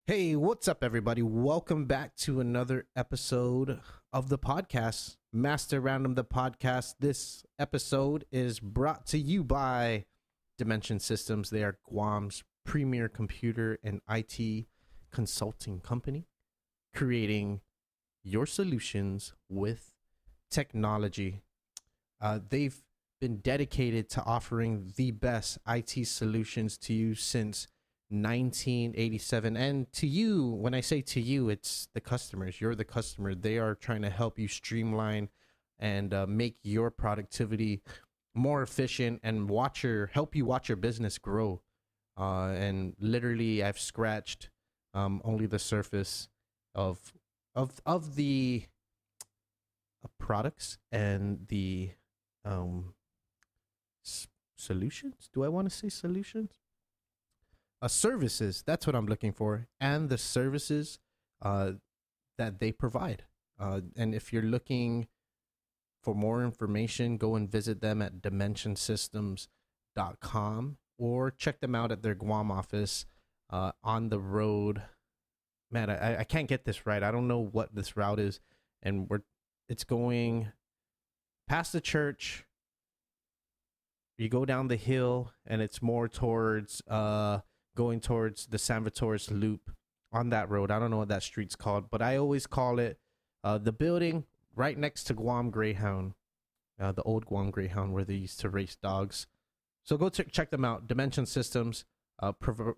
Hey, what's up, everybody? Welcome back to another episode of the podcast, Master Random, the podcast. This episode is brought to you by Dimension Systems. They are Guam's premier computer and IT consulting company, creating your solutions with technology. They've been dedicated to offering the best IT solutions to you since 1987. And to you, when I say to you, it's the customers. You're the customer. They are trying to help you streamline and make your productivity more efficient and help you watch your business grow. And literally, I've scratched only the surface of the products and the solutions. Do I want to say solutions? Services, that's what I'm looking for, and the services that they provide. And if you're looking for more information, go and visit them at dimensionsystems.com or check them out at their Guam office on the road. Man, I can't get this right. I don't know what this route is, and it's going past the church. You go down the hill, and it's more towards going towards the San Vitor's Loop on that road. I don't know what that street's called, but I always call it the building right next to Guam Greyhound, the old Guam Greyhound where they used to race dogs. So go check them out. Dimension Systems,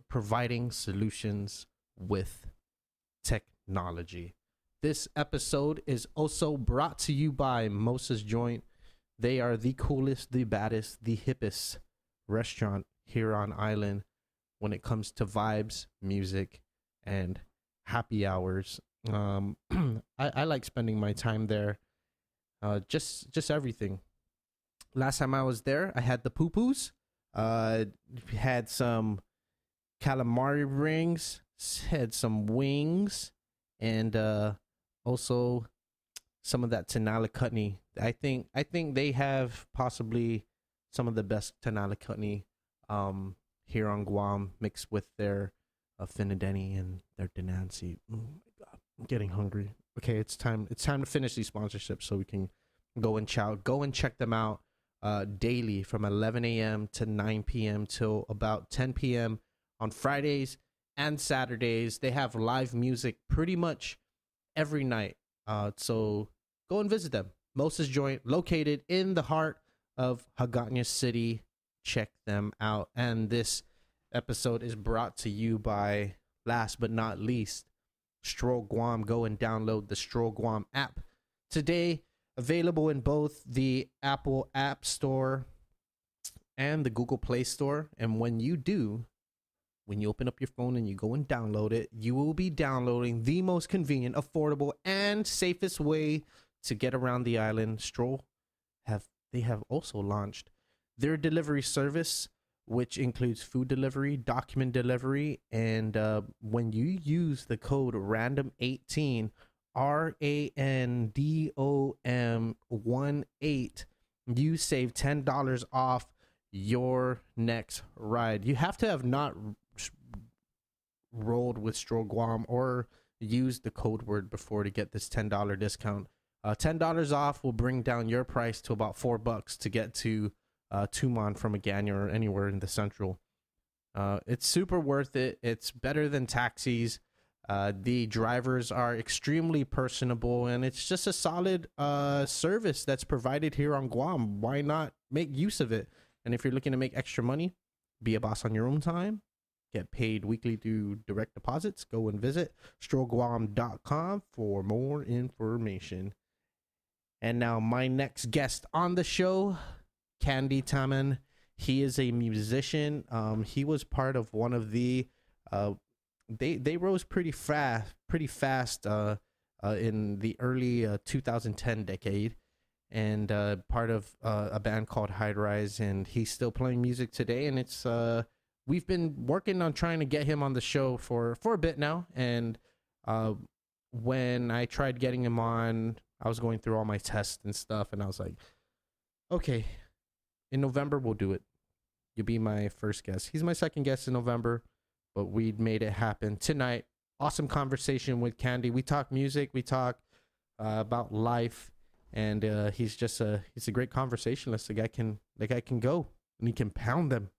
providing solutions with technology. This episode is also brought to you by Mosa's Joint. They are the coolest, the baddest, the hippest restaurant here on island when it comes to vibes, music, and happy hours. I like spending my time there. Just everything. Last time I was there, I had the poo-poos. Had some calamari rings, had some wings, and also some of that Hagatna. I think they have possibly some of the best Hagatna here on Guam, mixed with their Finadeni and their Denancy. Oh my god, I'm getting hungry. Okay, it's time to finish these sponsorships so we can go and chow. Go and check them out daily from 11 a.m. to 9 p.m. till about 10 p.m. on Fridays and Saturdays. They have live music pretty much every night. So go and visit them. Mosa's Joint, located in the heart of Hagatna City. Check them out. And this episode is brought to you by, last but not least, Stroll Guam. Go and download the Stroll Guam app today. Available in both the Apple App Store and the Google Play Store. And when you open up your phone and you go and download it, you will be downloading the most convenient, affordable, and safest way to get around the island. Stroll have also launched their delivery service, which includes food delivery, document delivery, and when you use the code RANDOM18, RANDOM18, you save $10 off your next ride. You have to have not rolled with Stroll Guam or used the code word before to get this $10 discount. $10 off will bring down your price to about $4 to get to Taman from Hagatna or anywhere in the central. It's super worth it. It's better than taxis. The drivers are extremely personable, and it's just a solid service that's provided here on Guam. Why not make use of it? And if you're looking to make extra money, be a boss on your own time, get paid weekly through direct deposits, go and visit strollguam.com for more information. And now my next guest on the show, Candy Taman. He is a musician. He was part of one of the they rose pretty fast in the early 2010 decade, and part of a band called High Rise, and he's still playing music today. And it's we've been working on trying to get him on the show for a bit now. And when I tried getting him on, I was going through all my tests and stuff, and I was like, okay, in November we'll do it. You'll be my first guest. He's my second guest in November, but we made it happen tonight awesome conversation with Candy. We talk music, we talk about life, and he's a great conversationalist. The guy can go and he can pound them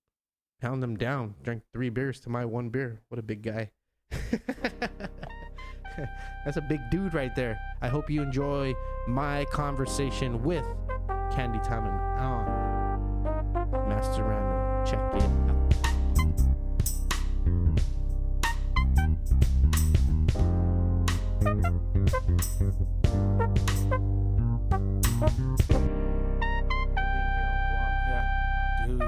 down. Drink 3 beers to my 1 beer. What a big guy. That's a big dude right there. I hope you enjoy my conversation with Candy Taman on Master Random. Check it out. Yeah, dude.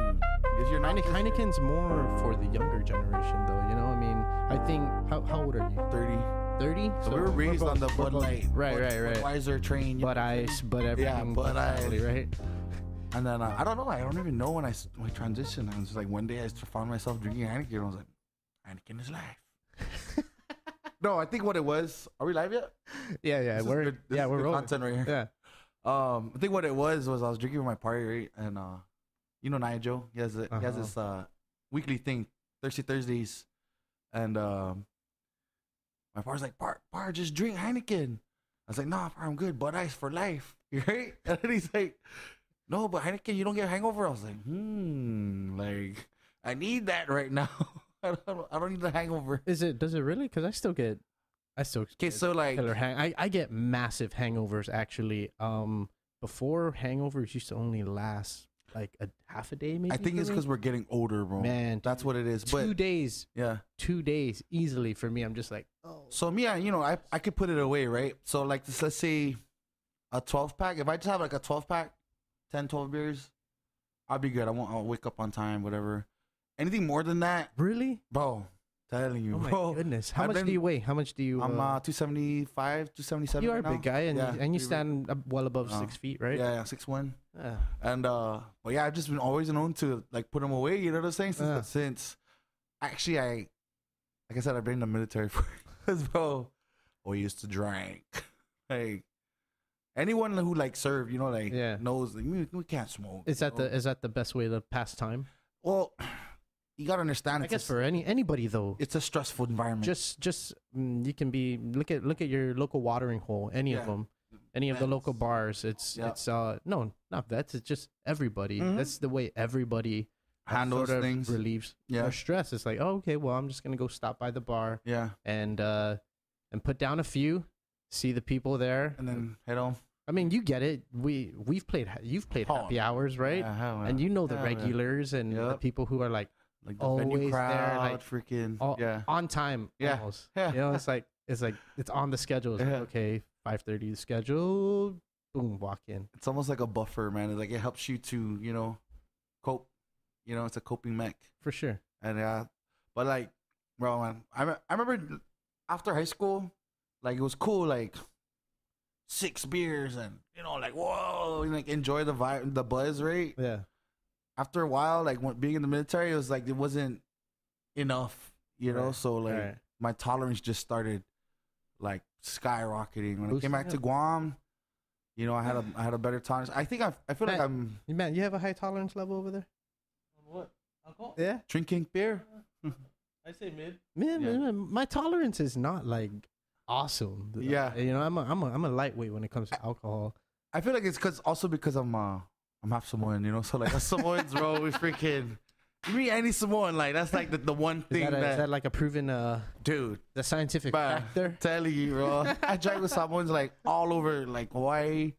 If you're not Heineken's more for the younger generation, though. You know, I mean, I think how old are you? 30. 30. So we were raised on the Bud Light, right. Budweiser train. Bud Ice, but everything. Bud Ice, right? And then I don't know. I don't even know when I transitioned. I was like, one day I found myself drinking Heineken. And I was like, Heineken is life. No, I think what it was. Are we live yet? Yeah. We're rolling. Content right here. Yeah. I think what it was I was drinking with my party, right? And you know Nia Joe. He has this weekly thing, Thirsty Thursdays, and my par's like, Par, just drink Heineken. I was like, nah, Par, I'm good. Bud Ice for life, right? And then he's like, no, but Heineken, you don't get a hangover. I was like, like I need that right now. I don't need the hangover. Does it really? Because I still get. Okay, so like I get massive hangovers actually. Before hangovers used to only last like a half a day, maybe. I think it's because we're getting older, bro. Man, that's what it is. 2 days. Yeah, 2 days easily for me. I'm just like, oh. So me, I could put it away, right? So like this, let's say a 12-pack. If I just have like a 12-pack, 10, 12 beers, I'll be good. I'll wake up on time, whatever. Anything more than that, really, bro? Telling you, oh bro. My goodness. How much do you weigh? How much do you? I'm 275, 277. You are right a big guy, and you stand well above 6 feet, right? Yeah, 6'1". Yeah. And but yeah, I've just been always known to like put them away. You know what I'm saying? Since actually, like I said, I've been in the military for years, bro. We used to drink. Like anyone who like served, knows like, we can't smoke. Is that the best way to pass time? Well, you gotta understand. I guess for anybody though, it's a stressful environment. Just you can be look at your local watering hole. Any of them, any of the local bars. It's no, not vets. It's just everybody. Mm-hmm. That's the way everybody handles things, relieves their stress. It's like, oh, okay, well, I'm just gonna go stop by the bar, and put down a few, see the people there, and then head home. I mean, you get it. You've played happy hours, right? Yeah, and you know the regulars and the people who are like the always venue crowd, there, like freaking on time, almost. You know, it's like it's on the schedule. It's like, okay, 5:30 the schedule. Boom, walk in. It's almost like a buffer, man. It's like it helps you to cope. It's a coping mech for sure. And but like, bro, man, I remember after high school, like it was cool, like 6 beers and like whoa, like enjoy the vibe, the buzz, right? Yeah. After a while, like being in the military, it was like it wasn't enough, right. So like my tolerance just started like skyrocketing when I came back to Guam. I had a better tolerance. I think I feel like I'm. Man, you have a high tolerance level over there. What? Alcohol? Yeah. Drinking beer. I say mid. Man, my tolerance is not like awesome. Yeah. I'm a lightweight when it comes to alcohol. I feel like it's because I'm half Samoan, so like us Samoans, bro, we freaking give me any Samoan, like that's like the one thing is that like a proven dude, the scientific factor. Telling you, bro. I drank with Samoans like all over, like Hawaii,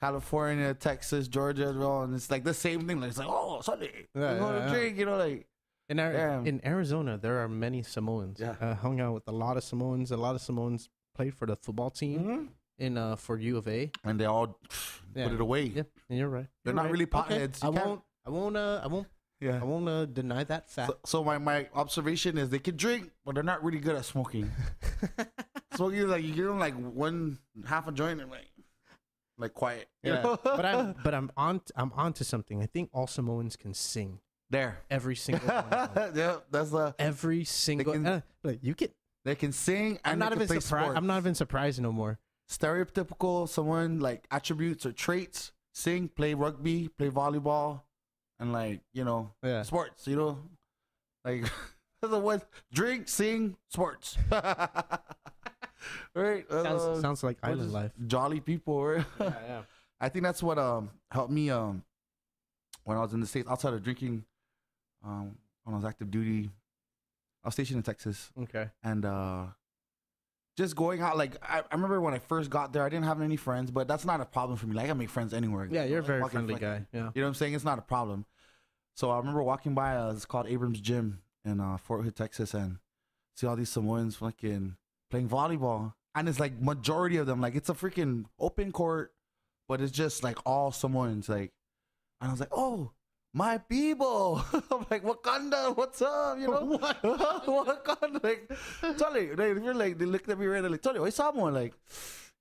California, Texas, Georgia, bro, and it's like the same thing. Like it's like, oh, Sunday, we want to drink, like. In Arizona, there are many Samoans. Yeah. I hung out with a lot of Samoans. A lot of Samoans played for the football team for U of A, and they all put it away. Yeah, you're right. They're not really potheads. Okay. I won't deny that fact. So my observation is they can drink, but they're not really good at smoking. Smoking, like you give them like half a joint and like quiet. Yeah. but I'm on to something. I think all Samoans can sing. There, every single one. Yeah, that's every single. They can sing. And I'm not even surprised. I'm not even surprised no more. Stereotypical someone like attributes or traits: sing, play rugby, play volleyball, and like sports. Like the what? Drink, sing, sports. Right? Sounds like we're island just life. Jolly people. Right? Yeah. I think that's what helped me when I was in the States outside of drinking. When I was active duty, I was stationed in Texas, Okay. and just going out. Like I remember when I first got there, I didn't have any friends, but that's not a problem for me. Like I can make friends anywhere. Yeah, you're a very Walking friendly like- guy. Yeah. You know what I'm saying? It's not a problem. So I remember walking by. It's called Abrams Gym in Fort Hood, Texas, and see all these Samoans fucking playing volleyball, and it's like majority of them. Like it's a freaking open court, but it's just like all Samoans. Like, and I was like, oh, my people. I'm like, Wakanda, what's up? You know, Wakanda. Like, Tony, they looked at me right. They're like, Tony, what's someone like?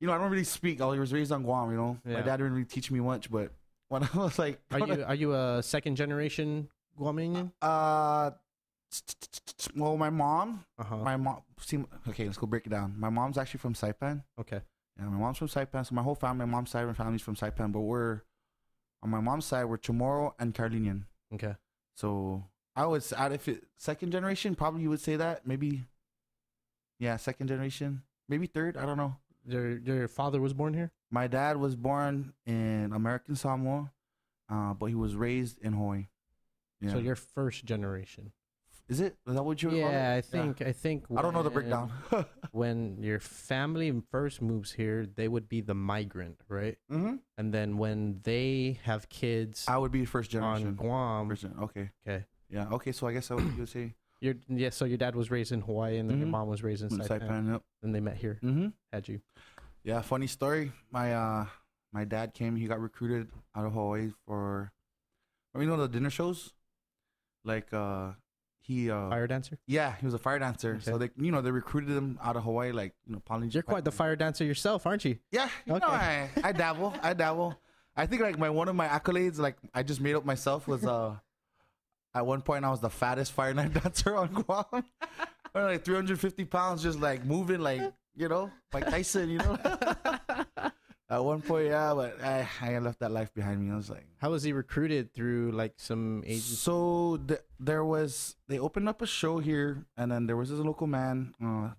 You know, I don't really speak. I was raised on Guam. You know, Yeah. my dad didn't really teach me much, but when I was like, Are you a second generation Guamanian? well, my mom. Uh-huh. My mom. See, okay, let's go break it down. My mom's actually from Saipan. Okay. Yeah, my mom's from Saipan. So my whole family, my mom's side of my family's from Saipan. But we're on my mom's side, we're Chamorro and Carolinian. Okay. So I would say, if it second generation, probably you would say that maybe. Yeah, second generation, maybe third. I don't know. Your father was born here? My dad was born in American Samoa, but he was raised in Hawaii. Yeah. So you're first generation. Is it? Is that what you? Yeah, I think. I don't know the breakdown. When your family first moves here, they would be the migrant, right? Mm-hmm. And then when they have kids I would be first on generation. Guam, Okay. okay. Yeah. Okay. So I guess I would you would say So your dad was raised in Hawaii, and then your Mhm. mom was raised in Saipan, Saipan. Yep. and they met here. Mm-hmm. Had you? Yeah. Funny story. My dad came. He got recruited out of Hawaii for, you know, the dinner shows, like he Fire dancer? yeah, he was a fire dancer. Okay. So they they recruited him out of Hawaii, like Polynesian. You're quite the fire dancer yourself, aren't you? Yeah. You know, I dabble. I think like one of my accolades, like I just made up myself, was at one point I was the fattest fire night dancer on Guam. Or like 350 pounds, just like moving like Mike Tyson, At one point, yeah, but I left that life behind me. I was like, How was he recruited through like some agency? so they opened up a show here, and then there was this local man,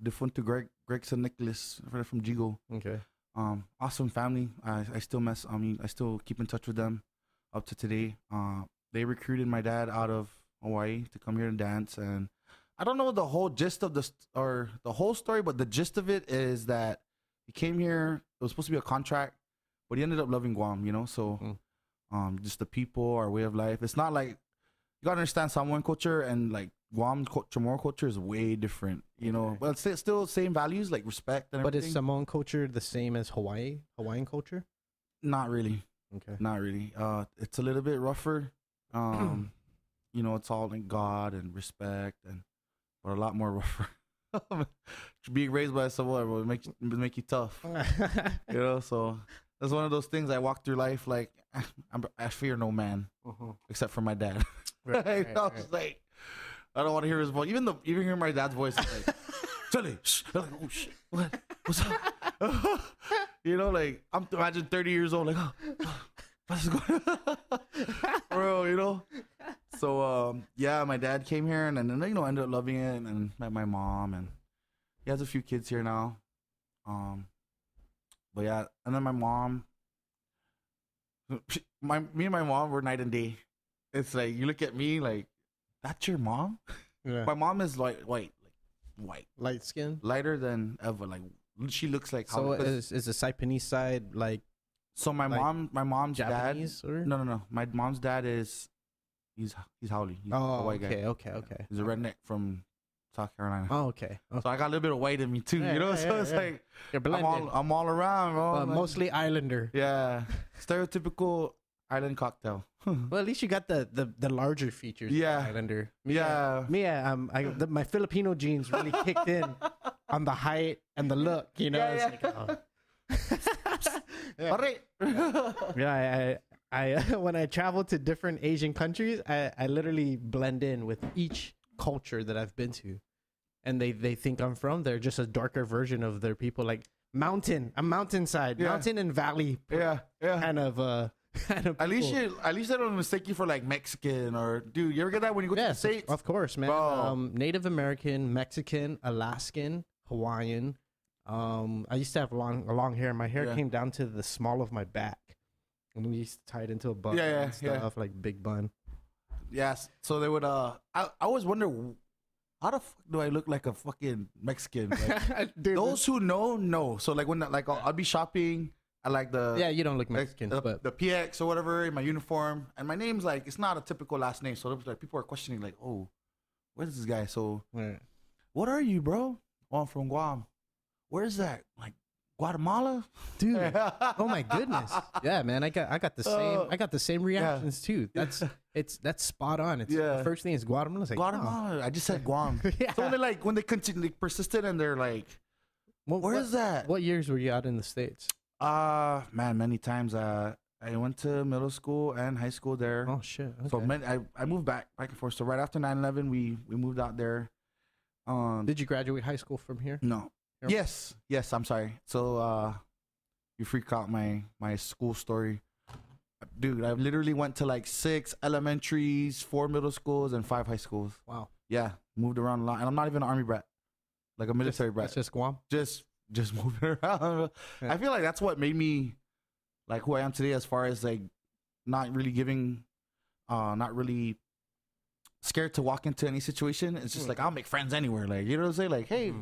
defunto Gregson Nicholas from Jigo. Okay. Awesome family. I still keep in touch with them up to today. They recruited my dad out of Hawaii to come here and dance, and I don't know the whole gist of the whole story, but the gist of it is that he came here. It was supposed to be a contract, but he ended up loving Guam. So just the people, our way of life. It's not like, you gotta understand Samoan culture and like Guam Chamorro culture is way different. But it's still same values like respect and But everything. is Samoan culture the same as Hawaiian culture? Not really. Okay. Not really. It's a little bit rougher. It's all in God and respect, but a lot more rougher. Being raised by someone will make you tough. So that's one of those things. I walk through life like I fear no man except for my dad. Right, I was like, I don't want to hear his voice. Even hearing my dad's voice, is like, Charlie, shh. I'm like, oh shit, what's up? Like imagine 30 years old, like, what's going on? Bro, So yeah, my dad came here and then ended up loving it and met my mom, and he has a few kids here now. But yeah, and then my mom, me and my mom were night and day. It's like you look at me like, that's your mom? Yeah. My mom is like white, Light skin. lighter than ever. Like she looks like So is the Saipanese side like So my mom's Japanese dad. or? No. My mom's dad is he's Howley. He's a white guy. Okay. He's a redneck from South Carolina. Oh, okay. So I got a little bit of white in me too, So it's like You're blended. I'm all around, bro. But mostly Islander. Yeah, stereotypical island cocktail. Well, at least you got the larger features. Yeah. Of Islander. Yeah. My Filipino genes really kicked in on the height and the look. Yeah. It's like, Yeah. yeah. I when I travel to different Asian countries, I literally blend in with each culture that I've been to, and they think I'm from. They're just a darker version of their people, like a mountainside, Yeah. mountain and valley, Yeah. kind of kind of At least people. they don't mistake you for like Mexican or dude. You ever get that when you go to the Yes, States? of course, man. Bro. Native American, Mexican, Alaskan, Hawaiian. I used to have long hair. My hair Yeah. came down to the small of my back, and we used to tie it into a bun Yeah, and stuff, like big bun. Yes. So they would. I always wonder how the fuck do I look like a fucking Mexican? Like, Dude, those who know. So like when like I'll be shopping, I like the yeah, you don't look like, Mexican, the but PX or whatever in my uniform, and my name's like it's not a typical last name. So like people are questioning like, oh, what is this guy? So right. what are you, bro? Oh, I'm from Guam. Where is that? Like Guatemala? Dude, oh my goodness, yeah, man, I got the same reactions too. That's spot on. It's Yeah. the first thing is Guatemala. It's like, Guatemala. I just said Guam. Yeah. So when they continue, they persisted and they're like, where is that? What years were you out in the States? Man, many times. I went to middle school and high school there. Oh shit. Okay. So I moved back and forth. So right after 9/11, we moved out there. Did you graduate high school from here? No. Here? Yes. I'm sorry. So you freak out my school story, dude. I literally went to like 6 elementaries, 4 middle schools, and 5 high schools. Wow. Yeah, moved around a lot, and I'm not even an army brat, like a military brat. That's just Guam. Just moving around. Yeah. I feel like that's what made me like who I am today, as far as like not really giving, not really scared to walk into any situation. It's just like I'll make friends anywhere. Like you know what I'm saying? Like hey,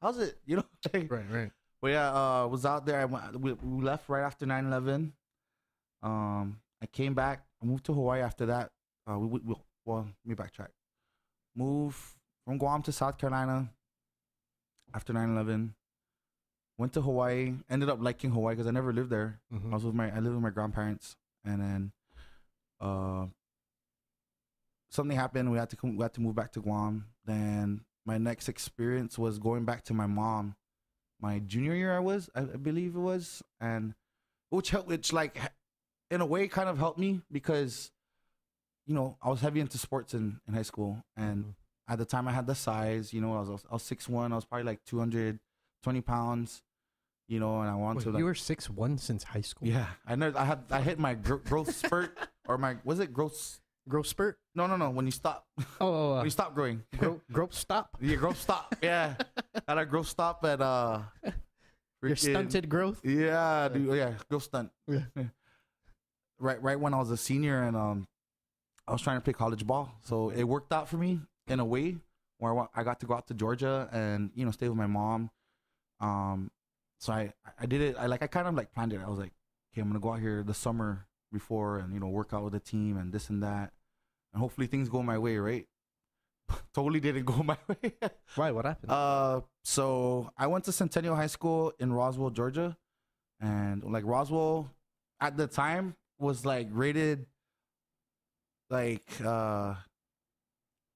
how's it? You know? Like, Right. but yeah, was out there. We left right after 9/11. I came back. I moved to Hawaii after that. Well, let me backtrack. Moved from Guam to South Carolina after 9/11. Went to Hawaii. Ended up liking Hawaii because I never lived there. Mhm. I lived with my grandparents, and then something happened. We had to move back to Guam. Then my next experience was going back to my mom. My junior year, I believe it was, and which like in a way kind of helped me because you know I was heavy into sports in high school, and at the time I had the size. You know, I was 6'1". I was probably like 220 pounds. You know, and I wanted to like you were 6'1" since high school. yeah. I hit my growth spurt or my was it growth spurt. No. When you stop when you stop growing. Growth stop. Yeah, growth stop. Yeah, I had a growth stop at Your stunted growth. Yeah, dude. Yeah, growth stunt. Yeah. Right when I was a senior and I was trying to play college ball, so it worked out for me in a way where I got to go out to Georgia and you know stay with my mom. So I did it. I kind of like planned it. I was like, okay, I'm gonna go out here the summer before and you know work out with the team and this and that, and hopefully things go my way, right? Totally didn't go my way. Why? What happened? So I went to Centennial High School in Roswell, Georgia, and like Roswell at the time was like rated like the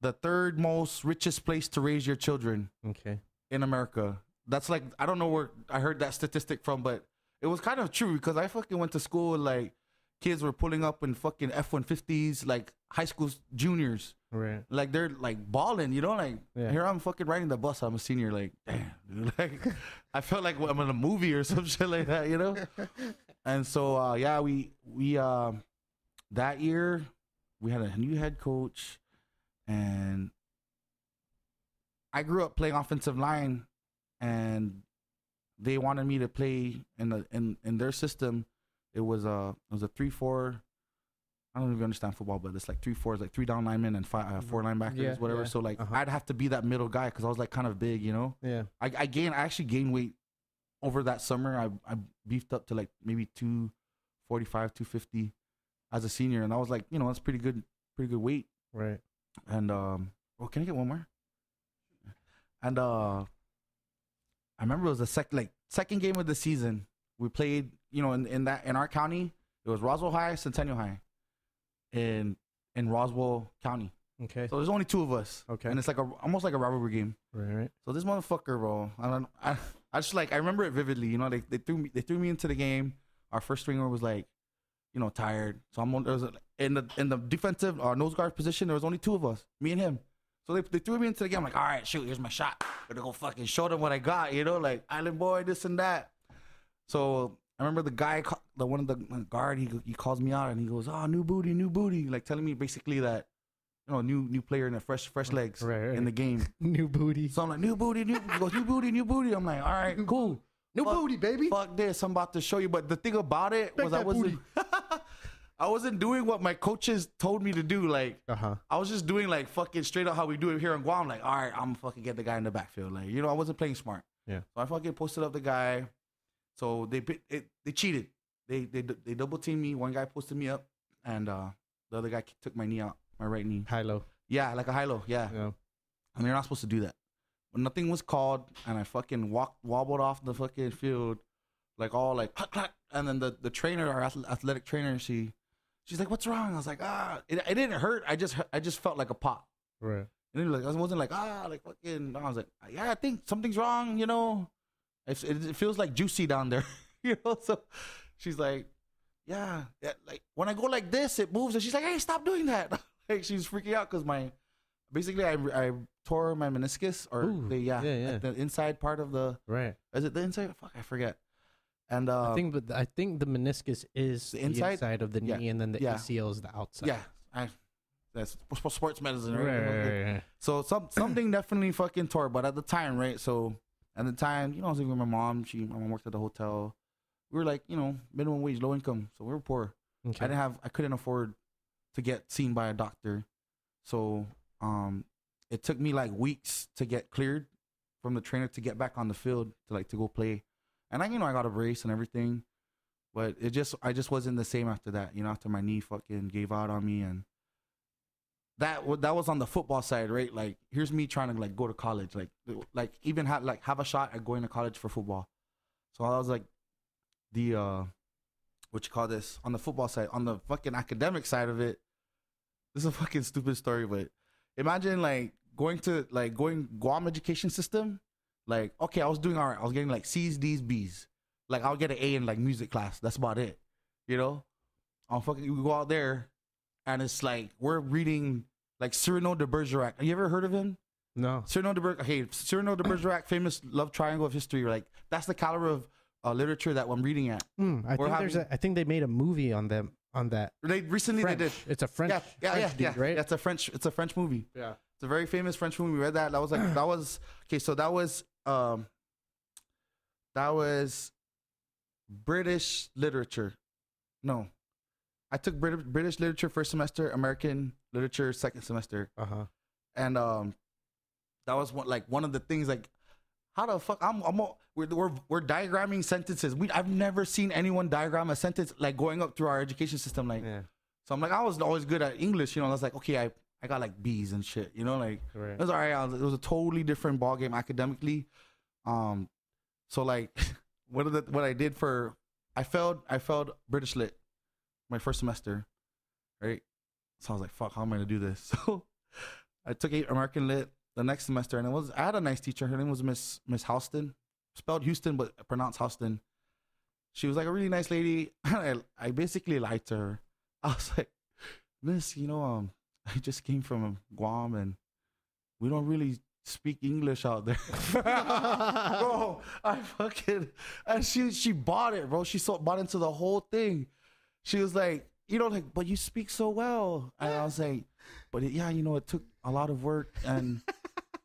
3rd most richest place to raise your children Okay. in America. That's like I don't know where I heard that statistic from, but it was kind of true because I fucking went to school like kids were pulling up in fucking F-150s, like high school juniors. Right. Like they're like balling, you know, like Yeah. here I'm fucking riding the bus. I'm a senior, like damn, dude. Like I felt like I'm in a movie or some shit like that, you know. And so yeah, we that year we had a new head coach, and I grew up playing offensive line, and they wanted me to play in their system. It was a 3-4. I don't even understand football, but it's like 3-4 is like 3 down linemen and 4 linebackers, whatever. Yeah. So like Uh-huh. I'd have to be that middle guy because I was like kind of big, you know. Yeah. I actually gained weight over that summer. I beefed up to like maybe 245, 250 as a senior, and I was like, you know, that's pretty good weight. Right. And oh, can I get one more? And I remember it was the second game of the season. We played, you know, in our county. It was Roswell High, Centennial High, in Roswell County. Okay. So there's only 2 of us. Okay. And it's like almost like a rivalry game. Right. So this motherfucker, bro. I just like I remember it vividly. You know, they threw me into the game. Our first stringer was like, you know, tired. So in the defensive nose guard position. There was only 2 of us, me and him. So they threw me into the game. I'm like, all right, shoot, here's my shot. Gonna go fucking show them what I got. You know, like island boy, this and that. So I remember the guy, the one of the guard, he calls me out and he goes, "Oh, new booty," like telling me basically that, you know, new player and fresh legs in the game. New booty. So I'm like, new booty. He goes, new booty. I'm like, all right, cool. New booty, baby. Fuck this, I'm about to show you. But the thing about it was I wasn't doing what my coaches told me to do. Like, I was just doing like fucking straight up how we do it here in Guam. Like, all right, I'm fucking get the guy in the backfield. Like, you know, I wasn't playing smart. Yeah. So I fucking posted up the guy. So they cheated. They double teamed me. One guy posted me up, and the other guy took my knee out, my right knee. High low. Yeah, like a high low. Yeah. And they're not supposed to do that. But nothing was called, and I fucking wobbled off the fucking field, like all like clack, clack. And then the trainer, our athletic trainer, she's like, "What's wrong?" I was like, it didn't hurt. I just felt like a pop. Right. And it was like, I wasn't like like fucking. I was like, yeah, I think something's wrong. You know, it feels like juicy down there. You know. So she's like, yeah, like when I go like this, it moves. And she's like, "Hey, stop doing that." Like she's freaking out because basically I tore my meniscus or at the inside part of the Is it the inside? Fuck, I forget. And I think the meniscus is the inside of the knee, and then the ACL is the outside. Yeah, that's sports medicine, right? So something definitely fucking tore. But at the time, right? So at the time, you know, I was living with my mom. My mom worked at the hotel. We were like, you know, minimum wage, low income, so we were poor. Okay. I couldn't afford to get seen by a doctor, so it took me like weeks to get cleared from the trainer to get back on the field to go play. And I got a brace and everything, but I just wasn't the same after that. You know, after my knee fucking gave out on me, and that was on the football side, right? Like, here's me trying to like go to college, like even have a shot at going to college for football. So I was like, what you call this, on the football side. On the fucking academic side of it, this is a fucking stupid story, but imagine like going Guam education system. Like, okay, I was doing all right. I was getting like C's, D's, B's. Like, I'll get an A in like music class. That's about it. You know? We go out there and it's like we're reading like Cyrano de Bergerac. Have you ever heard of him? No. Cyrano de Bergerac, famous love triangle of history. Like, that's the caliber of literature that I'm reading at. I think they made a movie on that. They did. It's a French. Dude, right? It's a French movie. Yeah. It's a very famous French movie. We read that. That was British literature. No, I took British literature first semester, American literature second semester. And that was one of the things. Like, how the fuck we're diagramming sentences. I've never seen anyone diagram a sentence like going up through our education system. Like, so I'm like, I was always good at English. You know, I was like, okay, I got like B's and shit. You know, like it was all right. It was a totally different ball game academically. So like, what I did I failed British Lit my first semester, right? So I was like, fuck, how am I gonna do this? So I took American Lit the next semester, and I had a nice teacher. Her name was Miss Houston, spelled Houston but pronounced Houston. She was like a really nice lady. I basically lied to her. I was like, Miss, you know, I just came from Guam and we don't really speak English out there. Bro, and she bought it, bro. She bought into the whole thing. She was like, you know, like, but you speak so well. And I was like, but you know, it took a lot of work, and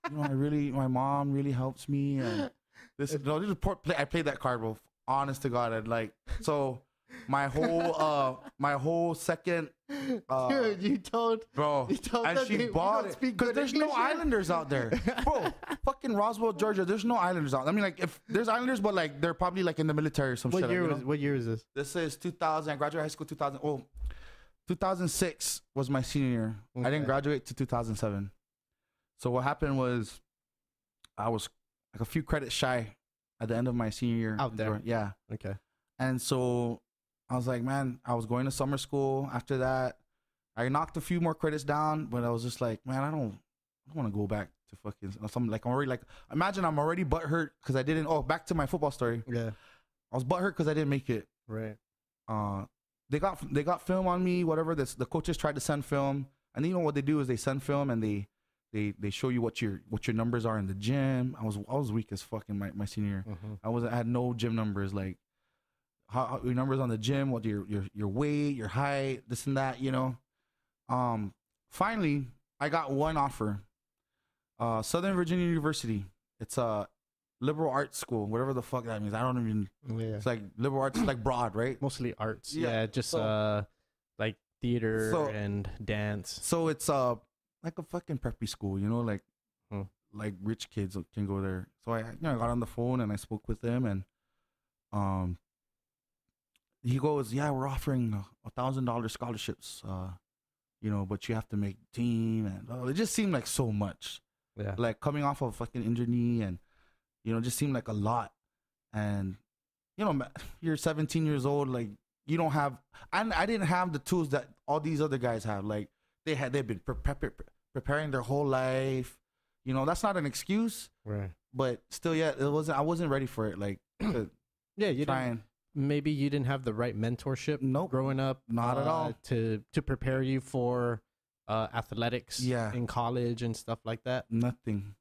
you know, my mom really helps me. And I played that card, bro. Honest to God, and like, so my whole second, dude, you told, and she bought it because there's no islanders out there, bro. Fucking Roswell, Georgia. There's no islanders out. I mean, like, if there's islanders, but like they're probably like in the military or some shit. What year is this? This is 2000. I graduated high school 2000. Oh, 2006 was my senior year. Okay. I didn't graduate to 2007. So what happened was, I was like a few credits shy at the end of my senior year. Out there. Yeah. Okay. And so I was like, man, I was going to summer school after that. I knocked a few more credits down, but I was just like, man, I don't want to go back to fucking something. Like, I'm already like, imagine I'm already butthurt because I didn't. Oh, back to my football story. Yeah. I was butthurt because I didn't make it. Right. They got film on me, whatever. The coaches tried to send film, and you know what they do is they send film and they show you what your numbers are in the gym. I was weak as fuck in my senior year. Mm-hmm. I had no gym numbers. Like, how your numbers on the gym, what your weight, your height, this and that, you know. Finally, I got one offer. Southern Virginia University. It's a liberal arts school, whatever the fuck that means. I don't even. Yeah. It's like liberal arts, like broad, right? Mostly arts. Yeah. Yeah, just like theater So- and dance. So it's like a fucking preppy school, you know, like like rich kids can go there. So I got on the phone and I spoke with him, and he goes, yeah, we're offering $1,000 scholarships, you know, but you have to make team, and it just seemed like so much. Yeah. Like coming off of a fucking injured knee, and you know, just seemed like a lot. And you know, you're 17 years old, like you don't have, I didn't have the tools that all these other guys have. Like they've been preparing their whole life. You know, that's not an excuse, Right. but still, yeah, I wasn't ready for it. Like, Yeah, you didn't, maybe you didn't have the right mentorship. Nope. Growing up, Not at all. to prepare you for athletics. Yeah. In college and stuff like that. nothing.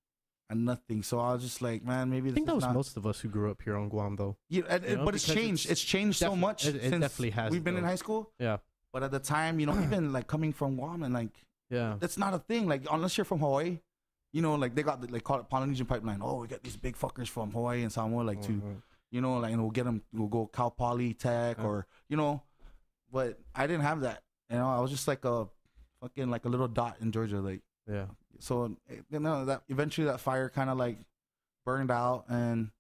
So I was just like, man, maybe I this think that is was not. most of us who grew up here on Guam, though. Yeah, you know, but it's because changed. It's changed so much it since definitely has, we've been in though. high school. Yeah. But at the time, you know, even like coming from Guam, and like Yeah. that's not a thing. Like unless you're from Hawaii, you know, like they got they call it Polynesian pipeline. Oh, we got these big fuckers from Hawaii and Samoa, like to, you know, like, and we'll get them. We'll go Cal Poly Tech or you know, but I didn't have that. You know, I was just like a fucking like a little dot in Georgia, like. Yeah. So you know that eventually that fire kind of like burned out, and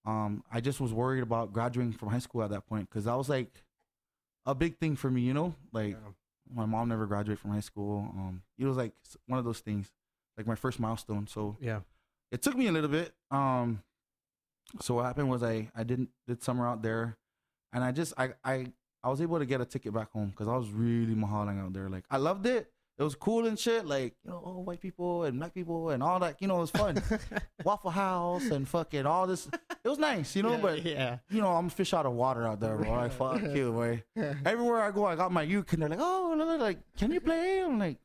I just was worried about graduating from high school at that point, because that was like a big thing for me, you know, like my mom never graduated from high school. It was like one of those things, like my first milestone. So Yeah. it took me a little bit. So what happened was I did summer out there, and I was able to get a ticket back home because I was really mahaling out there. Like I loved it. It was cool and shit. Like, you know, all white people and black people and all that. You know, it was fun. Waffle House and fucking all this. It was nice, you know. But yeah. you know, I'm a fish out of water out there, bro. Like, fuck you, boy. Everywhere I go, I got my uke, and they're like, oh, like, can you play? I'm like,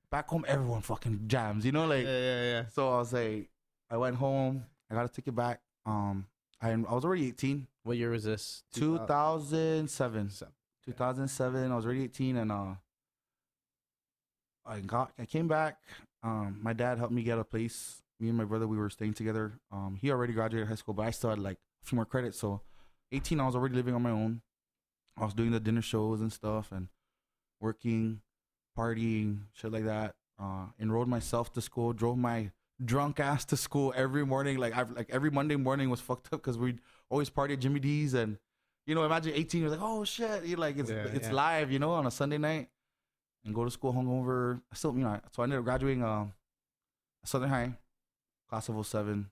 back home, everyone fucking jams, you know, like. Yeah. So I was like, I went home. I got a ticket back. I was already 18. What year was this? 2007. 2007. I was already 18, and I came back. My dad helped me get a place. Me and my brother, we were staying together. He already graduated high school, but I still had like a few more credits. So 18, I was already living on my own. I was doing the dinner shows and stuff, and working, partying, shit like that. Enrolled myself to school, drove my drunk ass to school every morning. Like every Monday morning was fucked up because we'd always party at Jimmy D's, and you know, imagine 18, you're like, oh shit, you're like it's live, you know, on a Sunday night, and go to school hungover. I still, you know, so I ended up graduating Southern High, class of 07.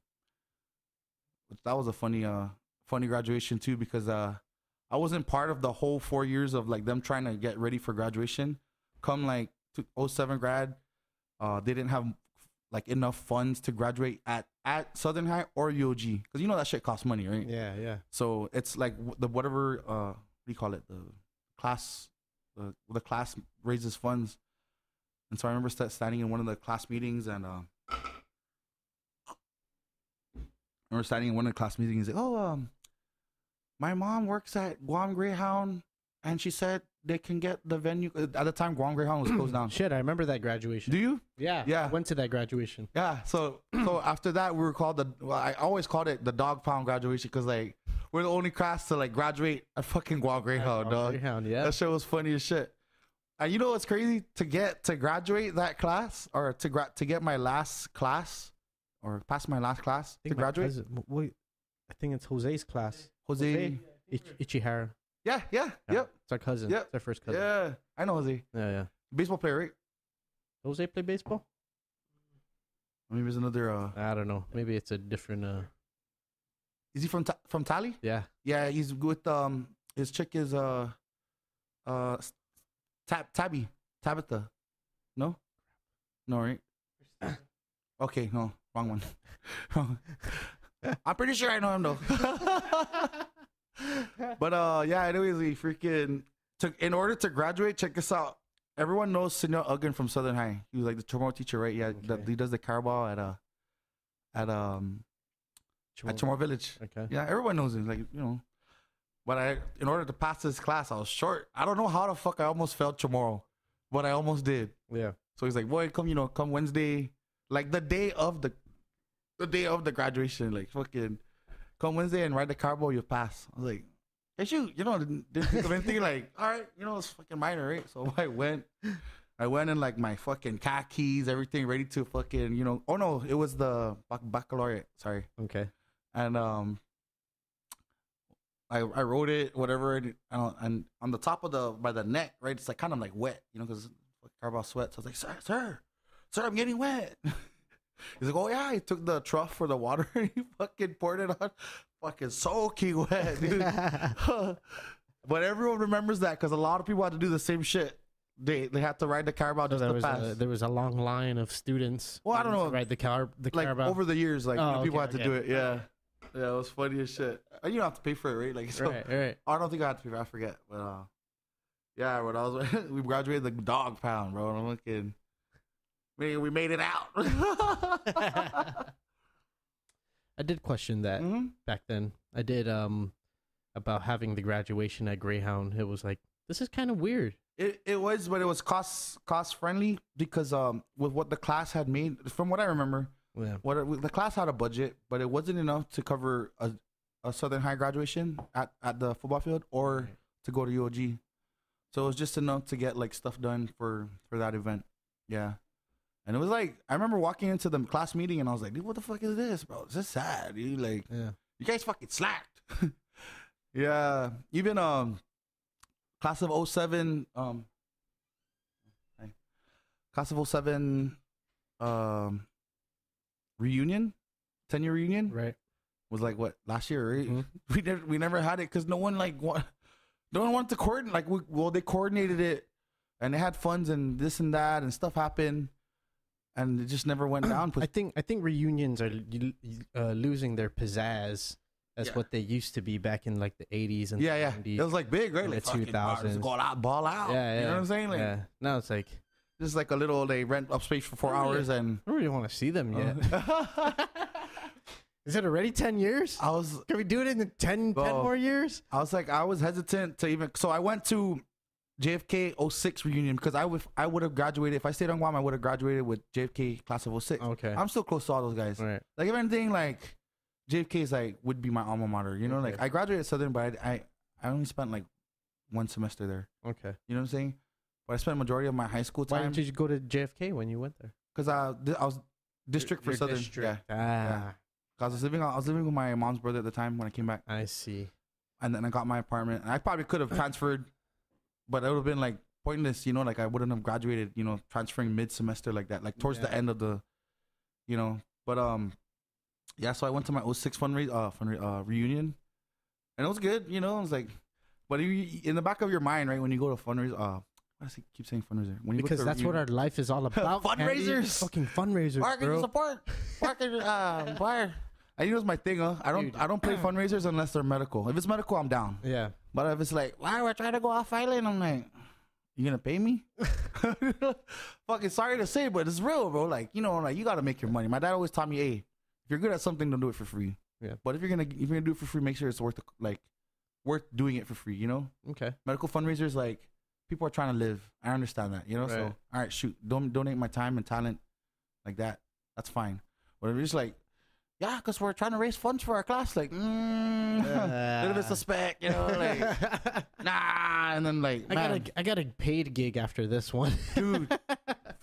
That was a funny graduation too, because I wasn't part of the whole 4 years of like them trying to get ready for graduation. Come like 07 grad, they didn't have like enough funds to graduate at Southern High or UOG, because you know that shit costs money, right? Yeah. So it's like the whatever what do you call it, the class raises funds. And so I remember standing in one of the class meetings, and like, oh, my mom works at Guam Greyhound, and she said they can get the venue. At the time, Guam Greyhound was closed down. Shit, I remember that graduation. Do you? Yeah. Yeah. I went to that graduation. Yeah. So after that, we were called I always called it the dog pound graduation, because like we're the only class to like graduate at fucking Guam Greyhound, dog. Greyhound, yeah. That shit was funny as shit. And you know what's crazy? To graduate that class, or to get my last class, or pass my last class to graduate. Wait, I think it's Jose's class. Jose. Ichihara. Yeah. Yep. It's our cousin. Yep. It's our first cousin. Yeah. I know Jose. Yeah. Baseball player, right? Jose play baseball? Maybe there's another. I don't know. Maybe it's a different. Is he from Tally? Yeah. Yeah, he's with his chick is Tabitha. No, right? Okay, no, wrong one. Wrong. I'm pretty sure I know him though. But yeah, anyways, he freaking in order to graduate, check this out. Everyone knows Senor Uggan from Southern High. He was like the Chamorro teacher, right? Yeah, Okay. he does the Carabao at Chamorro Village. Okay. Yeah, everyone knows him. Like, you know, But in order to pass this class, I was short. I don't know how the fuck I almost failed tomorrow, but I almost did. Yeah. So he's like, boy, come Wednesday, like the day of the graduation, like fucking come Wednesday and ride the carbo, you'll pass. I was like, hey, shoot, didn't think of anything. Like, all right, it's fucking minor, right? So I went in like my fucking khakis, everything ready to fucking, oh no, it was the baccalaureate. Sorry. Okay. And I wrote it, whatever, and on the top of by the neck, right? It's like kind of like wet, because carbo sweat. So I was like, sir, I'm getting wet. He's like, oh yeah, he took the trough for the water and he fucking poured it on, fucking soaking wet, dude. But everyone remembers that because a lot of people had to do the same shit. They had to ride the carbo just to pass. There was a long line of students. Well, I don't know. Ride the carbo. Over the years, people had to do it. Yeah. Yeah, it was funny as shit. You don't have to pay for it, right? Like, so, right. I don't think I had to pay for it. I forget. But, yeah, when I was, we graduated the dog pound, bro. And I'm looking, man, we made it out. I did question that back then. I did, about having the graduation at Greyhound. It was like, this is kind of weird. It was, but it was cost friendly because, with what the class had made, from what I remember, yeah. The class had a budget, but it wasn't enough to cover a Southern High graduation at the football field or to go to UOG. So it was just enough to get like stuff done for that event. Yeah. And it was like, I remember walking into the class meeting and I was like, dude, what the fuck is this, bro? This is sad, dude. Like, you guys fucking slacked. Yeah. Even class of 07, class of 07 reunion, 10-year reunion, right? Was like what, last year, right? Mm-hmm. We never had it because no one wanted to coordinate. Like, they coordinated it, and they had funds and this and that, and stuff happened, and it just never went down. I think reunions are losing their pizzazz as what they used to be back in like the 80s and 70s. It was like big, right? Like the 2000s, go out, ball out. Yeah, you know what I'm saying? Like, now it's like. Just like a little, they rent up space for 4 hours and... I don't really want to see them yet. Is it already 10 years? Can we do it in 10 more years? I was hesitant to even... So I went to JFK 06 reunion because I would have graduated. If I stayed on Guam, I would have graduated with JFK class of 06. Okay. I'm still close to all those guys. Right. Like, if anything, like, JFK is like, would be my alma mater. You know, okay. Like, I graduated at Southern, but I only spent like 1 semester there. Okay. You know what I'm saying? But I spent majority of my high school time. Why didn't you go to JFK when you went there? Because I was district for Southern. District. Yeah. Cause I was living with my mom's brother at the time when I came back. I see. And then I got my apartment. And I probably could have transferred, but it would have been like pointless, like I wouldn't have graduated, transferring mid-semester like that, like towards the end of the, But yeah. So I went to my 06 reunion, and it was good. It was like, but in the back of your mind, right, when you go to fundraiser, I keep saying fundraiser. Because that's what our life is all about. Fundraisers. Fucking fundraisers, market bro. Support. Market, fire. I think it was my thing, huh? I don't play fundraisers unless they're medical. If it's medical, I'm down. Yeah. But if it's like, why we're trying to go off island, I'm like, you gonna pay me? Fucking sorry to say, but it's real, bro. Like, you gotta make your money. My dad always taught me, hey, if you're good at something, don't do it for free. Yeah. But if you're gonna do it for free, make sure it's worth doing it for free. Okay. Medical fundraisers, like, people are trying to live. I understand that, Right. So, all right, shoot, don't donate my time and talent like that. That's fine. But if it's like, yeah, because we're trying to raise funds for our class, like, a little bit suspect, like, nah. And then like, I got a paid gig after this one, dude.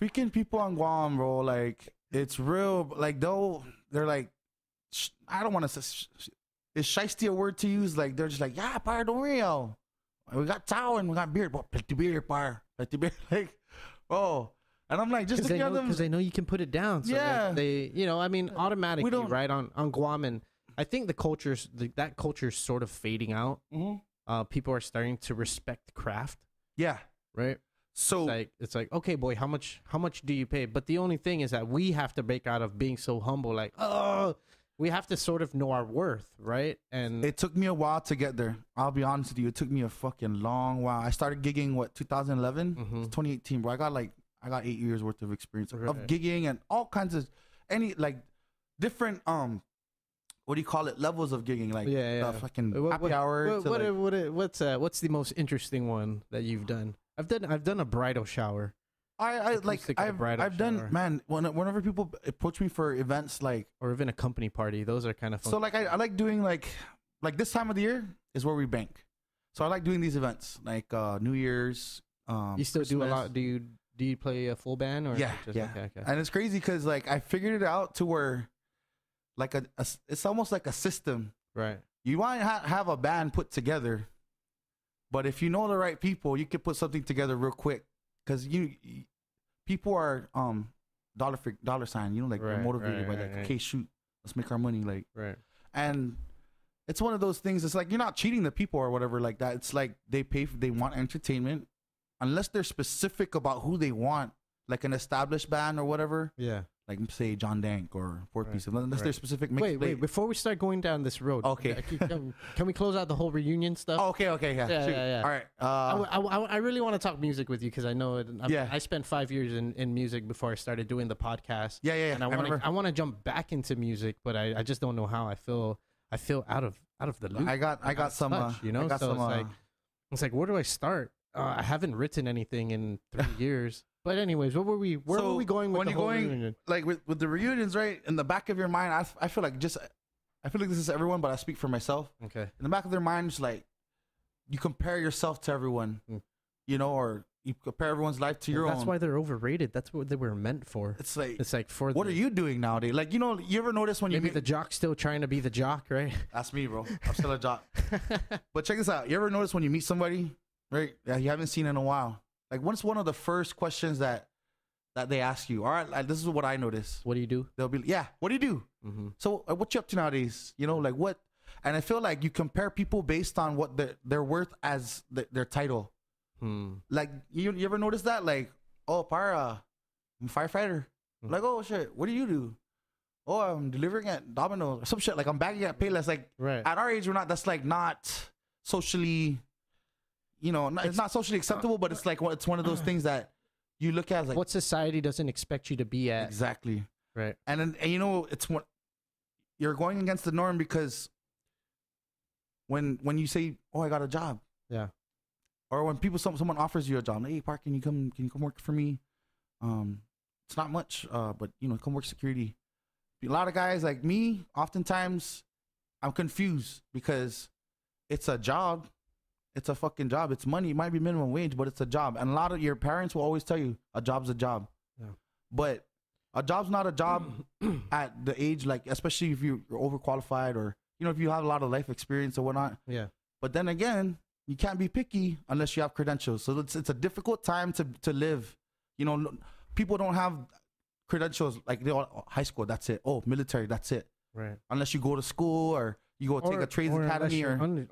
Freaking people on Guam, bro. Like, it's real. Like, they're like, I don't want to say, is shiesty a word to use? Like, they're just like, yeah, par, don't worry, yo. We got chow and we got beer. But plenty beer, par. Plenty beer. Like, oh. And I'm like, just looking at them. Because they know you can put it down. So yeah. They, automatically, right, on Guam. And I think that culture's sort of fading out. Mm-hmm. People are starting to respect craft. Yeah. Right? So it's like, okay, boy, how much do you pay? But the only thing is that we have to break out of being so humble. Like, we have to sort of know our worth, right? And it took me a while to get there. I'll be honest with you. It took me a fucking long while. I started gigging, 2011? Mm-hmm. 2018, bro. I got 8 years worth of experience right. of gigging and all kinds of different what do you call it? Levels of gigging, like Yeah. fucking happy hour. What's the most interesting one that you've done? I've done a bridal shower. I've done, man. Whenever people approach me for events, like, or even a company party, those are kind of fun. So like I like doing like this time of the year is where we bank. So I like doing these events like New Year's. You still Christmas. do a lot? Do you play a full band or yeah. Okay. And it's crazy because like I figured it out to where like it's almost like a system. Right. You might have a band put together, but if you know the right people, you can put something together real quick. Because people are dollar sign, you know, like they're motivated by like, okay, shoot, let's make our money, like, right. And it's one of those things. It's like you're not cheating the people or whatever like that. It's like they want entertainment, unless they're specific about who they want, like an established band or whatever. Yeah. Like say John Dank or Four Piece, unless they're specific. Wait, before we start going down this road, okay, can we close out the whole reunion stuff? Okay, yeah. All right. I really want to talk music with you because I know it. I spent 5 years in music before I started doing the podcast. Yeah. And I want to jump back into music, but I just don't know how. I feel out of the loop. I got some touch, you know. It's like where do I start? I haven't written anything in 3 years. But anyways, where were we going with the whole reunion? Like with the reunions, right? In the back of your mind, I feel like this is everyone, but I speak for myself. Okay. In the back of their mind, it's like you compare yourself to everyone, you know, or you compare everyone's life to your own. That's why they're overrated. That's what they were meant for. It's like for what are you doing nowadays? Like, you know, you ever notice when maybe the jock's still trying to be the jock, right? That's me, bro. I'm still a jock. But check this out. You ever notice when you meet somebody, right, that you haven't seen in a while? Like, what's one of the first questions that they ask you? All right, like, this is what I notice. What do you do? They'll be, yeah, what do you do? Mm-hmm. So, what you up to nowadays? You know, like what? And I feel like you compare people based on what they're worth as their title. Like, you ever notice that? Like, oh, I'm a firefighter. Like, oh shit, what do you do? Oh, I'm delivering at Domino's or some shit. Like, I'm bagging at Payless. Like, at our age, we're not. That's like not socially. You know, it's not socially acceptable, but it's like it's one of those things that you look at as like what society doesn't expect you to be at. Exactly. Right. And you know, it's what you're going against the norm because when you say, "Oh, I got a job," yeah, or when someone offers you a job, like, "Hey, Park, can you come work for me?" It's not much, but you know, come work security. A lot of guys like me, oftentimes, I'm confused because it's a job. It's a fucking job. It's money. It might be minimum wage, but it's a job. And a lot of your parents will always tell you a job's a job. Yeah. But a job's not a job at the age, like, especially if you're overqualified or, you know, if you have a lot of life experience or whatnot. Yeah. But then again, you can't be picky unless you have credentials. So it's a difficult time to live. You know, people don't have credentials like high school. That's it. Oh, military. That's it. Right. Unless you go to school or you go take a trades academy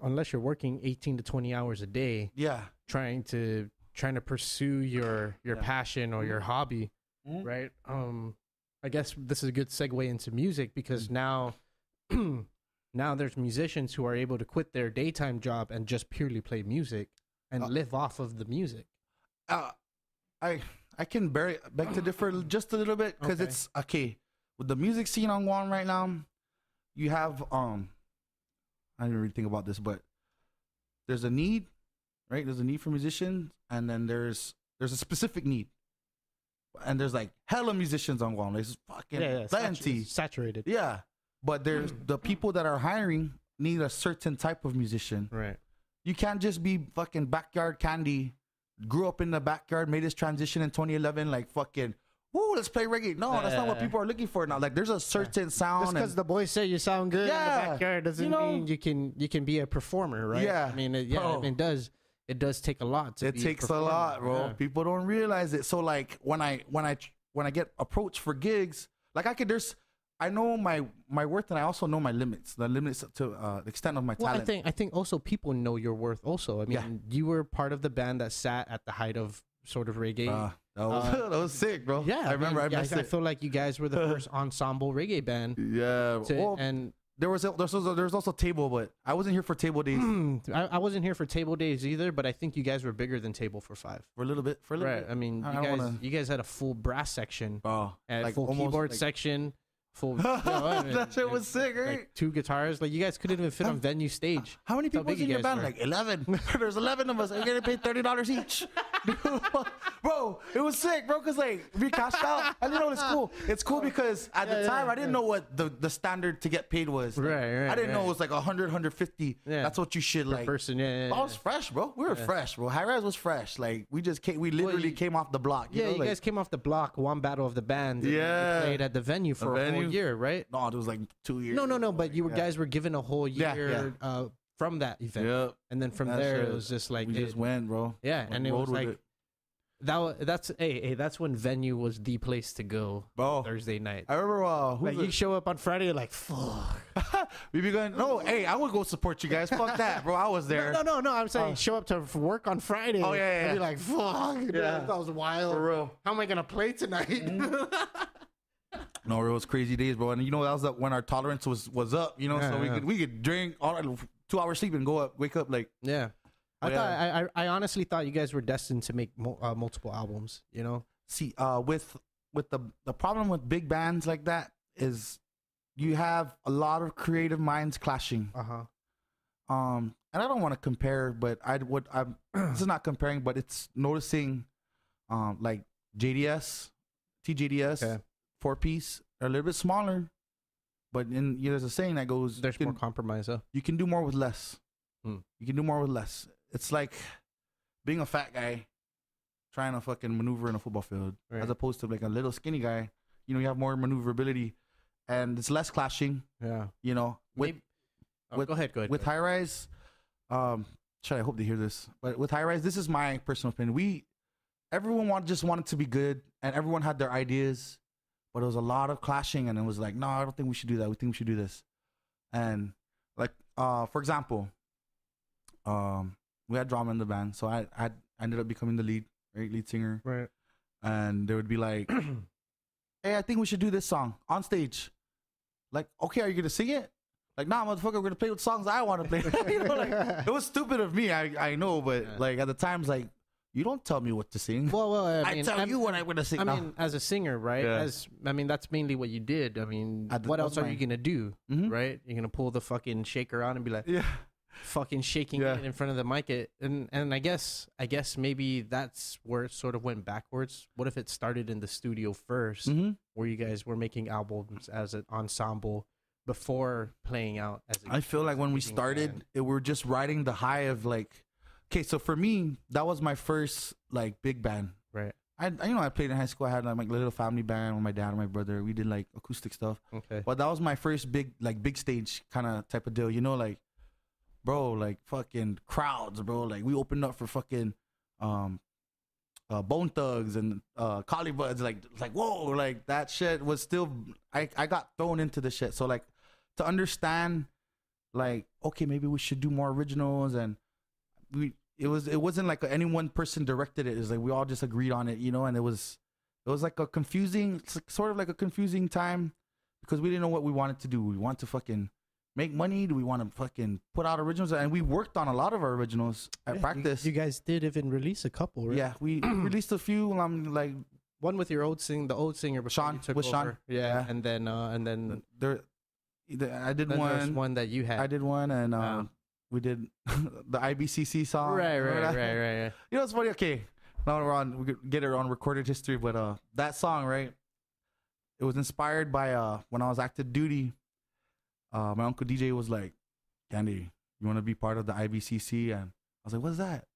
unless you're working 18 to 20 hours a day. Yeah. Trying to pursue your passion or your hobby. Right. I guess this is a good segue into music because now there's musicians who are able to quit their daytime job and just purely play music and live off of the music. I can beg to differ just a little bit because it's okay with the music scene on Guam right now. You have I didn't really think about this, but there's a need, right? There's a need for musicians, and then there's a specific need, and there's like hella musicians on Guam. There's fucking plenty, saturated. Yeah, but there's the people that are hiring need a certain type of musician. Right. You can't just be fucking backyard candy. Grew up in the backyard, made his transition in 2011, like fucking. Woo, let's play reggae. No, that's not what people are looking for now. Like, there's a certain sound. Just because the boys say you sound good in the backyard doesn't mean you can be a performer, right? Yeah. I mean, it does take a lot. It takes a lot, bro. Yeah. People don't realize it. So, like, when I get approached for gigs, like I know my worth, and I also know my limits. The limits to the extent of my talent. I think also people know your worth. Also, I mean, you were part of the band that sat at the height of sort of reggae. That was sick, bro. Yeah, I remember. I feel like you guys were the first ensemble reggae band. Yeah, and there was also Table, but I wasn't here for Table Days. I wasn't here for Table Days either, but I think you guys were bigger than Table for 5 for a little bit. Right. I mean, you guys had a full brass section, and like full keyboard section, full. That shit was sick, right? Like 2 guitars. Like you guys couldn't even fit on venue stage. How many That's how people big was in you your guys band? were. Like 11. There's 11 of us. We're gonna pay $30 each. Bro, it was sick, bro. Cause like we cashed out. I didn't know it's cool. It's cool because at the time I didn't know what the standard to get paid was. Like, Right. I didn't know it was like 100, 150. Yeah. That's what you should Per like. person. Yeah. I was fresh, bro. We were fresh, bro. High Rise was fresh. Like we just came. We literally came off the block. You know? You like, guys came off the block, one battle of the band. And Yeah. you played at the venue for a whole year, right? No, it was like 2 years. No. But you guys were given a whole Yeah, year from that event, Yep. and then from That there shit, it was just like we just went, bro. Yeah, Like, and it rolled was with like that's when venue was the place to go. Bro. Thursday night. I remember Like you show up on Friday, you're like, fuck. we be going. No, hey, I would go support you guys. Fuck that, bro. I was there. No. I'm saying show up to work on Friday. Oh, yeah. And be like, fuck. Yeah. That was wild. For real. How am I gonna play tonight? No, it was crazy days, bro. And you know that was when our tolerance was up. You know, so we could drink all 2 hours sleep and go up, wake up like. Yeah. Oh, I honestly thought you guys were destined to make multiple albums, you know? See, with the problem with big bands like that is you have a lot of creative minds clashing. And I don't want to compare, but this is not comparing, but it's noticing like TJDS, Okay. 4-piece are a little bit smaller, but there's a saying that goes There's more compromise, huh? you can do more with less. You can do more with less. It's like being a fat guy trying to fucking maneuver in a football field, as opposed to like a little skinny guy. You know, you have more maneuverability, and it's less clashing. Yeah. You know, Go ahead. with High Rise, I hope they hear this, but with High Rise, this is my personal opinion. Everyone just wanted to be good, and everyone had their ideas, but it was a lot of clashing, and it was like, no, I don't think we should do that. We think we should do this. And like, for example, we had drama in the band, so I ended up becoming the lead singer. Right. And they would be like, hey, I think we should do this song on stage. Like, okay, are you gonna sing it? Like, nah, motherfucker, we're gonna play with songs I want to play. You know, like, it was stupid of me, I know, but like at the times, like, you don't tell me what to sing. Well, I tell you what I'm gonna sing. I mean, as a singer, right? Yeah. That's mainly what you did. I mean, That what was else are you gonna do, Mhm. right? You're gonna pull the fucking shaker on and be like, Yeah. fucking shaking Yeah. it in front of the mic. And I guess maybe that's where it sort of went backwards. What if it started in the studio first, where you guys were making albums as an ensemble before playing out as I feel like when we band. started, we were just riding the high of like, okay, so for me, that was my first like big band. Right. I played in high school. I had like a little family band with my dad and my brother. We did like acoustic stuff. Okay. But that was my first big stage kind of type of deal. You know, like, bro, like fucking crowds, bro. Like we opened up for fucking Bone Thugs and Collie Buds. Like whoa, like that shit was still. I got thrown into the shit. So like to understand, like, okay, maybe we should do more originals, and it wasn't like any one person directed it. It was like we all just agreed on it, you know. And it was like a confusing, sort of like a confusing time because we didn't know what we wanted to do. We want to fucking make money? Do we want to fucking put out originals? And we worked on a lot of our originals at practice. You guys did even release a couple, right? Yeah, we released a few. And I'm like, one with your old singer before Sean, you took with over. Sean. Yeah, and then I did then one. there's one that you had. I did one, and we did the IBCC song. Right. You know what's funny? Okay, now we could get it on recorded history, but that song, right? It was inspired by when I was active duty. My uncle DJ was like, "Candy, you want to be part of the IBCC?" And I was like, "What's that?"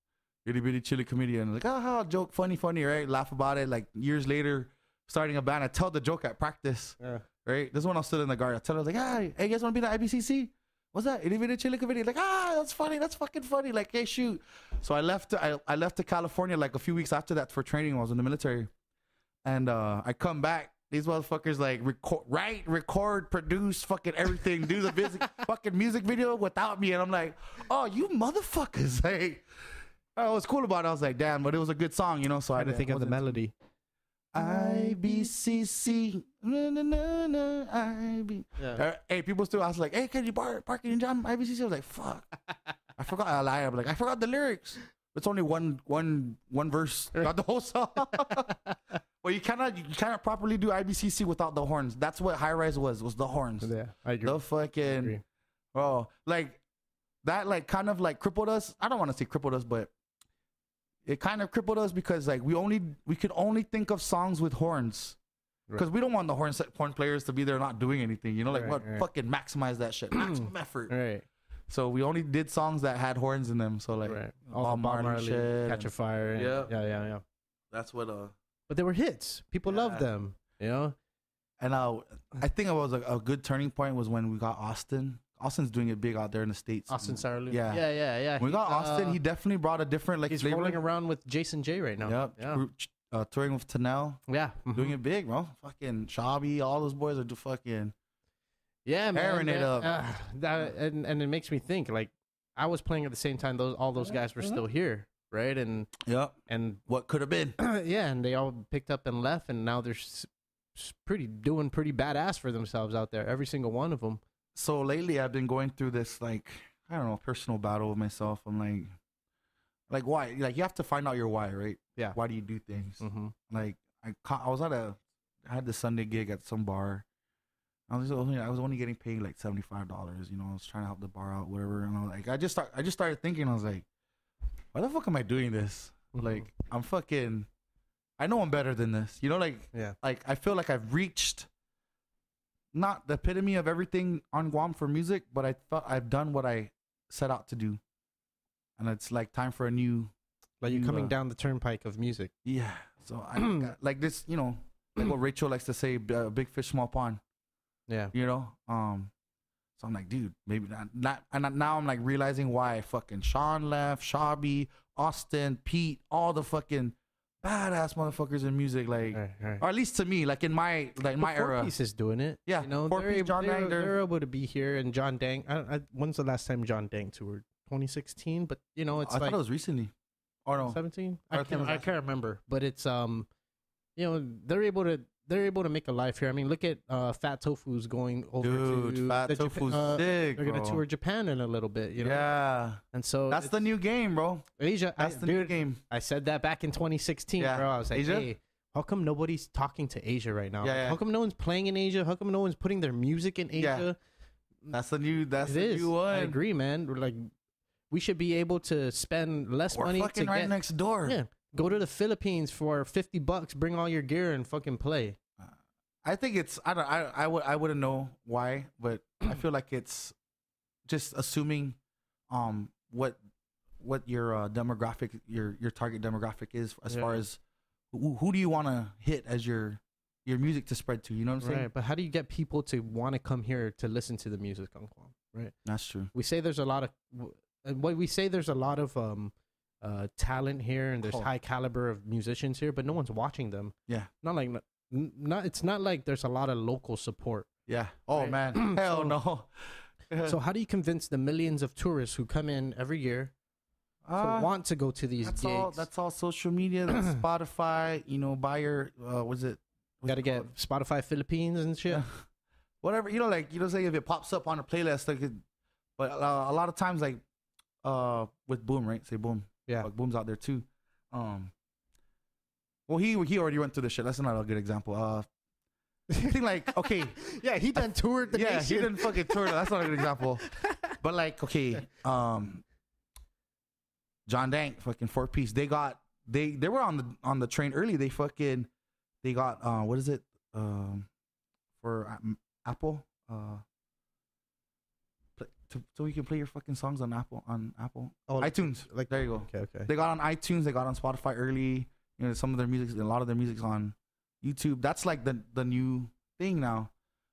Itty bitty chili comedian. Like, joke, funny, right? Laugh about it. Like years later, starting a band, I tell the joke at practice. Yeah. Right? This one I was still in the guard. I tell her like, hey, you guys want to be the IBCC? What's that? Itty bitty chili comedian. Like, that's funny. That's fucking funny. Like, hey, shoot. So I left to California like a few weeks after that for training. I was in the military, and I come back. These motherfuckers like record, produce, fucking everything, do the fucking music video without me. And I'm like, oh, you motherfuckers. Hey, what's cool about it, I was like, damn, but it was a good song, you know? So I had to think of the melody. IBCC. IB. Yeah. Hey, people still ask like, hey, can you park in jam IBCC? I was like, fuck. I forgot. I lie. I'm like, I forgot the lyrics. It's only one verse, not the whole song. But But you cannot properly do IBCC without the horns. That's what high rise was the horns. Yeah, I agree. The fucking bro, like that, like kind of like crippled us. I don't want to say crippled us, but it kind of crippled us because like we could only think of songs with horns. Because we don't want the horn players to be there not doing anything, you know, like fucking maximize that shit, maximum effort. Right. So we only did songs that had horns in them. So like all Bob Marley shit, Catch a Fire. Yeah. That's what But they were hits. People loved them, you know. And I think it was a good turning point was when we got Austin. Austin's doing it big out there in the States. Austin Sarloo. Yeah. When we got Austin, he definitely brought a different like he's flavor. rolling around with Jason J right now. Touring with Tanel. Yeah. Doing it big, bro. Fucking Shabby, all those boys are fucking man. Airing it up. And it makes me think, like, I was playing at the same time all those guys were still here, right? And and what could have been. And they all picked up and left, and now they're doing pretty badass for themselves out there, every single one of them. So lately I've been going through this, like, I don't know, personal battle with myself. I'm like why? Like, you have to find out your why, right? Yeah. Why do you do things? Mm-hmm. Like, I had this Sunday gig at some bar. I was only getting paid like $75. You know, I was trying to help the bar out, whatever. And I was like, I just started thinking. I was like, why the fuck am I doing this? Mm-hmm. Like, I know I'm better than this. You know, like, like I feel like I've reached not the epitome of everything on Guam for music, but I thought I've done what I set out to do, and it's like time for a new. Like you're coming down the turnpike of music. Yeah. So I got, like this, you know, like what Rachel likes to say, big fish, small pond. Yeah. You know? So I'm like, dude, maybe not. And now I'm like realizing why fucking Sean left, Shabby, Austin, Pete, all the fucking badass motherfuckers in music, like, or at least to me, like in my era. Piece is doing it. Yeah. You know, they're able to be here, and John Dang. When's the last time John Dang toured? 2016, but you know, it's I thought it was recently. Or no, 17. I can't remember, but it's you know, they're able to make a life here. I mean, look at Fat Tofu's going over to Fat Tofu's sick. They're gonna tour Japan in a little bit, you know. Yeah, and so that's the new game, bro. Asia, that's the new game. I said that back in 2016, bro. I was like, Asia? Hey, how come nobody's talking to Asia right now? How come no one's playing in Asia? How come no one's putting their music in Asia? That's the new. That's the new one. I agree, man. We're like, we should be able to spend less money to right next door. Yeah, go to the Philippines for $50. Bring all your gear and fucking play. I think it's I wouldn't know why, but I feel like it's just assuming what your demographic your target demographic is as far as who do you want to hit as your music to spread to, you know what I'm saying? Right, but how do you get people to want to come here to listen to the music on Guam? Right, that's true. We say there's a lot of talent here, and there's high caliber of musicians here, but no one's watching them. Yeah, it's not like there's a lot of local support. Yeah. Oh man, hell no. So how do you convince the millions of tourists who come in every year to want to go to these gigs? That's all social media. That's Spotify. You know, buy your Got to get Spotify Philippines and shit. Whatever, you know, like, you know, say if it pops up on a playlist, like, but a lot of times, like, with Boom, right? Say Boom. Yeah. Like, Boom's out there too. Well, he already went through this shit. That's not a good example. I think, like, okay. Yeah, he done toured the nation. Yeah, he didn't fucking tour. That's not a good example. But, like, okay, John Dank, fucking 4-piece. They were on the train early. They got what is it? For Apple, so we can play your fucking songs on Apple Oh, iTunes. Like, there you go. Okay. They got on iTunes. They got on Spotify early. You know, some of their music, a lot of their music's on YouTube. That's like the new thing now.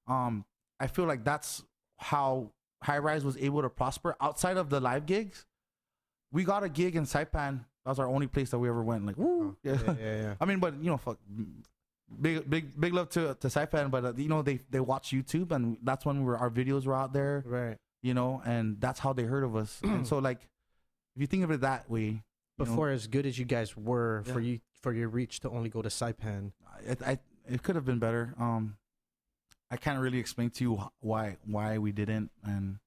I feel like that's how High Rise was able to prosper outside of the live gigs. We got a gig in Saipan. That was our only place that we ever went. Like, woo, yeah. I mean, but you know, fuck. Big love to Saipan, but you know, they watch YouTube, and that's when our videos were out there, right? You know, and that's how they heard of us. And so, like, if you think of it that way, before, as good as you guys were, for your reach to only go to Saipan, it could have been better. I can't really explain to you why we didn't, and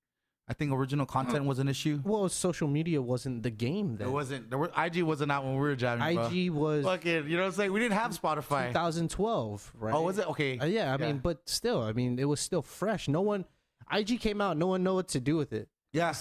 I think original content was an issue. Well, social media wasn't the game then. It wasn't. IG wasn't out when we were jamming. IG was fucking. You know what I'm saying? We didn't have Spotify. 2012, right? Oh, was it? Okay. Yeah, I mean, but still, I mean, it was still fresh. No one, IG came out. No one knew what to do with it. Yeah.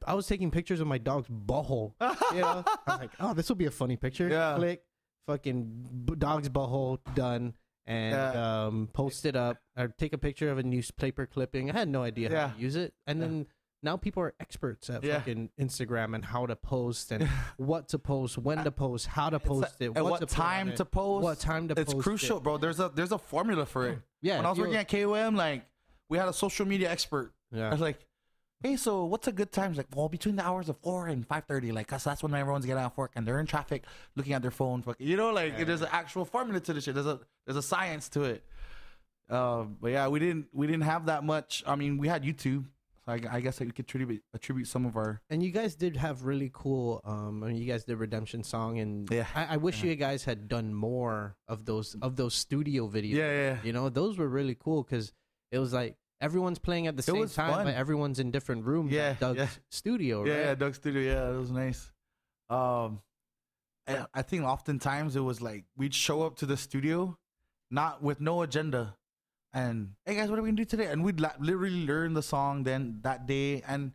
I was taking pictures of my dog's butthole. You know? I was like, oh, this will be a funny picture. Yeah. Click, fucking dog's butthole done, and post it up or take a picture of a newspaper clipping. I had no idea how to use it, and then. Now people are experts at fucking Instagram and how to post and what to post, when to post, how to post it, what time to post. What time to post. It's crucial, bro. There's a formula for it. Yeah. When I was working at KOM, like we had a social media expert. Yeah. I was like, hey, so what's a good time? He's like, well, between the hours of 4 and 5:30, like, cause that's when everyone's getting off work and they're in traffic, looking at their phone. You know, like there's an actual formula to this shit. There's a science to it. But yeah, we didn't have that much. I mean, we had YouTube. So I guess I could attribute some of our. And you guys did have really cool. I mean, you guys did Redemption Song, and I wish you guys had done more of those studio videos. Yeah. You know, those were really cool because it was like everyone's playing at the same time, fun. but everyone's in different rooms. Yeah, Doug's studio. Right? Yeah, Doug's studio. Yeah, it was nice. I think oftentimes it was like we'd show up to the studio, not with no agenda. And hey guys, what are we gonna do today? And we'd literally learn the song then that day. And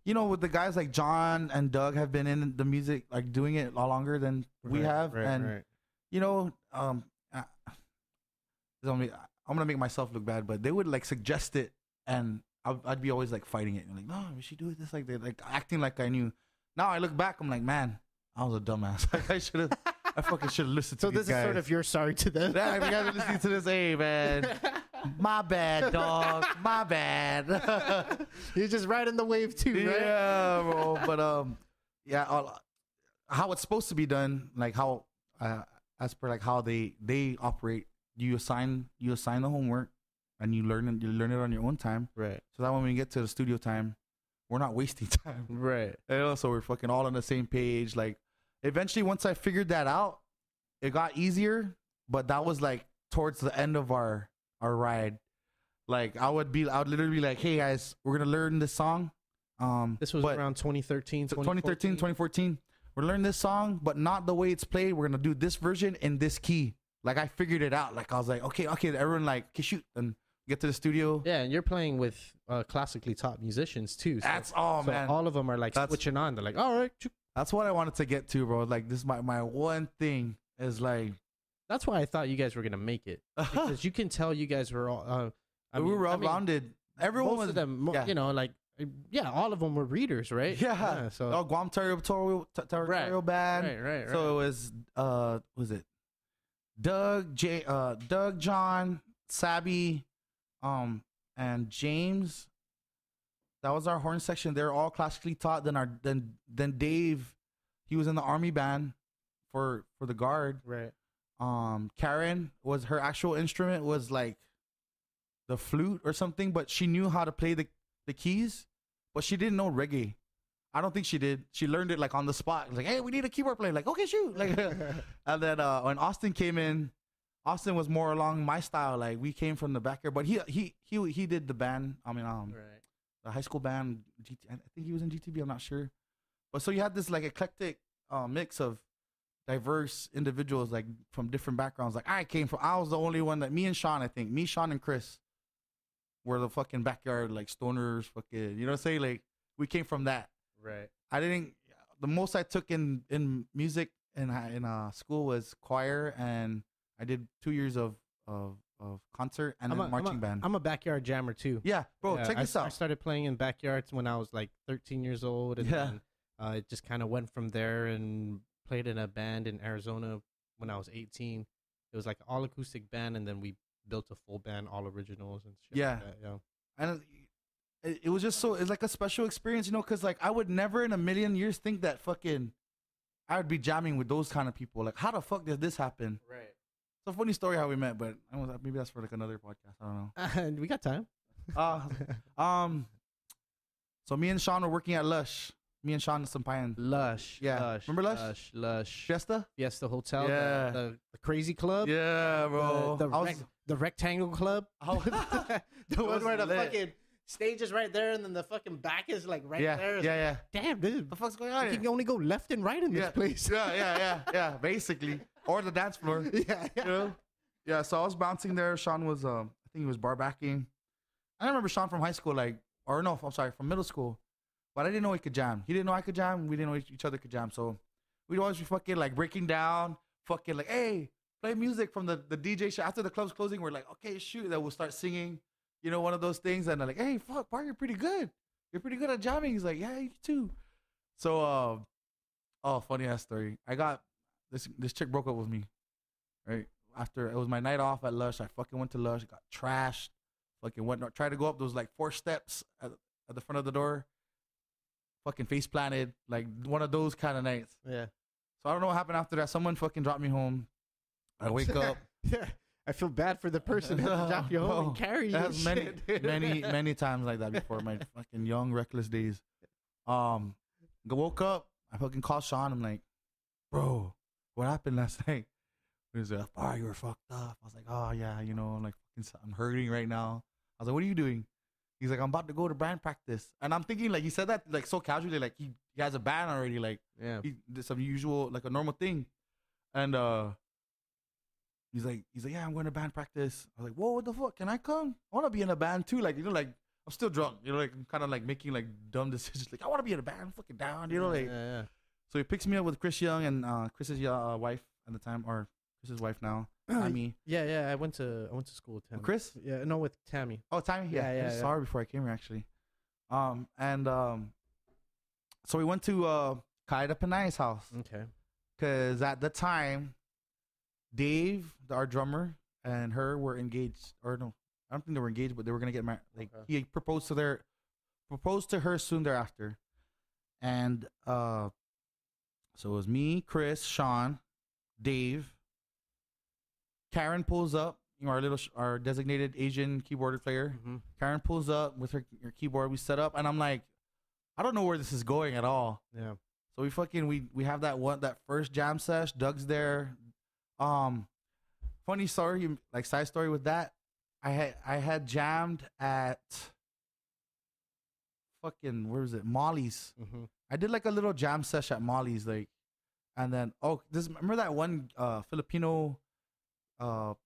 you know, with the guys like John and Doug have been in the music, like doing it a lot longer than we have. You know, I'm gonna make myself look bad, but they would like suggest it, and I'd be always like fighting it. Like, no, we should do it this like they like acting like I knew. Now I look back, I'm like, man, I was a dumbass. Like I fucking should have listened to these guys. So this is sort of your sorry to them. Yeah, you guys are listening to this. Hey, man. My bad, dog. My bad. You're just riding the wave too, right? Yeah, bro. But how it's supposed to be done, like how as per like how they operate, you assign the homework and you learn it on your own time. Right. So that when we get to the studio time, we're not wasting time. Right. And so we're fucking all on the same page. Like eventually once I figured that out, it got easier, but that was like towards the end of our ride. Like I would literally be like, hey guys, we're gonna learn this song. This was around 2013 2014. We're learning this song, but not the way it's played. We're gonna do this version in this key. Like I figured it out. Like I was like, okay, everyone like, okay, shoot, and get to the studio. Yeah, and you're playing with classically taught musicians too. So, man, all of them are like switching on. They're like, all right. That's what I wanted to get to, bro. Like this, my one thing is like. That's why I thought you guys were gonna make it, because you can tell you guys were all. We were well-rounded. Everyone most was of them, you know, like all of them were readers, right? Yeah. So Guam Territorial Band. Right. So it was was it Doug, John, Sabby, and James. That was our horn section. They're all classically taught. Then Dave, he was in the army band for the guard. Right. Karen was her actual instrument was like the flute or something, but she knew how to play the keys, but she didn't know reggae. I don't think she did. She learned it like on the spot. It was like, hey, we need a keyboard player. Like, okay, shoot. Like, and then when Austin came in, Austin was more along my style. Like we came from the back here, but he did the band. I mean, the high school band. I think he was in GTB. I'm not sure, but so you had this like eclectic mix of diverse individuals like from different backgrounds. Like I was the only one that Sean, and Chris were the fucking backyard like stoners, fucking, you know what I'm saying? Like we came from that. Right. The most I took in music in school was choir, and I did 2 years of concert and then marching band. I'm a backyard jammer too. Yeah, bro, check this out. I started playing in backyards when I was like 13 years old, and then, it just kind of went from there, and played in a band in Arizona when I was 18. It was like all acoustic band, and then we built a full band, all originals and shit. Yeah. Like that, yeah. And it was just it's like a special experience, you know, because like I would never in a million years think that fucking I would be jamming with those kind of people. Like, how the fuck did this happen? Right. It's a funny story how we met, but maybe that's for like another podcast. I don't know. We got time. So me and Sean were working at Lush. Me and Sean Sampayan. Lush. Yeah. Lush, remember Lush? Lush. Fiesta Hotel. Yeah. The crazy club. Yeah, bro. The rectangle club. Oh. The one where the lit. fucking stage is right there, and then the fucking back is like right Yeah, there. yeah. Damn, dude. The fuck's going on You here? can only go left and right in this place. Yeah. Basically, or the dance floor. Yeah. You know? Yeah. So I was bouncing there. Sean was, I think he was bar backing. I remember Sean from high school, from middle school. But I didn't know he could jam. He didn't know I could jam. We didn't know each other could jam. So we'd always be fucking like breaking down, fucking like, hey, play music from the DJ show. After the club's closing, we're like, okay, shoot. Then we'll start singing, you know, one of those things. And they're like, hey, fuck, Bart, you're pretty good. You're pretty good at jamming. He's like, yeah, you too. So, funny ass story. I got this chick broke up with me, right? After it was my night off at Lush. I fucking went to Lush, got trashed, fucking tried to go up those like 4 steps at the front of the door. Fucking face planted, like one of those kind of nights. Yeah. So I don't know what happened after that. Someone fucking dropped me home. I wake up. Yeah. I feel bad for the person who had to drop you home and carry you. Many times like that before, my fucking young, reckless days. Woke up. I fucking called Sean. I'm like, bro, what happened last night? He was like, oh, you were fucked up. I was like, oh, yeah, you know, I'm like, I'm hurting right now. I was like, what are you doing? He's like, I'm about to go to band practice. And I'm thinking, like, he said that, like, so casually, like, he has a band already, like, yeah, he did some usual, like, a normal thing. And he's like, yeah, I'm going to band practice. I was like, whoa, what the fuck? Can I come? I want to be in a band, too. Like, you know, like, I'm still drunk. You know, like, I'm kind of, like, making, like, dumb decisions. Like, I want to be in a band. I'm fucking down, you know, like. Yeah. So he picks me up with Chris Young and Chris's wife at the time, or Chris's wife now. Tammy. Yeah. I went to school with Tammy. Chris? Yeah, no, with Tammy. Oh, Tammy. Yeah. I saw her before I came here, actually. So we went to Kaida Panay's house. Okay. Because at the time, Dave, our drummer, and her were engaged. Or no, I don't think they were engaged, but they were gonna get married. Like he proposed to her soon thereafter, and so it was me, Chris, Sean, Dave. Karen pulls up, you know, our designated Asian keyboard player. Mm-hmm. Karen pulls up with her keyboard. We set up, and I'm like, I don't know where this is going at all. Yeah. So we have that first jam sesh. Doug's there. Funny story, like side story with that. I had jammed at fucking, where was it? Molly's. Mm-hmm. I did like a little jam sesh at Molly's, like, and then remember that one Filipino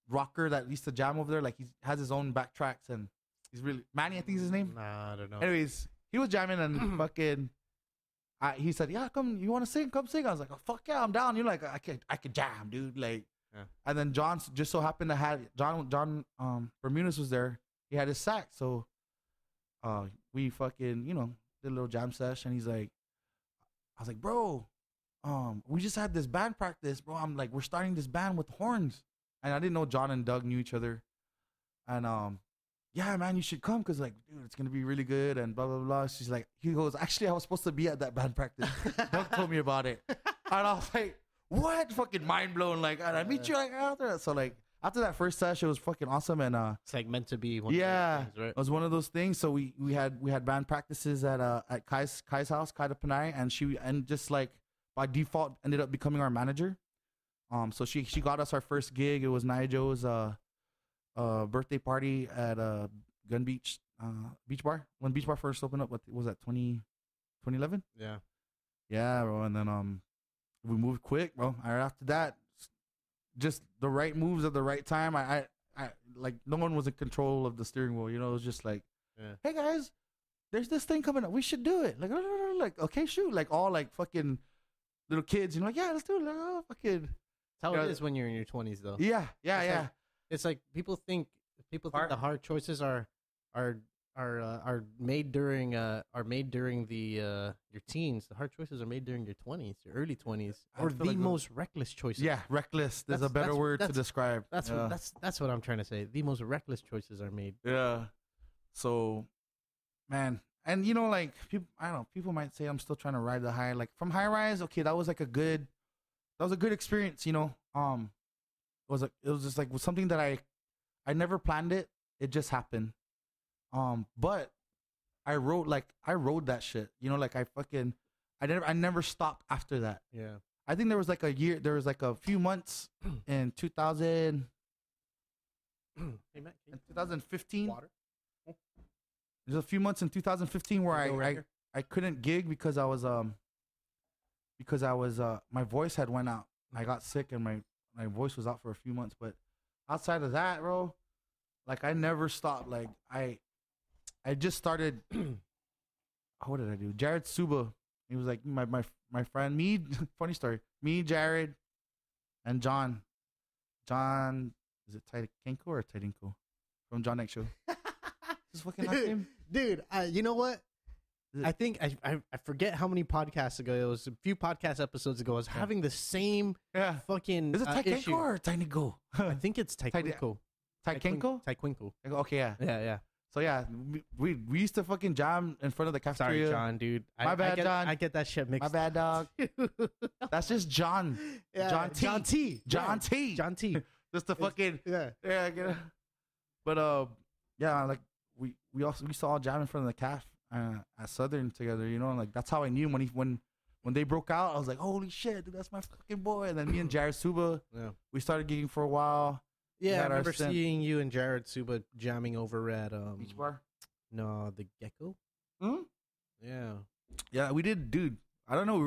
rocker that used to jam over there? Like he has his own backtracks and he's really Manny, I think is his name. Nah, I don't know. Anyways, he was jamming and fucking. He said, "Yeah, come. You want to sing? Come sing." I was like, "Oh fuck yeah, I'm down." You're like, I could jam, dude. Like, yeah. And then John just so happened to have John Bermudez was there. He had his sax, so we fucking did a little jam session. He's like, I was like, bro, we just had this band practice, bro. I'm like, we're starting this band with horns, and I didn't know John and Doug knew each other, and yeah, man, you should come because, like, dude, it's going to be really good and blah, blah, blah. He goes, actually, I was supposed to be at that band practice. Doug told me about it. And I was like, what? Fucking mind blown. Like, and I meet you like after. So, like, after that first session, it was fucking awesome. And it's like meant to be one of those things, right? It was one of those things. So we had band practices at Kai's house, Kaida Panay, and just like by default ended up becoming our manager. So she got us our first gig. It was Nia Joe's birthday party at Gun Beach Beach Bar, when Beach Bar first opened up. What was that, 2011? Yeah, bro. And then we moved quick, bro. Right after that, just the right moves at the right time. I like, no one was in control of the steering wheel, it was just like, hey guys, there's this thing coming up, we should do it. Like okay, shoot. Like all like fucking little kids, like, yeah, let's do it. Like, oh, fucking. That's how it is when you're in your 20s, though. Yeah. It's like people think the hard choices are made during the your teens. The hard choices are made during your 20s, your early 20s, or the like most reckless choices. Yeah, reckless. There's a better word to describe. That's what I'm trying to say. The most reckless choices are made. Yeah. So, man, and like people, I don't know. People might say I'm still trying to ride the high. Like from high rise, okay, that was a good experience. It was just like something that I never planned it. It just happened. But I rode that shit. Like I never stopped after that. Yeah. I think there was like a few months in 2000. Hey, Matt, in 2015. Water. there's a few months in 2015 where I couldn't gig because I was my voice had went out. I got sick and my voice was out for a few months. But outside of that, bro, like I never stopped. Like I just started. What did I do? Jared Suba, he was like my friend. Me, funny story. Me, Jared, and John. John, is it Tidenko or Tidenko? From John X Show. His fucking last name? Dude, you know what? I think I forget how many podcasts ago it was. A few podcast episodes ago, I was having the same fucking Is it Tidenko issue. or Tidenko? I think it's Taekwondo. Taekwondo? Okay, yeah. Yeah. So yeah, we used to fucking jam in front of the cafeteria. Sorry, John, dude. My bad, John. I get that shit mixed. My bad, dog. That's just John. Yeah, John T. John T. Just the fucking yeah. I get it. But yeah, like we used to all jam in front of the caf at Southern together. You know, and like that's how I knew when they broke out. I was like, holy shit, dude, that's my fucking boy. And then me and Jared Suba, we started gigging for a while. Yeah, I remember seeing you and Jared Suba jamming over at Beach Bar. No, the Gecko. Hmm? Yeah, we did, dude. I don't know.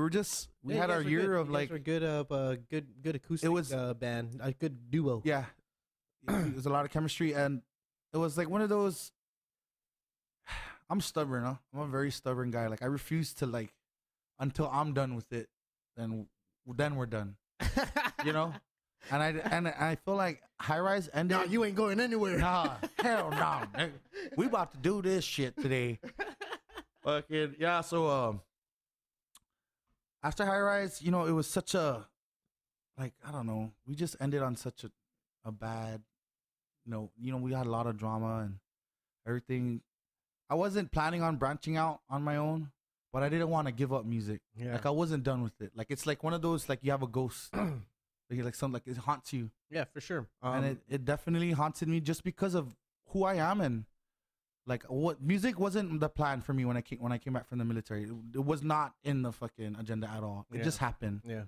We had our year of like good acoustic. It was band, a good duo. Yeah, there's a lot of chemistry, and it was like one of those. I'm stubborn, huh? I'm a very stubborn guy. Like I refuse to like until I'm done with it. Then we're done. You know. And I feel like High Rise ended. No, you ain't going anywhere. Nah, hell no. We about to do this shit today. Fucking yeah. So after High Rise, you know, it was such a like I don't know. We just ended on such a bad. You know, we had a lot of drama and everything. I wasn't planning on branching out on my own, but I didn't want to give up music. Yeah. Like I wasn't done with it. Like it's like one of those like you have a ghost. Like something like it haunts you. Yeah, for sure. And it definitely haunted me just because of who I am and like what music wasn't the plan for me when I came back from the military. It was not in the fucking agenda at all. It just happened. Yeah.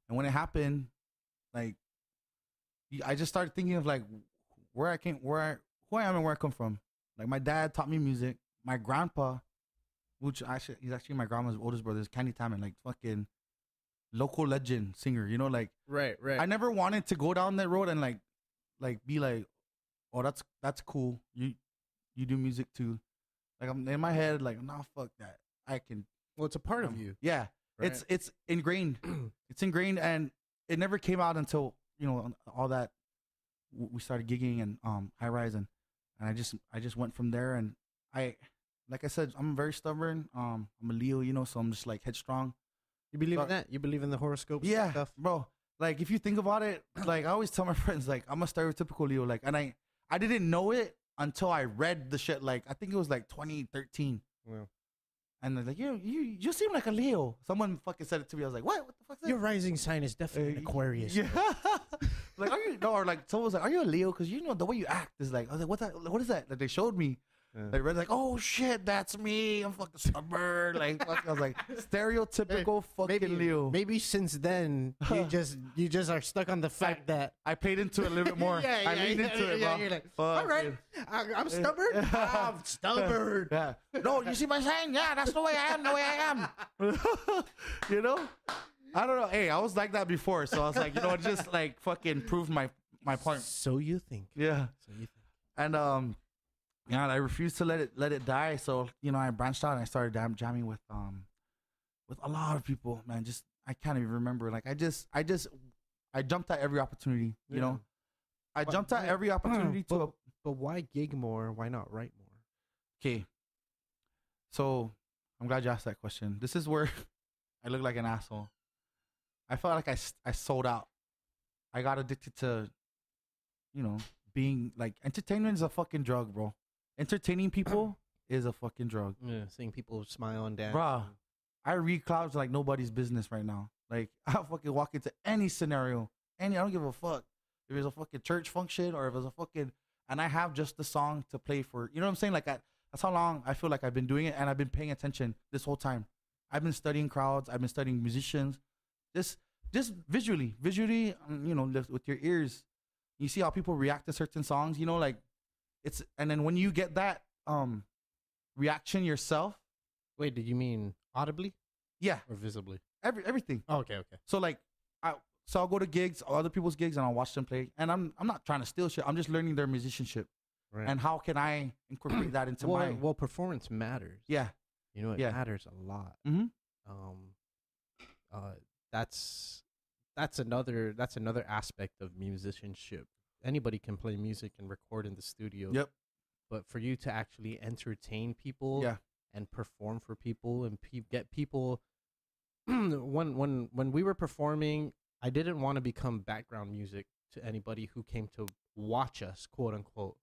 And when it happened, like I just started thinking of like who I am and where I come from. Like my dad taught me music. My grandpa, which he's actually my grandma's oldest brother, is Candy Taman, like fucking local legend singer, you know, like right. I never wanted to go down that road and like be like, oh, that's cool. You do music too. Like I'm in my head, like, nah, fuck that. I can. Well, it's a part of you. Yeah, right? It's ingrained. It's ingrained, and it never came out until all that we started gigging and High Rise, and I just went from there. And like I said, I'm very stubborn. I'm a Leo, so I'm just like headstrong. You believe in that? You believe in the horoscopes? Yeah, and stuff? bro. Like if you think about it, like I always tell my friends, like I'm a stereotypical Leo. Like, and I didn't know it until I read the shit. Like I think it was like 2013. Yeah. And they're like, you seem like a Leo. Someone fucking said it to me. I was like, what? What the fuck is that? Your rising sign is definitely an Aquarius. Yeah. Like, are you? No, or like someone was like, are you a Leo? Because the way you act is like, I was like, what's that? What is that? Like they showed me. They read like, oh shit, that's me. I'm fucking stubborn. Like I was like, stereotypical fucking Leo. Maybe since then you just are stuck on the fact that I played into it a little bit more. I leaned into it, bro. You're like, all right, I'm stubborn. I'm stubborn. Yeah. No, you see my sign? Yeah, that's the way I am. The way I am. You know? I don't know. Hey, I was like that before, so I was like, it just like fucking proved my point. So you think? Yeah. So you think? And I refused to let it die. So I branched out and I started jamming with a lot of people. Man, just I can't even remember. Like I jumped at every opportunity. You know, I jumped at every opportunity But why gig more? Why not write more? Okay. So I'm glad you asked that question. This is where I look like an asshole. I felt like I sold out. I got addicted to, being like entertainment is a fucking drug, bro. Entertaining people is a fucking drug. Yeah, seeing people smile and dance. Bruh, I read clouds like nobody's business right now. Like I fucking walk into any scenario, I don't give a fuck if it's a fucking church function or if it's a fucking, and I have just the song to play for. You know what I'm saying? Like that's how long I feel like I've been doing it, and I've been paying attention this whole time. I've been studying crowds. I've been studying musicians. Just visually, with your ears, you see how people react to certain songs. Like it's, and then when you get that, reaction yourself. Wait, did you mean audibly Yeah, or visibly? everything. Oh, okay. So like, I'll go to gigs, other people's gigs, and I'll watch them play. And I'm not trying to steal shit. I'm just learning their musicianship. Right. And how can I incorporate that into my? Well, performance matters. Yeah. You know, it matters a lot. Mm-hmm. That's another aspect of musicianship. Anybody can play music and record in the studio. Yep. But for you to actually entertain people, and perform for people and get people, when we were performing, I didn't want to become background music to anybody who came to watch us, quote unquote.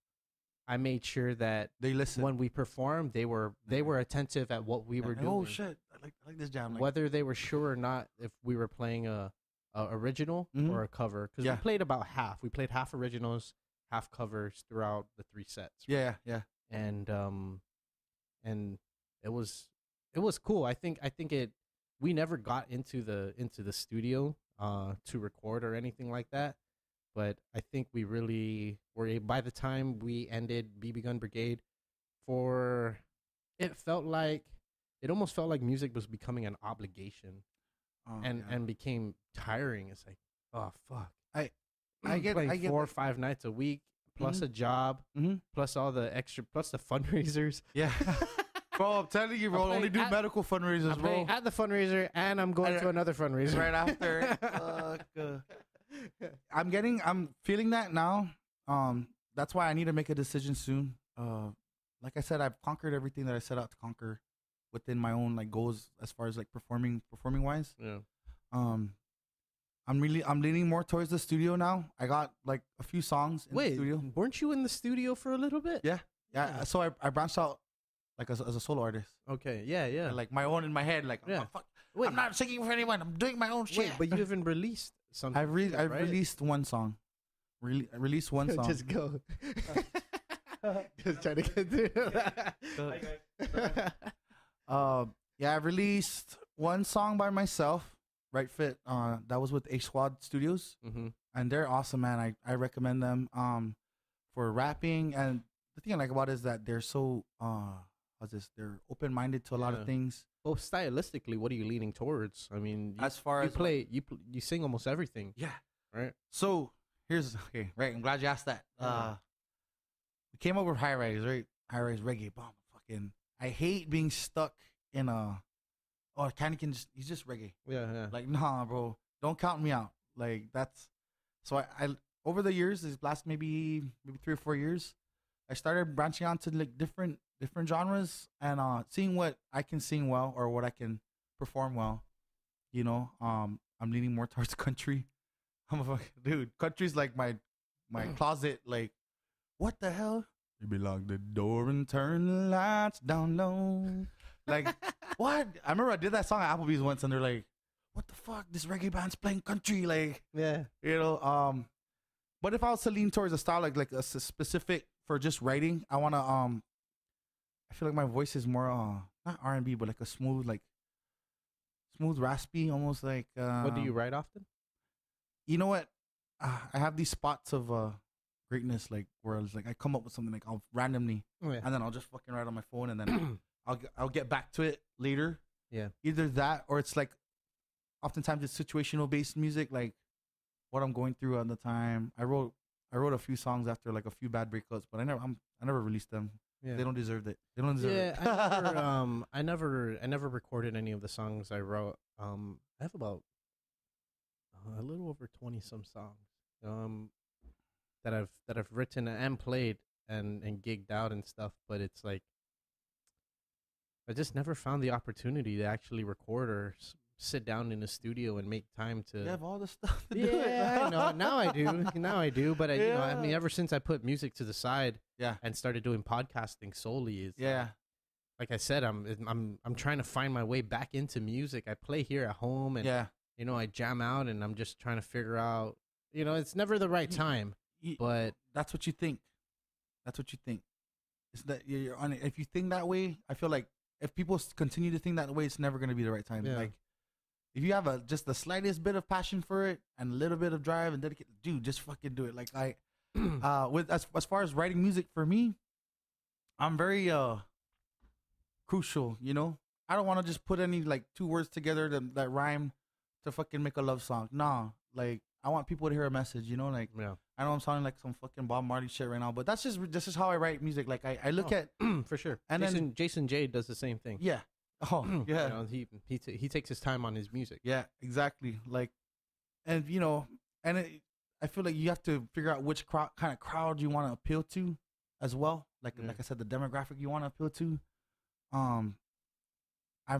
I made sure that they listen when we performed. They were attentive at what we were doing. Oh shit! I like this jam. Whether they were sure or not if we were playing a original or a cover, because we played about half. We played half originals, half covers throughout the 3 sets. Right? Yeah. And it was cool. I think we never got into the studio to record or anything like that. But I think we really were by the time we ended BB Gun Brigade, it almost felt like music was becoming an obligation, and became tiring. It's like, oh fuck, I get 4 or 5 nights a week plus a job, plus all the extra, plus the fundraisers. Yeah. Bro, I'm telling you, bro, only do medical fundraisers, bro. At the fundraiser, and I'm going to another fundraiser right after. I'm feeling that now. That's why I need to make a decision soon. Like I said, I've conquered everything that I set out to conquer within my own like goals as far as like performing wise. Yeah. I'm leaning more towards the studio now. I got like a few songs in the studio. Weren't you in the studio for a little bit? Yeah. So I branched out like as a solo artist. Okay. Yeah. And, like my own in my head. Like, oh, fuck. Wait, I'm not singing for anyone. I'm doing my own shit. Wait, but you haven't released something. I've released one song. Released one song. Just go. Just trying to get through that. Yeah, I released one song by myself. Right Fit. That was with A Squad Studios, and they're awesome, man. I recommend them. For rapping, and the thing I like about it is that they're so they're open minded to a lot of things. Well, stylistically, what are you leaning towards? I mean, as far as you sing almost everything. Yeah. Right. So right. I'm glad you asked that. We came up with High Rise, right? High Rise reggae. Bomb. Fucking. I hate being stuck in a. Oh, he's just reggae. Yeah. Like, nah, bro. Don't count me out. Like, that's. So I over the years, this last maybe 3 or 4 years, I started branching out to like different genres and seeing what I can sing well or what I can perform well. You know, I'm leaning more towards country. I'm a fucking dude. Country's like my closet. Like, what the hell? Maybe lock the door and turn the lights down low. Like, what? I remember I did that song at Applebee's once, and they're like, "What the fuck? This reggae band's playing country." Like, yeah, you know. But if I was to lean towards a style like a specific for just writing, I wanna I feel like my voice is more not R&B, but like a smooth raspy, almost like. What do you write often? You know what? I have these spots of greatness, like where I was like I come up with something like I'll randomly, and then I'll just fucking write on my phone, and then I'll get back to it later. Yeah. Either that or it's like, oftentimes it's situational based music, like what I'm going through at the time. I wrote a few songs after like a few bad breakups, but I never released them. Yeah. They don't deserve it. They don't deserve it. I never recorded any of the songs I wrote. I have about a little over 20 some songs that I've written and played and gigged out and stuff, but it's like I just never found the opportunity to actually record or sit down in a studio and make time to. You have all the stuff to do it. Yeah, I know. Now I do. But you know, I mean, ever since I put music to the side, and started doing podcasting solely, like I said, I'm trying to find my way back into music. I play here at home, and you know, I jam out, and I'm just trying to figure out. You know, it's never the right time, but that's what you think. That's what you think. It's that you're on it. If you think that way, I feel like if people continue to think that way, it's never going to be the right time. Yeah. Like, if you have just the slightest bit of passion for it and a little bit of drive and dedication, dude, just fucking do it. Like as far as writing music for me, I'm very crucial. You know, I don't want to just put any like two words together that rhyme to fucking make a love song. Nah, like I want people to hear a message. You know, like Yeah. I know I'm sounding like some fucking Bob Marley shit right now, but that's just this is how I write music. Like I look at for sure. and then Jason J does the same thing. yeah, oh yeah, You know, he takes his time on his music. yeah, exactly. Like, and you know, I feel like you have to figure out which kind of crowd you want to appeal to, as well. Like Yeah. like I said, the demographic you want to appeal to. I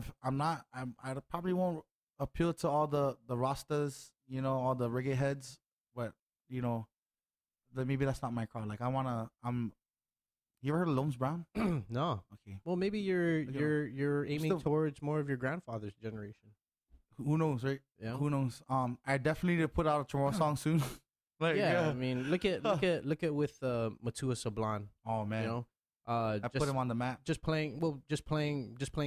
probably won't appeal to all the Rastas, you know, all the reggae heads, but you know, maybe that's not my crowd. Like you ever heard of Loams Brown? No. Okay. Well, maybe you're aiming towards more of your grandfather's generation. Who knows, right? Yeah. Who knows? I definitely need to put out a tomorrow song soon. Like, yeah, I mean, look at with Matua Sablan. Oh man, You know, I put him on the map. just playing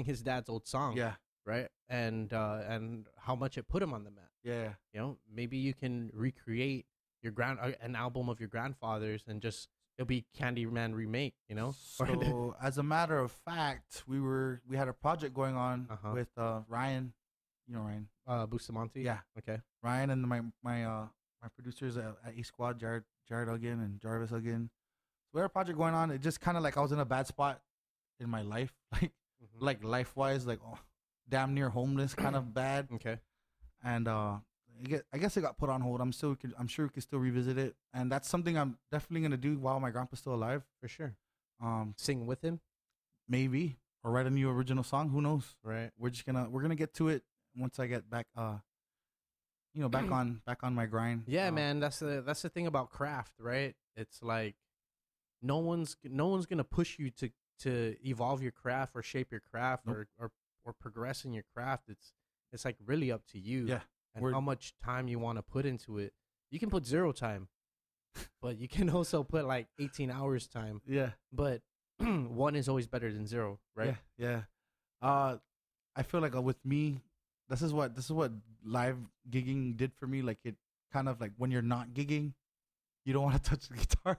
his dad's old song. Yeah, Right. And how much it put him on the map. yeah. You know, maybe you can recreate an album of your grandfather's and just it'll be Candyman remake. You know. So as a matter of fact, we had a project going on Uh-huh. with Ryan. You know Ryan. Bustamante. Yeah, Okay. Ryan and my producers at A Squad, Jared again and Jarvis again. So we had a project going on. It just kind of like I was in a bad spot in my life, like life wise, like damn near homeless, kind of bad. Okay. And I guess it got put on hold. I'm sure we can still revisit it, and that's something I'm definitely gonna do while my grandpa's still alive. For sure. Sing with him. Maybe or write a new original song. Who knows? Right. We're gonna get to it once I get back. Back on my grind. Yeah, man. That's the thing about craft, right? It's like no one's gonna push you to evolve your craft or shape your craft Nope. or progress in your craft. It's like really up to you. Yeah. And how much time you want to put into it. You can put 0 time, but you can also put like 18 hours time. Yeah. But 1 is always better than 0, right? Yeah. I feel like with me, this is what live gigging did for me. Like it kind of like when you're not gigging, you don't want to touch the guitar.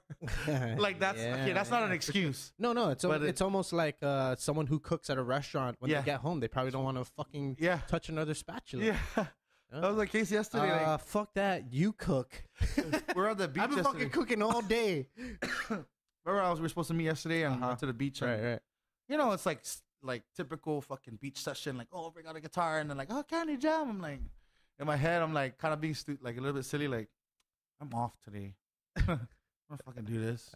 Like that's okay. That's not an excuse. No. It's almost like someone who cooks at a restaurant when they get home. They probably don't want to fucking touch another spatula. Yeah. That was like case yesterday. Fuck that. You cook. We're on the beach. I've been fucking cooking all day. Remember, we were supposed to meet yesterday and went to the beach. And, Right. You know, it's like typical fucking beach session. Like, oh, bring out a guitar, and then like, oh, candy jam. I'm like, in my head, I'm like, kind of being like a little bit silly. Like, I'm off today. I'm gonna fucking do this.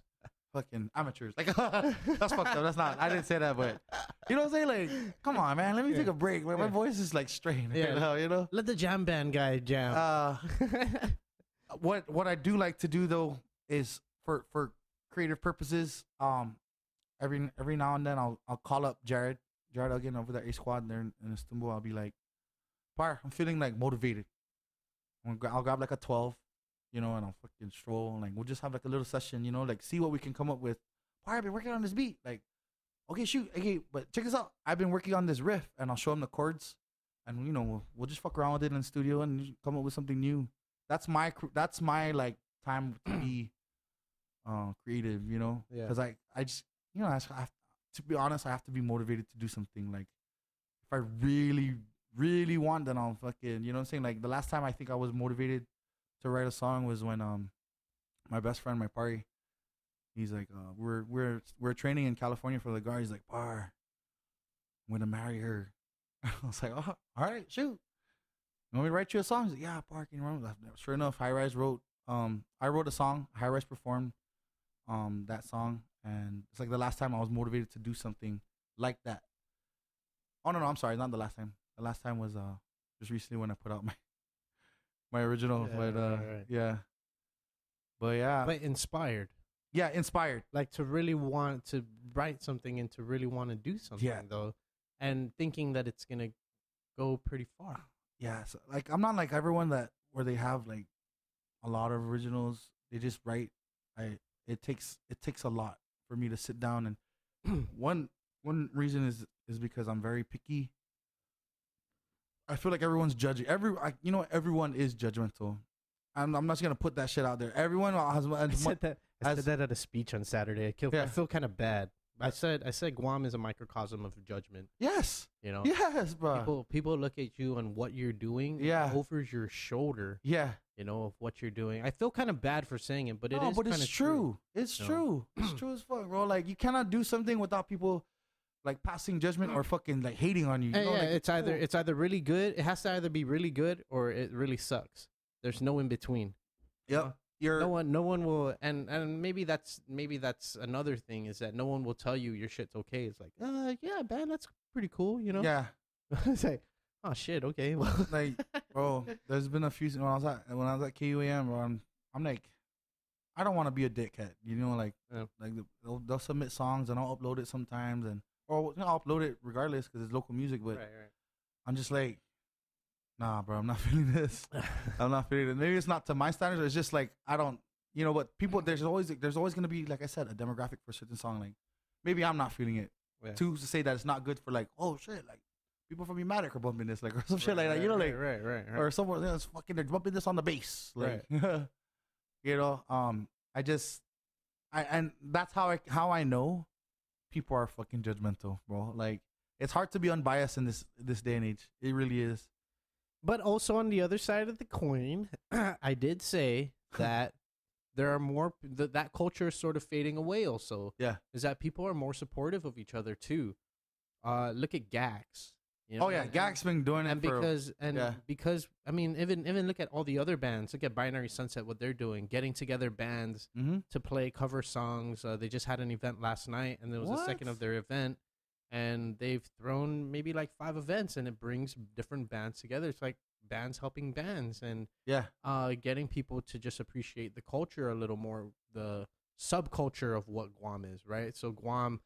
Fucking amateurs. Like, that's fucked up. That's not. I didn't say that, but you know what I'm saying? Like, come on, man. Let me take a break. My voice is like strained. Yeah. You know. Let the jam band guy jam. What I do like to do though is for creative purposes. Every now and then I'll call up Jared again over there, A Squad there in Istanbul. I'll be like, "Par, I'm feeling like motivated. I'll grab like a 12, you know, and I'll fucking stroll. And, like we'll just have like a little session, you know, like see what we can come up with. Par, I've been working on this beat. Like, okay, shoot, okay, but check this out. I've been working on this riff, and I'll show him the chords, and you know we'll just fuck around with it in the studio and come up with something new. That's my like time to be creative, you know, because I just. You know, I have, to be honest, I have to be motivated to do something. Like, if I really, really want, then I'll fucking, you know what I'm saying? Like, the last time I think I was motivated to write a song was when my best friend, my party, he's like, we're training in California for the guard. He's like, Bar, I'm gonna marry her. I was like, oh, all right, shoot. You want me to write you a song? He's like, yeah, Bar, can you remember? Sure enough, High Rise wrote. I wrote a song. High Rise performed that song. And it's like the last time I was motivated to do something like that. Oh no, I'm sorry, not the last time. The last time was just recently when I put out my original. Yeah, But yeah. But inspired. Yeah, inspired. Like to really want to write something and to really want to do something though. And thinking that it's gonna go pretty far. Yeah. So, like I'm not like everyone where they have like a lot of originals. They just write. It takes a lot for me to sit down and one reason is because I'm very picky. I feel like everyone's judging. Everyone is judgmental. I'm not just gonna put that shit out there. Everyone has. I said that at a speech on Saturday. I feel kind of bad, I said Guam is a microcosm of judgment. Yes. You know. Yes, bro. People look at you and what you're doing. Yeah. Over your shoulder. Yeah. You know, of what you're doing. I feel kind of bad for saying it, but it's true. It's true. It's true as fuck, bro. Like, you cannot do something without people like passing judgment or fucking like hating on you. You know, yeah, like, it's either really good. It has to either be really good or it really sucks. There's no in between. Yep. No one will, and maybe that's another thing is that no one will tell you your shit's okay. It's like, yeah, man, that's pretty cool, you know. Yeah. It's like, oh shit, okay. Well, like, bro, there's been a few when I was at KUAM, bro. I'm like, I don't want to be a dickhead, you know, like they'll submit songs and I'll upload it sometimes, or I'll upload it regardless because it's local music, but right. I'm just like, nah, bro, I'm not feeling this. I'm not feeling it. Maybe it's not to my standards. It's just like I don't, you know. But people, there's always gonna be, like I said, a demographic for a certain song. Like maybe I'm not feeling it. Yeah. To say that it's not good for like, oh shit, like people from Ematic are bumping this, like or some shit like that. You know, like right. Or somewhere else, fucking they're bumping this on the bass, like you know. And that's how I know people are fucking judgmental, bro. Like it's hard to be unbiased in this day and age. It really is. But also on the other side of the coin, I did say that there are more that culture is sort of fading away. Also, is that people are more supportive of each other too. Look at Gax. You know? Gax been doing it because I mean even look at all the other bands. Look at Binary Sunset, what they're doing, getting together bands to play cover songs. They just had an event last night, and it was the second of their event. And they've thrown maybe like 5 events, and it brings different bands together. It's like bands helping bands, and getting people to just appreciate the culture a little more, the subculture of what Guam is, right? So Guam,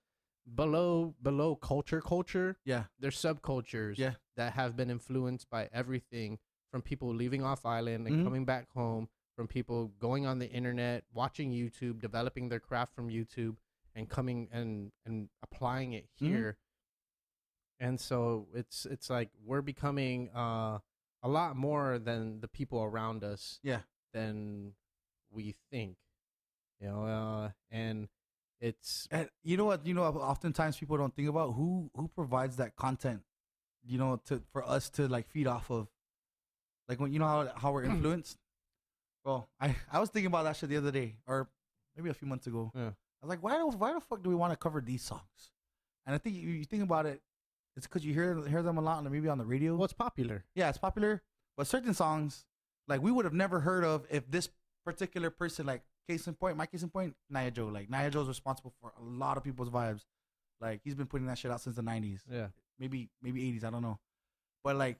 below culture, there's subcultures that have been influenced by everything from people leaving off island and coming back home, from people going on the internet, watching YouTube, developing their craft from YouTube, and coming and applying it here. And so it's like we're becoming a lot more than the people around us than we think, you know. And it's you know what, oftentimes people don't think about who provides that content, you know, for us to like feed off of, like when you know how we're influenced. Well, I was thinking about that shit the other day, or maybe a few months ago. I was like, why the fuck do we want to cover these songs? And I think you think about it, it's because you hear them a lot, maybe on the radio. Well, it's popular. Yeah, it's popular. But certain songs, like we would have never heard of if this particular person, like my case in point, Nia Joe. Like Nia Joe's responsible for a lot of people's vibes. Like he's been putting that shit out since the 90s. Yeah. Maybe 80s, I don't know. But like,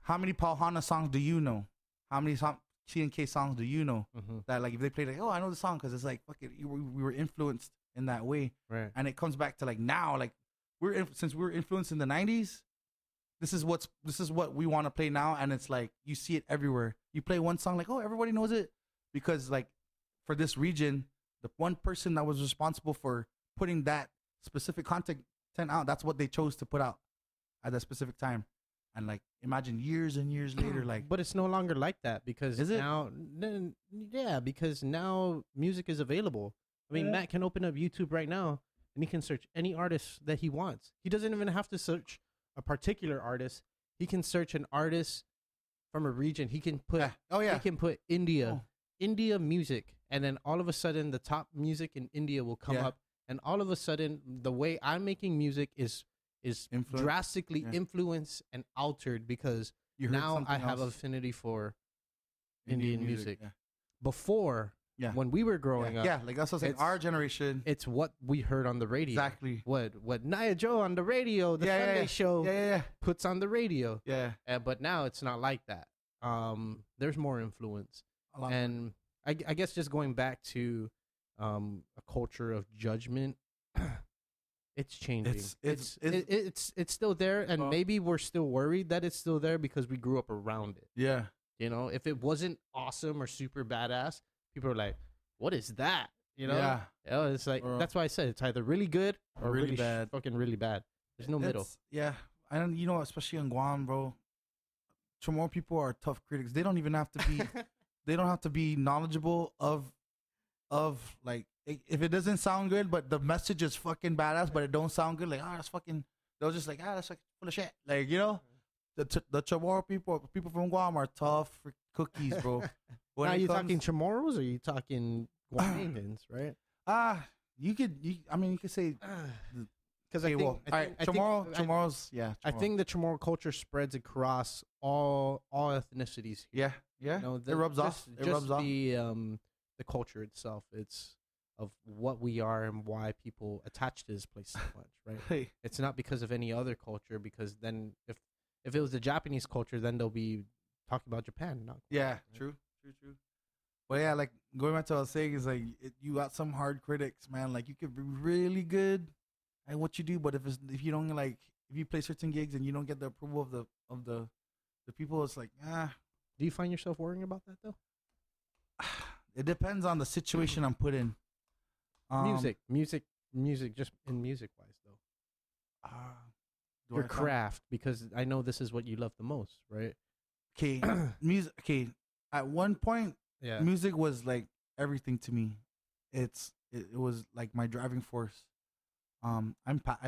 how many Paul Hana songs do you know? How many C&K songs do you know that like if they play like, oh, I know the song because it's like fuck it, we were influenced in that way, right? And it comes back to like now, like since we were influenced in the 90s, this is what we want to play now, and it's like you see it everywhere. You play one song like, oh, everybody knows it because like for this region, the one person that was responsible for putting that specific content out, that's what they chose to put out at that specific time. And like, imagine years and years later, like. But it's no longer like that because because now music is available. I mean, Matt can open up YouTube right now and he can search any artist that he wants. He doesn't even have to search a particular artist. He can search an artist from a region. He can put, he can put India music, and then all of a sudden the top music in India will come up, and all of a sudden the way I'm making music is drastically influenced and altered because now I have affinity for Indian music. Before, when we were growing up, like that's what I'm saying. Our generation, it's what we heard on the radio. Exactly. What Nia Joe on the radio, the Sunday show puts on the radio. Yeah. But now it's not like that. There's more influence, and I guess just going back to a culture of judgment. It's changing. It's still there, and maybe we're still worried that it's still there because we grew up around it. Yeah, you know, if it wasn't awesome or super badass, people are like, "What is that?" You know, it's like that's why I said it's either really good or really bad, fucking really bad. There's no middle. Yeah, and you know, especially in Guam, bro, Chamorro people are tough critics. They don't even have to be. They don't have to be knowledgeable of like if it doesn't sound good, but the message is fucking badass, but it don't sound good, like that's fucking. They'll just like that's like full of shit, like the Chamorro people from Guam are tough for cookies, bro. Now, are you talking Chamorros or are you talking Guamanians, right? You could say because Chamorros, yeah. I think the Chamorro culture spreads across all ethnicities here. Yeah. You know, it rubs off. It rubs off. The culture itself. It's of what we are and why people attach to this place so much, right? Hey. It's not because of any other culture. Because then, if it was the Japanese culture, then they'll be talking about Japan. Not yeah, right? True. Well, yeah, like going back to what I was saying is like you got some hard critics, man. Like you could be really good at what you do, but if you don't like if you play certain gigs and you don't get the approval of the people, it's like Do you find yourself worrying about that though? It depends on the situation I'm put in. Music, just in music wise though. Your craft, because I know this is what you love the most, right? Okay, music. Okay, at one point, music was like everything to me. It was like my driving force. I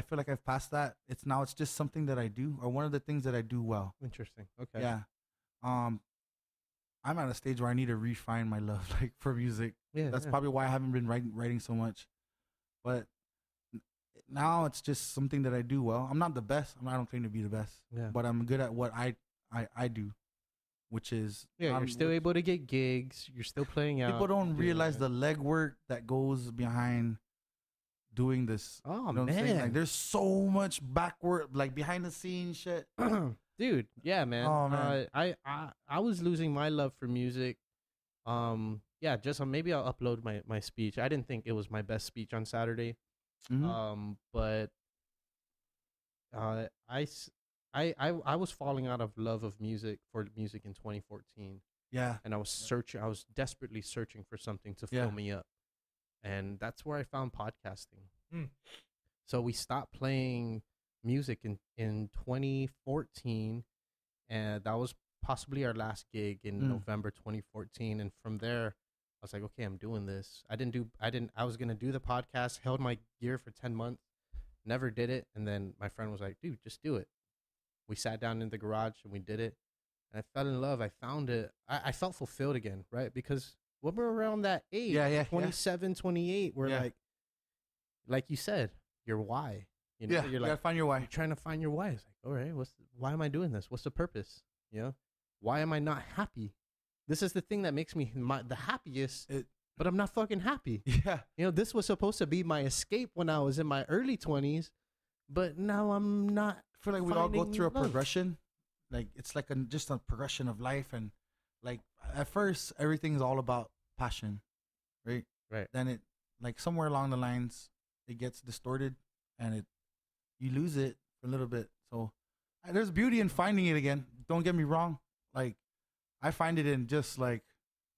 feel like I've passed that. It's just something that I do, or one of the things that I do well. Interesting. Okay. Yeah. I'm at a stage where I need to refine my love like for music. Yeah. That's probably why I haven't been writing so much. But now it's just something that I do well. I'm not the best. I don't claim to be the best. Yeah. But I'm good at what I do, which is you're still able to get gigs. You're still playing out. People don't realize the legwork that goes behind doing this. Oh, you know man. Like, there's so much backward, like behind the scenes shit. Dude, yeah, man. Oh, man. I was losing my love for music. Just maybe I'll upload my speech. I didn't think it was my best speech on Saturday. Mm-hmm. But I was falling out of love of music in 2014. Yeah. And I was desperately searching for something to fill me up. And that's where I found podcasting. So we stopped playing music in 2014, and that was possibly our last gig in November 2014. And from there, I was like, okay, I'm doing this. I was going to do the podcast, held my gear for 10 months, never did it. And then my friend was like, dude, just do it. We sat down in the garage and we did it. And I fell in love. I found it. I felt fulfilled again, right? Because when we're around that age, 27, 28, we're like you said, your why. You know, you gotta find your why. You're trying to find your why. It's like, all right, why am I doing this? What's the purpose? You know, why am I not happy? This is the thing that makes me the happiest, but I'm not fucking happy. Yeah. You know, this was supposed to be my escape when I was in my early 20s, but now I'm not. I feel like we all go through a progression. Like, it's like just a progression of life. And like at first, everything's all about passion, right? Right. Then it, like somewhere along the lines, it gets distorted and you lose it for a little bit. So there's beauty in finding it again. Don't get me wrong. Like, I find it in just like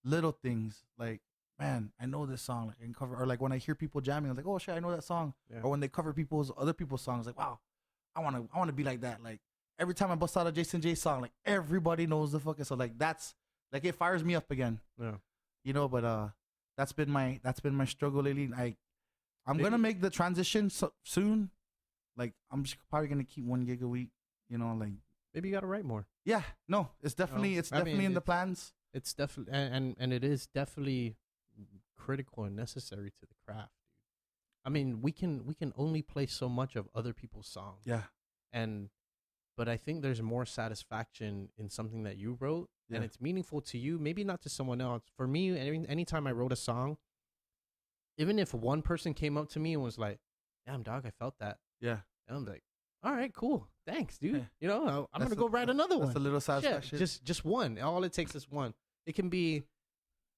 little things. Like, man, I know this song. Like, I can cover, or like when I hear people jamming, I'm like, oh shit, I know that song. Yeah. Or when they cover other people's songs, like, wow, I want to be like that. Like, every time I bust out a Jason J song, like everybody knows the fucking. So like that's like it fires me up again. Yeah. You know, but that's been my struggle lately. I'm gonna make the transition soon. Like, I'm just probably gonna keep 1 gig a week. You know, like maybe you gotta write more. Yeah, no, it's definitely in the plans. It's definitely and it is definitely critical and necessary to the craft, dude. I mean, we can only play so much of other people's songs. Yeah. But I think there's more satisfaction in something that you wrote, and it's meaningful to you, maybe not to someone else. For me, anytime I wrote a song, even if one person came up to me and was like, damn, dog, I felt that. Yeah. And I'm like, all right, cool. Thanks, dude. Yeah. You know, I'm going to go write another one. That's a little satisfaction. Just one. All it takes is one. It can be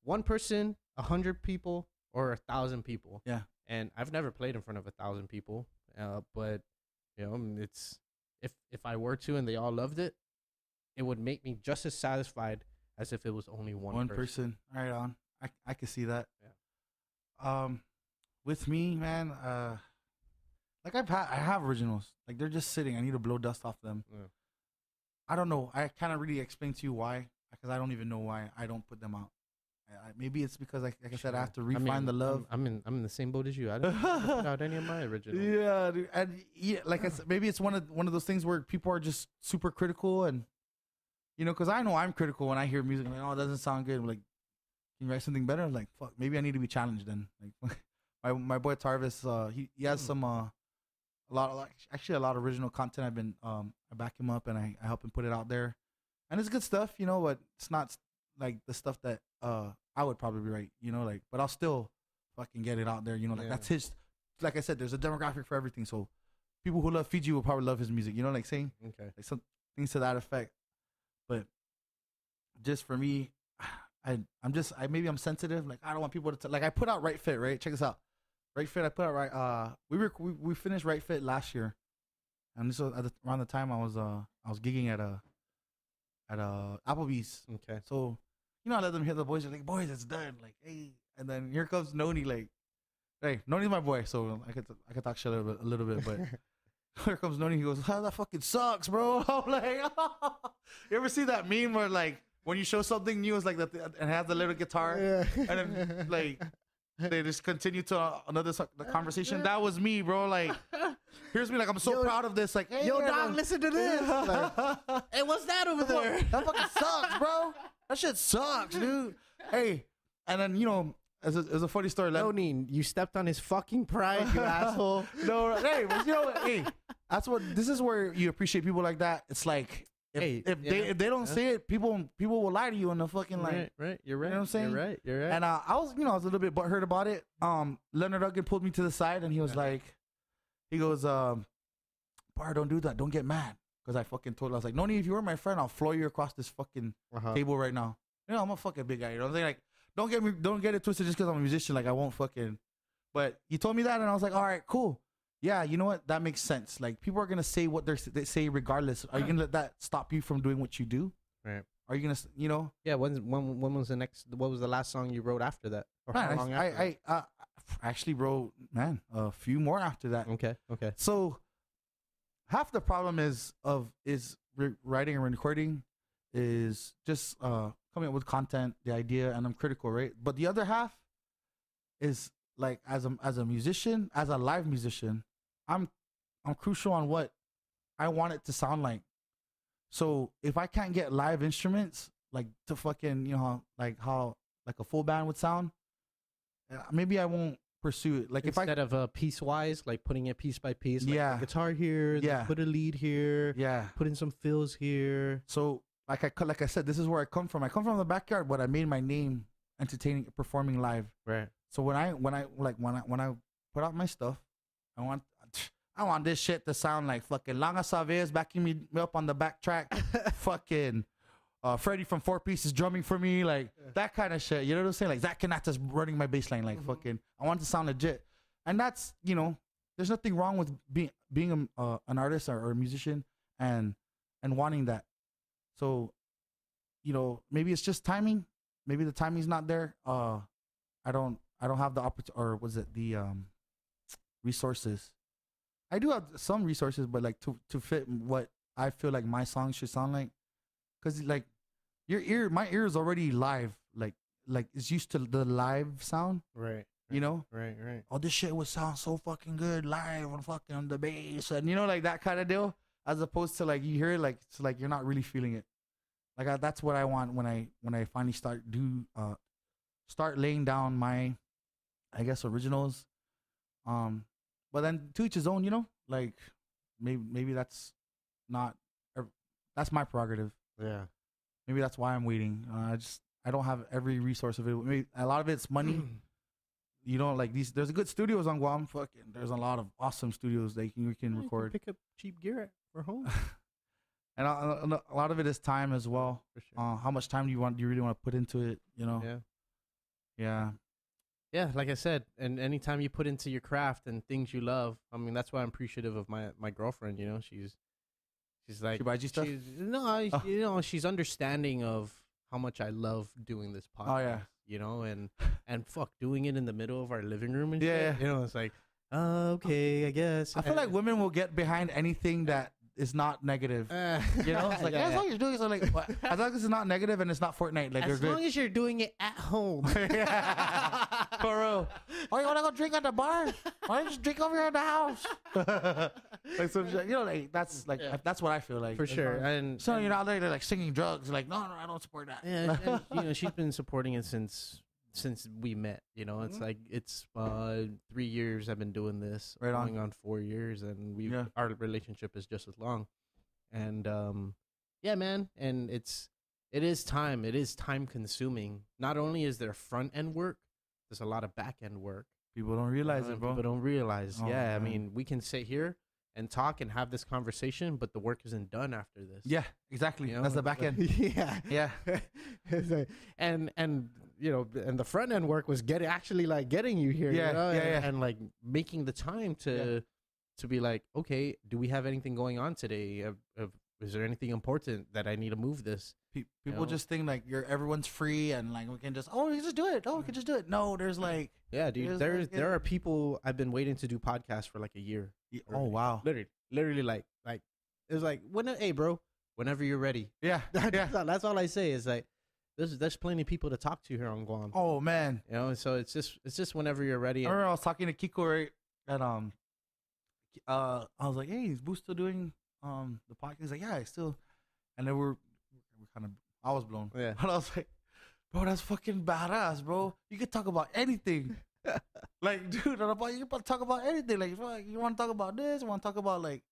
one person, 100 people, or 1,000 people. Yeah. And I've never played in front of 1,000 people, but, you know, it's... If I were to and they all loved it, it would make me just as satisfied as if it was only one person. Right on. I can see that. Yeah. With me, man, like I have originals. Like, they're just sitting. I need to blow dust off them. Yeah. I don't know. I can't really explain to you why, because I don't even know why I don't put them out. maybe it's because like I said, I have to refine the love. I'm in the same boat as you. I don't put out any of my original. Yeah, dude. And yeah, like I said, maybe it's one of those things where people are just super critical, and because I know I'm critical when I hear music. I'm like, oh, it doesn't sound good. I'm like, can you write something better? I'm like, fuck, maybe I need to be challenged then. Like my boy Tarvis, he has some a lot of original content. I've been I back him up and I help him put it out there, and it's good stuff, but it's not like the stuff that I would probably write, like, but I'll still fucking get it out there, like that's his. Like I said, there's a demographic for everything, so people who love Fiji will probably love his music, like saying, okay, like some things to that effect. But just for me, maybe I'm sensitive. Like I don't want people to like I put out Right Fit, right? Check this out, Right Fit. I put out right. We finished Right Fit last year, and this was around the time I was gigging at Applebee's. okay. So I let them hear the boys. They're like, boys, it's done. Like, hey, and then here comes Noni. Like, hey, Noni's my boy, so I could talk shit a little bit, but. Here comes Noni. He goes, "How that fucking sucks, bro." I'm like, you ever see that meme where like when you show something new, it's like that and has the little guitar, and then like they just continue to another conversation. That was me, bro. Like, here's me, like I'm so proud of this. Like, hey, yo, dog, listen to this. Like, hey, what's that over there? That fucking sucks, bro. That shit sucks, dude. Hey, and then It's a funny story. Noni, you stepped on his fucking pride, you asshole. No, hey, hey, this is where you appreciate people like that. It's like if they don't say it, people will lie to you in the fucking like. Right. You're right. You know what I'm saying? You're right. And I was a little bit butthurt about it. Leonard Duggan pulled me to the side and he was like, Bar, don't do that. Don't get mad. Because I fucking told him, I was like, Noni, if you were my friend, I'll floor you across this fucking table right now. I'm a fucking big guy. You know what I'm saying? Like, don't get it twisted just because I'm a musician. Like, I won't fucking. But he told me that, and I was like, all right, cool. Yeah, you know what? That makes sense. Like, people are gonna say what they say regardless. Are you gonna let that stop you from doing what you do? Right. Are you gonna, Yeah. When was the next? What was the last song you wrote after that? Or man, how long after I actually wrote a few more after that. Okay. So half the problem is writing and recording is just coming up with content, the idea, and I'm critical, right? But the other half is like as a musician, as a live musician, I'm crucial on what I want it to sound like. So if I can't get live instruments like to fucking like how like a full band would sound, maybe I won't pursue it. Like instead of piecewise, like putting it piece by piece, like yeah, the guitar here, put a lead here, put in some fills here. So like I said, this is where I come from. I come from the backyard, but I made my name entertaining, performing live. Right. So when I put out my stuff, I want this shit to sound like fucking Langa Saves backing me up on the back track, fucking Freddie from Four Pieces drumming for me, like that kind of shit. You know what I'm saying? Like Zach Kanatas running my bass line, like fucking. I want it to sound legit, and that's there's nothing wrong with being an artist or a musician and wanting that. So, maybe it's just timing. Maybe the timing's not there. I don't have the opportunity, or was it the resources? I do have some resources, but like to fit what I feel like my song should sound like, because like my ear is already live, like it's used to the live sound, right? Right. Oh, this shit would sound so fucking good live on fucking the bass, and like that kind of deal, as opposed to like you hear it, like it's like you're not really feeling it. Like that's what I want when I finally start laying down my, I guess, originals. But then to each his own, like maybe that's my prerogative. Yeah. Maybe that's why I'm waiting. I don't have every resource available. Maybe a lot of it's money. Like there's good studios on Guam. Fucking, there's a lot of awesome studios that we can record. You can pick up cheap gear for home. And a lot of it is time as well. For sure. How much time do you really want to put into it? Yeah, like I said, and anytime you put into your craft and things you love, I mean, that's why I'm appreciative of my girlfriend. She's like, she buys you stuff. She's understanding of how much I love doing this podcast. Oh yeah. And fuck, doing it in the middle of our living room and yeah. shit. It's like, okay, I guess. I feel like women will get behind anything that it's not negative. It's like yeah. as long as you're doing it, so like as long as it's not negative and it's not Fortnite, like as long as you're doing it at home. Yeah. For real. Oh, you wanna go drink at the bar? Why don't you just drink over here in the house? Like some shit, like that's like that's what I feel like. For sure. And so you're not there, they're like singing drugs. Like, no, I don't support that. Yeah, and, she's been supporting it since we met. It's like it's 3 years I've been doing this, right going on 4 years, and our relationship is just as long. And yeah, man, and it is time consuming. Not only is there front end work, there's a lot of back end work. People don't realize it, bro. People don't realize. Oh, yeah, man. I mean, we can sit here and talk and have this conversation, but the work isn't done after this. Yeah, exactly. That's the back end. Yeah. and and the front end work was getting you here. And like making the time to be like, okay, do we have anything going on today? Is there anything important that I need to move this? People just think like everyone's free and like we can just we can just do it. We can just do it. No, there's like dude. There are people I've been waiting to do podcasts for like a year. Oh wow, literally like it was like hey bro, whenever you're ready. Yeah, that's all I say is like there's plenty of people to talk to here on Guam. Oh man, so it's just whenever you're ready. I remember I was talking to Kiko, right, and I was like, hey, is Boo still doing the podcast? He's like, yeah, I still, and then we're kind of, I was blown. Yeah, and I was like, bro, that's fucking badass, bro. You can talk about anything. Like, dude, you can talk about anything. Like, you want to talk about this? You want to talk about like?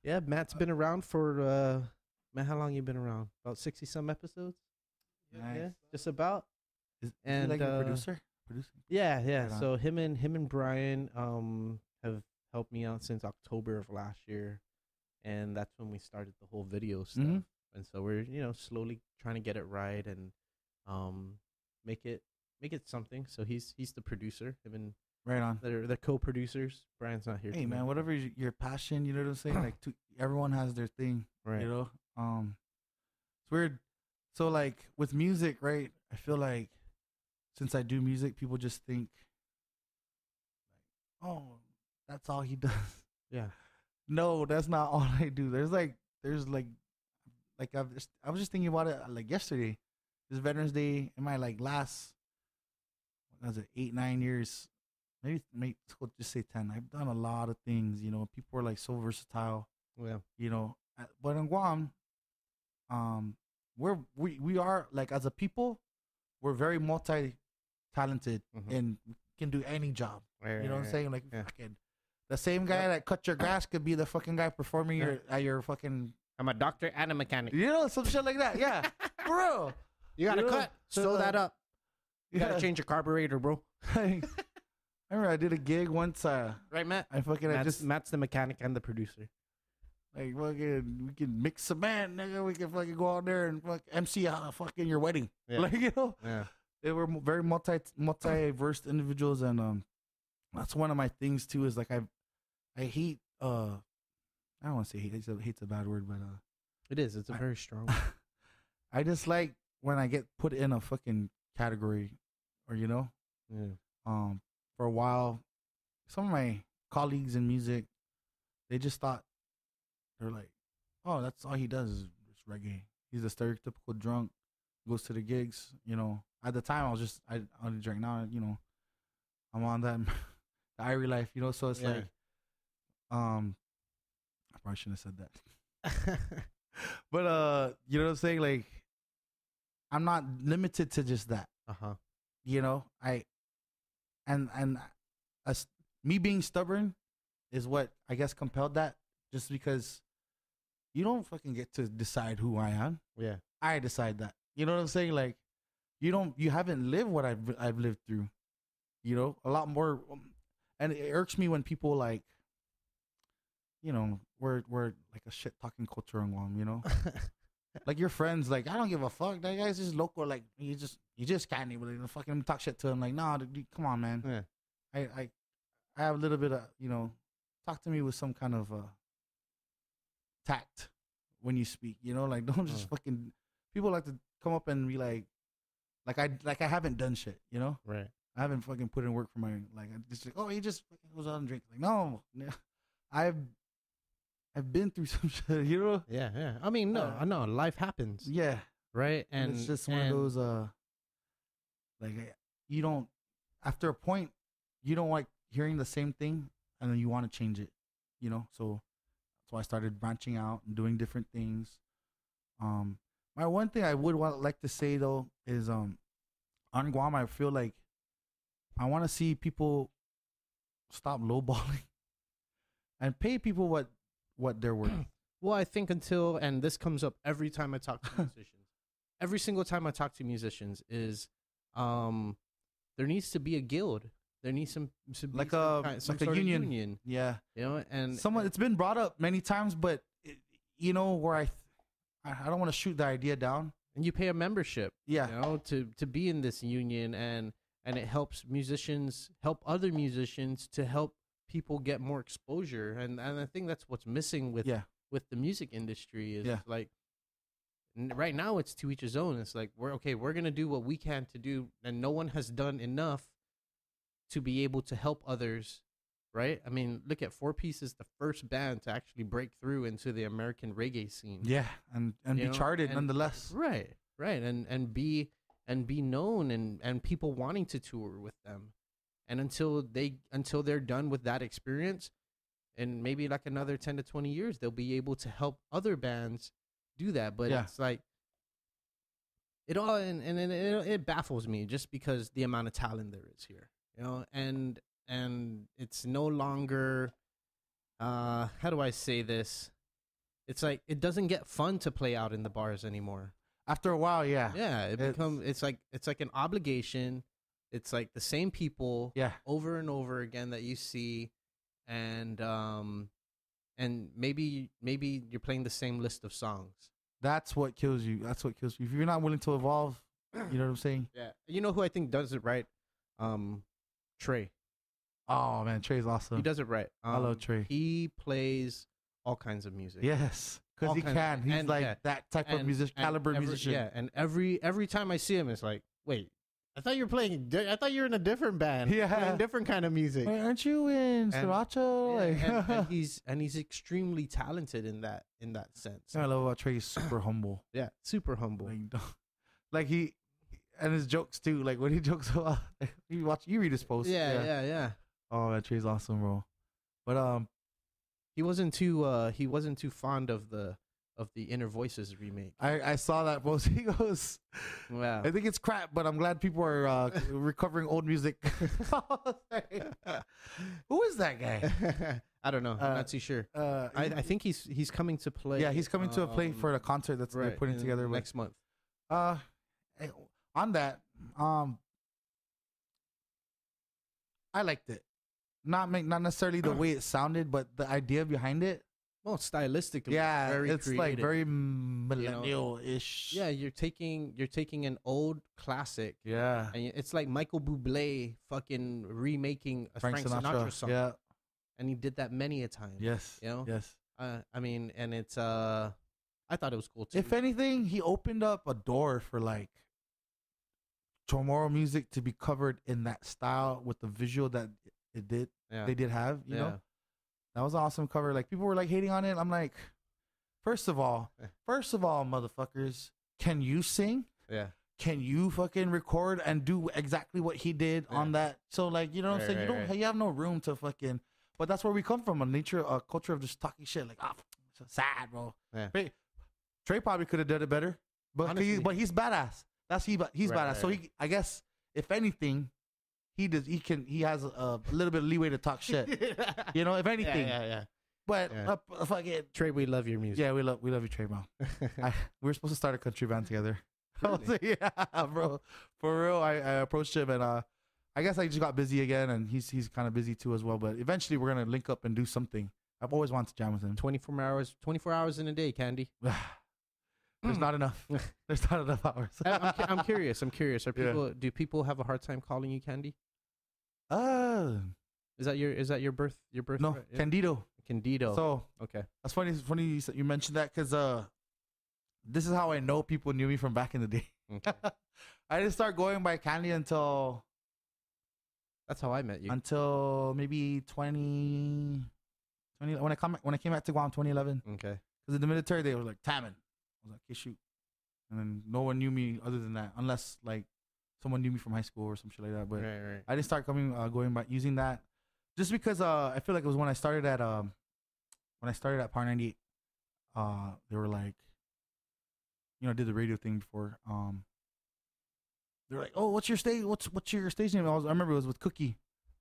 Yeah, Matt's been around for Matt. How long you been around? About 60 some episodes. Nice. Yeah, just about. Is he like a producer? Yeah. Right So him and Brian have helped me out since October of last year, and that's when we started the whole video stuff. Mm-hmm. And so we're slowly trying to get it right and make it something. So he's the producer. Him and right on. They're co-producers. Brian's not here. Hey man, whatever your passion, you know what I'm saying? Like everyone has their thing, right? It's weird. So like with music, right? I feel like since I do music, people just think like, oh, that's all he does. Yeah. No, that's not all I do. There's like I was just thinking about it like yesterday. This Veterans Day in my like last, what was it, 8-9 years, maybe let's just say 10. I've done a lot of things. People are like so versatile. Yeah. But in Guam, we are like as a people, we're very multi-talented and can do any job. Right, you know what I'm saying? Like fucking the same guy that cut your grass could be the fucking guy performing at your fucking. I'm a doctor and a mechanic. Some shit like that. Yeah, bro. You gotta cut. Sew that up. You gotta change your carburetor, bro. I remember I did a gig once. Right, Matt? Matt's the mechanic and the producer. Like fucking, we can mix cement, nigga. We can fucking go out there and MC fucking your wedding. Yeah. Like Yeah. They were very multi-versed individuals, and that's one of my things too. Is like I hate I don't want to say hate. Hate's a bad word, but it is. It's a very strong. I just like when I get put in a fucking category, or Yeah. For a while, some of my colleagues in music, they just thought they're like, oh, that's all he does is just reggae. He's a stereotypical drunk, goes to the gigs. At the time I only drink now. I'm on that the Irie life. So it's like, I probably shouldn't have said that. But you know what I'm saying? Like, I'm not limited to just that. As me being stubborn is what I guess compelled that. Just because you don't fucking get to decide who I am. Yeah, I decide that. You know what I'm saying? Like, you haven't lived what I've lived through. A lot more, and it irks me when people like. We're like a shit talking culture in Guam, like your friends, like I don't give a fuck. That guy's just local, like you just can't even fucking talk shit to him. Like, nah, dude, come on, man. Yeah. I have a little bit of talk to me with some kind of tact when you speak. Like don't just fucking. People like to come up and be like I haven't done shit. Right. I haven't fucking put in work for my like. I just like, oh, he just fucking goes out and drinks. Like, no, I've I've been through some shit, you know. Yeah. I mean, no, life happens. Yeah, Right. and it's just one of those like you don't, after a point, you don't like hearing the same thing, and then you want to change it, you know. So that's why I started branching out and doing different things. My one thing I would like to say though is on Guam, I feel like I want to see people stop lowballing and pay people what they're worth. Well, I think and this comes up every time I talk to musicians. Every single time I talk to musicians is, there needs to be a guild. There needs some Like some like a sort of union. Yeah, you know, and it's been brought up many times, but you know where I don't want to shoot the idea down. and you pay a membership, Yeah, you know, to be in this union, and it helps musicians help other musicians to help people get more exposure, and I think that's what's missing with the music industry is like right now it's to each his own. It's like we're gonna do what we can to do, and no one has done enough to be able to help others, right? I mean, look at Four Piece is the first band to actually break through into the American reggae scene. yeah, and be charted nonetheless. Right, and be known, and people wanting to tour with them, and until they're done with that experience, and maybe like another 10 to 20 years, they'll be able to help other bands do that. But it's like it all, and it baffles me just because the amount of talent there is here, you know, and it's no longer, how do I say this? It's like it doesn't get fun to play out in the bars anymore. After a while, it's like an obligation. It's like the same people over and over again that you see, and maybe you're playing the same list of songs. That's what kills you. If you're not willing to evolve, you know what I'm saying? Yeah. You know who I think does it right? Trey. Oh man, Trey's awesome. He does it right. I love Trey. He plays all kinds of music. Yes, because he can. He's like that type of musician, caliber musician. Yeah, and every time I see him, it's like, wait, I thought you were playing. I thought you were in a different band. Yeah, playing different kind of music. Wait, aren't you in Sriracha? And he's extremely talented in that sense. I love about Trey. He's super humble. Yeah, super humble. Like he and his jokes too. Like when he jokes about, you read his posts. Yeah. Oh, that Trey's awesome, bro. But he wasn't too fond of the Inner Voices remake. I saw that post. He goes, wow, I think it's crap, but I'm glad people are recovering old music. Who is that guy? I don't know. I'm not too sure. I think he's coming to play. Yeah, he's coming to play for the concert that's they're putting together next month. On that, I liked it. Not necessarily the way it sounded, but the idea behind it. Well, stylistically, it's creative. Like very millennial-ish. Yeah, you're taking an old classic. Yeah, and it's like Michael Bublé fucking remaking a Frank Sinatra song. Yeah, and he did that many a time. Yes, you know. Yes. I mean, and it's I thought it was cool too. If anything, he opened up a door for like tomorrow music to be covered in that style with the visual that it did. Yeah. They did have, you know. That was an awesome cover. Like people were like hating on it. I'm like, first of all, motherfuckers, can you sing? Yeah. Can you fucking record and do exactly what he did on that? So like, you know what I'm saying? You have no room to fucking. But that's where we come from, a culture of just talking shit. Like, it's sad, bro. Yeah. Trey probably could have done it better, but he's badass. He's badass. So I guess if anything, he has a little bit of leeway to talk shit. You know, if anything. Yeah. But fuck it, Trey, we love your music. Yeah, we love you, Trey, bro. We were supposed to start a country band together. Really? I was like, yeah, bro. For real, I approached him, and I guess I just got busy again, and he's kind of busy too as well. But eventually, we're gonna link up and do something. I've always wanted to jam with him. 24 hours in a day, Candy. There's not enough. There's not enough hours. I'm curious. Do people have a hard time calling you Candy? Is that your birth? No, right? Candido. Candido. So okay, that's funny. It's funny you mentioned that because this is how I know people knew me from back in the day. Okay. I didn't start going by Candy until. That's how I met you. Until maybe 20 when I came back to Guam 2011. Okay. Because in the military they were like Taman. I was like, okay, shoot. And then no one knew me other than that, unless like someone knew me from high school or some shit like that. But Right. I didn't start going by using that just because I feel like it was when I started at Power 98. They were like, I did the radio thing before. They were like, oh, what's your stage? What's your stage name? I remember it was with Cookie.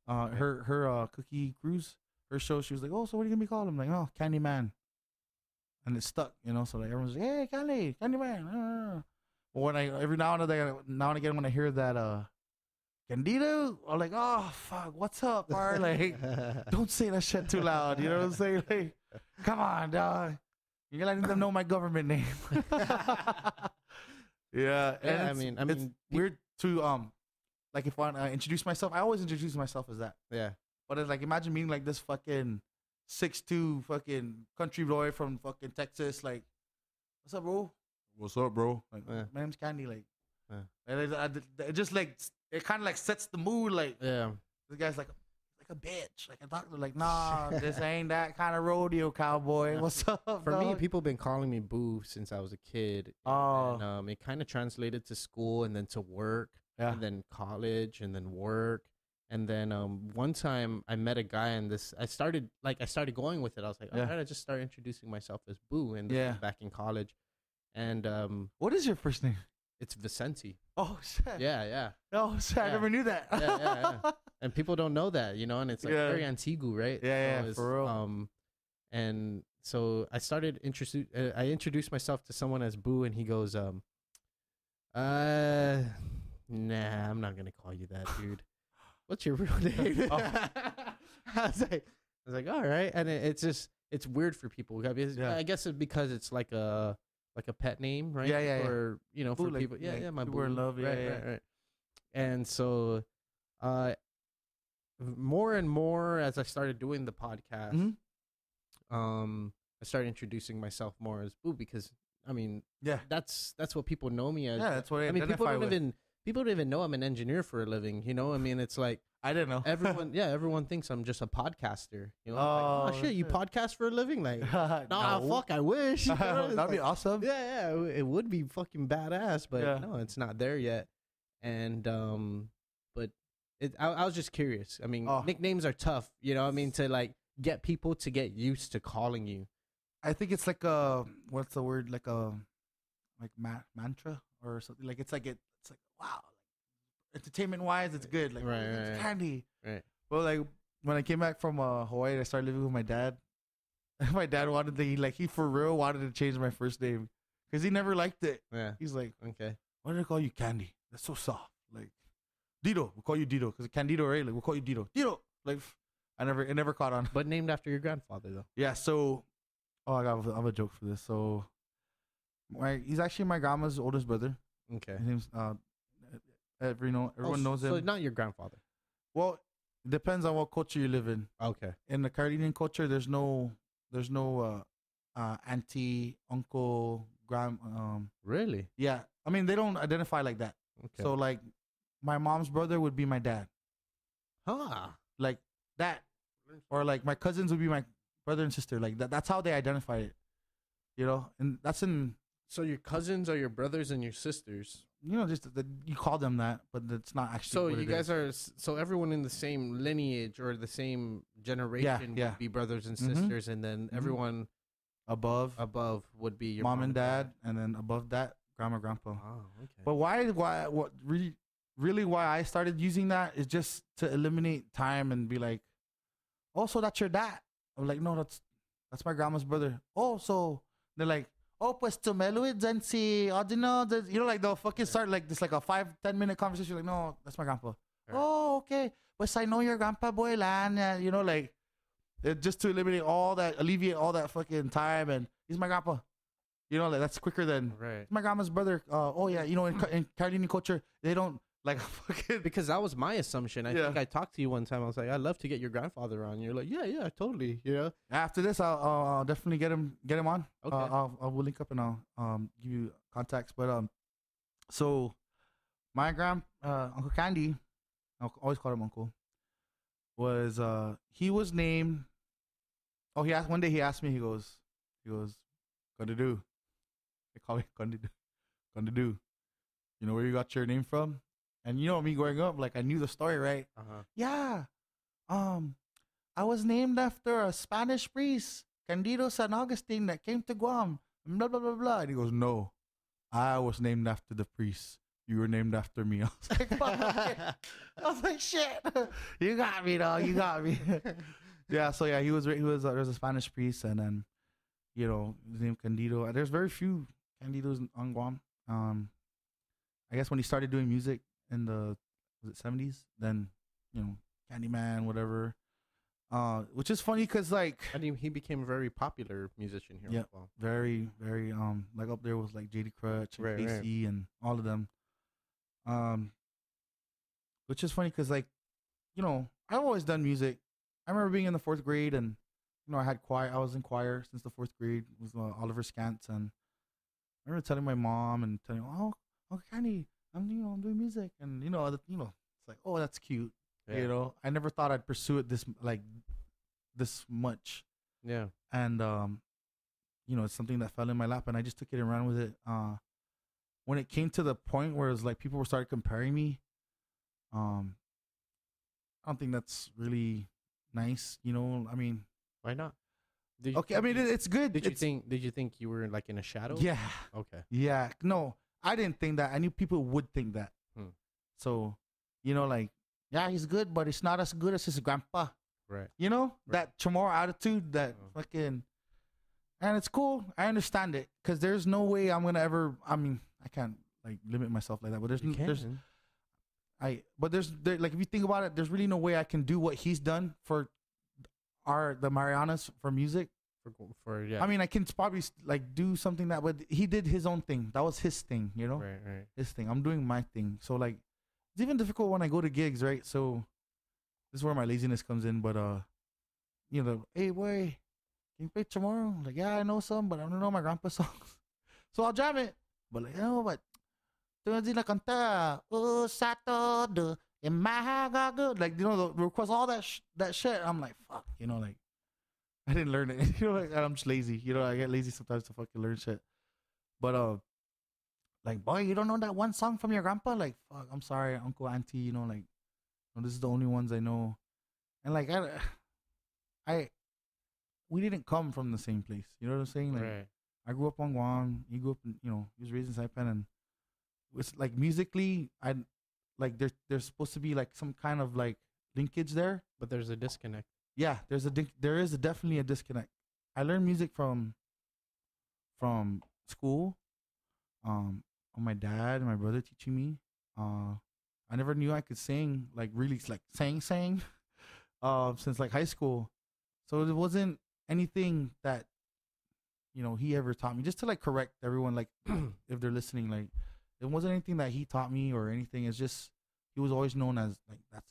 Her Cookie Cruz, her show. She was like, oh, so what are you gonna be called? I'm like, oh, Candyman. And it stuck, so like everyone's like, hey, Candyman. But when every now and again when I hear that Candido, I'm like, oh fuck, what's up, bar? Like, don't say that shit too loud. You know what I'm saying? Like, come on, dog. You're letting them know my government name. Yeah, and I mean, it's weird to like if I introduce myself, I always introduce myself as that. Yeah. But it's like imagine meeting like this fucking 6'2" fucking country boy from fucking Texas. Like, what's up, bro? What's up, bro? Like, my name's Candy. Like, and it just like it kind of like sets the mood. Like, yeah, this guy's like a bitch, like a doctor. Like, nah, this ain't that kind of rodeo, cowboy. What's up? For dog? me, people have been calling me Boo since I was a kid. Oh, And, it kind of translated to school and then to work, and then college and then work. And then one time I met a guy and I started going with it. I was like, all right, I just started introducing myself as Boo, and this was back in college. And what is your first name? It's Vicente. Oh shit. Yeah. Oh shit, I never knew that. Yeah. And people don't know that, and it's like very Antigua, right? Yeah, so for real. And so I started I introduced myself to someone as Boo, and he goes, nah, I'm not gonna call you that, dude. What's your real name? I was like, all right. And it's weird for people. I guess it's because it's like a pet name, right? Yeah. Or, Boo, for like, people. Yeah, my Boo. Boo. We're in love. Right. And so, more and more as I started doing the podcast, I started introducing myself more as Boo because, I mean, that's what people know me as. Yeah, that's what I mean, people don't even know I'm an engineer for a living, I mean, it's like, I didn't know. Everyone thinks I'm just a podcaster. Oh, like, shit, you podcast for a living? Like, no, fuck, I wish. That'd be awesome. Yeah, it would be fucking badass, but no, it's not there yet. And but I was just curious. I mean, nicknames are tough, I mean, to like get people to get used to calling you. I think it's like what's the word? Like mantra or something. Like it's like wow. Entertainment wise, it's good. Like, it's Candy. Right. Well, like when I came back from Hawaii, I started living with my dad. My dad he for real wanted to change my first name because he never liked it. Yeah. He's like, okay, why did I call you Candy? That's so soft. Like, Dito, we'll call you Dito because Candido, right? Like, we'll call you Dito. Dito. Like, it never caught on. But named after your grandfather, though. Yeah. So, I have a joke for this. So, he's actually my grandma's oldest brother. Okay. His name's everyone knows him. So not your grandfather. Well, it depends on what culture you live in. Okay. In the Caribbean culture, there's no auntie, uncle, Really? Yeah. I mean, they don't identify like that. Okay. So like, my mom's brother would be my dad. Huh. Like that, or like my cousins would be my brother and sister. Like that. That's how they identify it. And that's in. So your cousins are your brothers and your sisters. Just you call them that, but it's not actually. So you guys are everyone in the same lineage or the same generation would be brothers and sisters, and then everyone above would be your mom and dad, and then above that grandma, grandpa. Oh, okay. But what really why I started using that is just to eliminate time and be like, oh, so that's your dad. I'm like, no, that's my grandma's brother. Oh, so they're like, oh, pues tu me lo dicen si Odino. Like they'll fucking start like this, like a 5-10 minute conversation. Like, no, that's my grandpa. Right. Oh, okay. Pues I know your grandpa, boy, lan. Like just to alleviate all that fucking time. And he's my grandpa. Like that's quicker than my grandma's brother. In Caribbean culture, they don't like fucking. Because that was my assumption. I think I talked to you one time. I was like, I'd love to get your grandfather on. You're like, yeah, totally. After this, I'll definitely get him on. Okay. We'll link up and I'll give you contacts. But so my Uncle Candy, I'll always call him Uncle, was he was named Oh, one day he asked me. He goes, "Gonna do?" They call me gonna do. You know where you got your name from? And you know me growing up, like I knew the story, right? Yeah. I was named after a Spanish priest, Candido San Augustine, that came to Guam. Blah blah blah blah. And he goes, "No, I was named after the priest. You were named after me." I was like, "Fuck." I was like, "Shit, you got me, dog. You got me." Yeah. So yeah, he was. There was a Spanish priest, and then you know his name Candido. And there's very few Candidos on Guam. I guess when he started doing music in the was it 70s, then you know Candyman, whatever. Which is funny because like I mean, he became a very popular musician here. Yeah, as well. very, very like up there was like JD Crutch and Right, KC and all of them. Which is funny because like, you know, I've always done music. I remember being in the 4th grade and you know I had choir. I was in choir since the 4th grade. It was Oliver Scants, and I remember telling my mom and telling, "Oh, Kenny, I'm doing music," and it's like, "Oh, that's cute." Yeah. You know, I never thought I'd pursue it this much. Yeah. And you know, it's something that fell in my lap, and I just took it and ran with it. When it came to the point where it was like people were started comparing me, I don't think that's really nice. You know, I mean, Why not? I mean, it's good. Did you think you were like in a shadow? Yeah. Okay. Yeah. No, I didn't think that. I knew people would think that. So, you know, like, yeah, he's good, but it's not as good as his grandpa. Right. You know, that Chamorro attitude, that fucking, and it's cool. I understand it because there's no way I'm gonna ever. I mean, I can't like limit myself like that. But there's like if you think about it, there's really no way I can do what he's done for the Marianas for music. For yeah. I mean, I can probably like do something that, but he did his own thing. That was his thing, you know. Right. His thing. I'm doing my thing. So like, it's even difficult when I go to gigs, right? So this is where my laziness comes in. But you know, "Hey boy, can you play tomorrow?" Like, yeah, I know some, but I don't know my grandpa's songs. So I'll jam it. But like, but like, you know, the request, all that shit. I'm like, fuck, you know, like I didn't learn it. You know, like I'm just lazy. You know, I get lazy sometimes to fucking learn shit. But like, boy, you don't know that one song from your grandpa? Like, fuck, I'm sorry, uncle, auntie. You know, like, this is the only ones I know. And like, we didn't come from the same place. You know what I'm saying? Like, Right. I grew up on Guam. He grew up in, you know, he was raised in Saipan, and it's like musically, like there's supposed to be like some kind of like linkage there, But there's a disconnect. yeah, there is definitely a disconnect. I learned music from school, on my dad and my brother teaching me. I never knew I could sing, like really like sang since like high school. So it wasn't anything that, you know, he ever taught me, just to like correct everyone, like if they're listening, like it wasn't anything that he taught me or anything. It's just he was always known as like, that's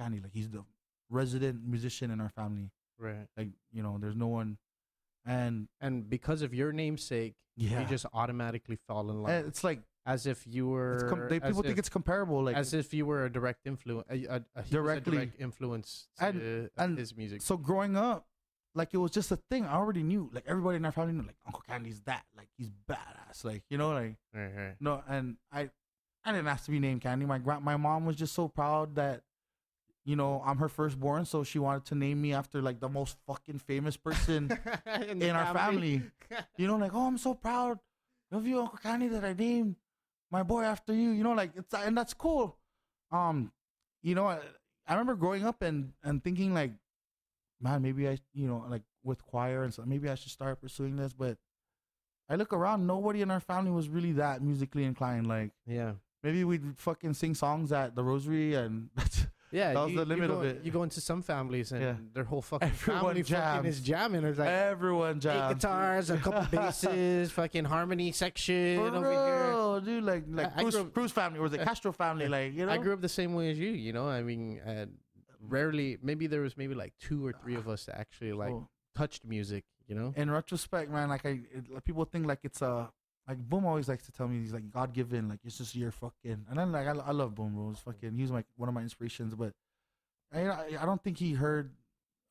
Kani, like he's the resident musician in our family. Right. Like, you know, there's no one. And because of your namesake, yeah, you just automatically fall in love. it's like As if you were. people think it's comparable, like as if you were a direct influence. Directly. A direct influence to and his music. So growing up, like it was just a thing. I already knew, like everybody in our family knew, like Uncle Candy's that, like he's badass, like, you know, like Right. no. And I didn't ask to be named Candy. My mom was just so proud that, you know, I'm her firstborn, so she wanted to name me after like the most fucking famous person in our family. You know, like, oh, I'm so proud of you, Uncle Candy, that I named my boy after you. You know, like and that's cool. You know, I remember growing up and thinking like, man, maybe I, you know, like with choir and so maybe I should start pursuing this. But I look around, nobody in our family was really that musically inclined. Like, Yeah. maybe we'd fucking sing songs at the rosary, and that's Yeah, that was the limit of it. You go into some families and Yeah. their whole fucking Everyone family fucking jams. is jamming. There's like everyone 8 jams. guitars, a couple basses, fucking harmony section For over here. real, dude, like I grew up- Cruz family, or was it Castro family? Like, you know, I grew up the same way as you. You know, I mean, rarely. Maybe there was like 2 or 3 of us that actually like So, touched music. You know. in retrospect, man, like people think like it's like Boom always likes to tell me he's like God given, like it's just your fucking. And then like I love Boom, bro. It's fucking, he was one of my inspirations, but I don't think he heard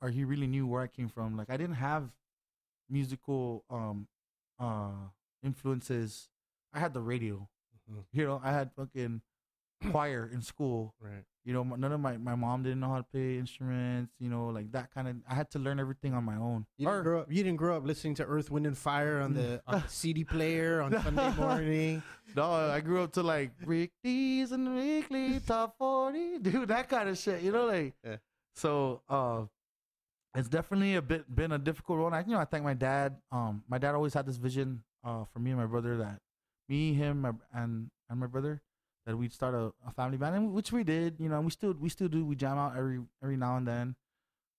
or he really knew where I came from. Like I didn't have musical influences. I had the radio. You know, I had fucking choir in school. Right. You know, none of my mom didn't know how to play instruments. You know, like that kind of. I had to learn everything on my own. You didn't grow up listening to Earth, Wind and Fire on the CD player on Sunday morning. No, I grew up to like Rick D's and the Weekly Top 40, dude, that kind of shit. You know, like so. It's definitely been a difficult road. I thank my dad. My dad always had this vision for me and my brother that me, him, and my brother that we'd start a family band, and which we did. You know, and we still do. We jam out every now and then.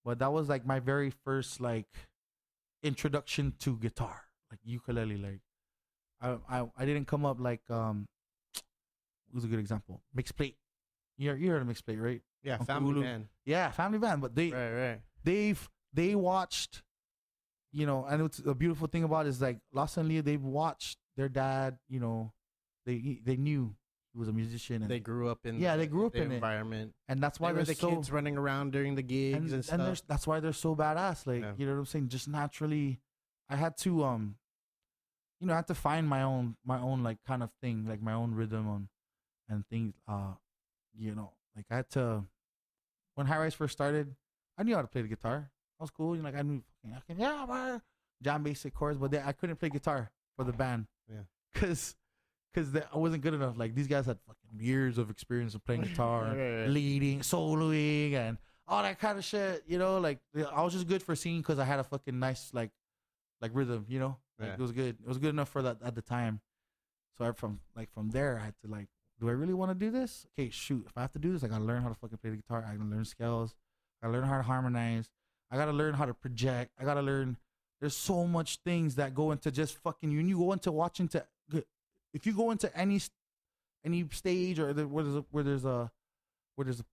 But that was like my very first like introduction to guitar, like ukulele. Like I didn't come up like who's a good example? Mixed Plate. You heard of Mixed Plate, right? Yeah, Uncle family Ulu. band. Yeah, family band. But Right. They watched, you know, and it's a beautiful thing about it is like Los and Leah, they've watched their dad, you know, they knew he was a musician. And they grew up in they grew up the in environment. And that's why they were they're the kids running around during the gigs and stuff. That's why they're so badass. Like, you know what I'm saying? Just naturally, I had to, you know, I had to find my own like kind of thing, like my own rhythm and things, you know, like I had to, when High Rise first started, I knew how to play the guitar. I was cool. You know, like I knew, jam basic chords, but I couldn't play guitar for the band. Yeah. Cause I wasn't good enough. Like these guys had fucking years of experience of playing guitar, leading, soloing, and all that kind of shit. You know, like I was just good for singing because I had a fucking nice like rhythm. You know, like it was good. It was good enough for that at the time. So from there, I had to like, do I really want to do this? Okay, shoot. If I have to do this, I gotta learn how to fucking play the guitar. I gotta learn scales. I gotta learn how to harmonize. I gotta learn how to project. I gotta learn. There's so much things that go into just fucking you. And you go into watching to, if you go into any stage or where there's a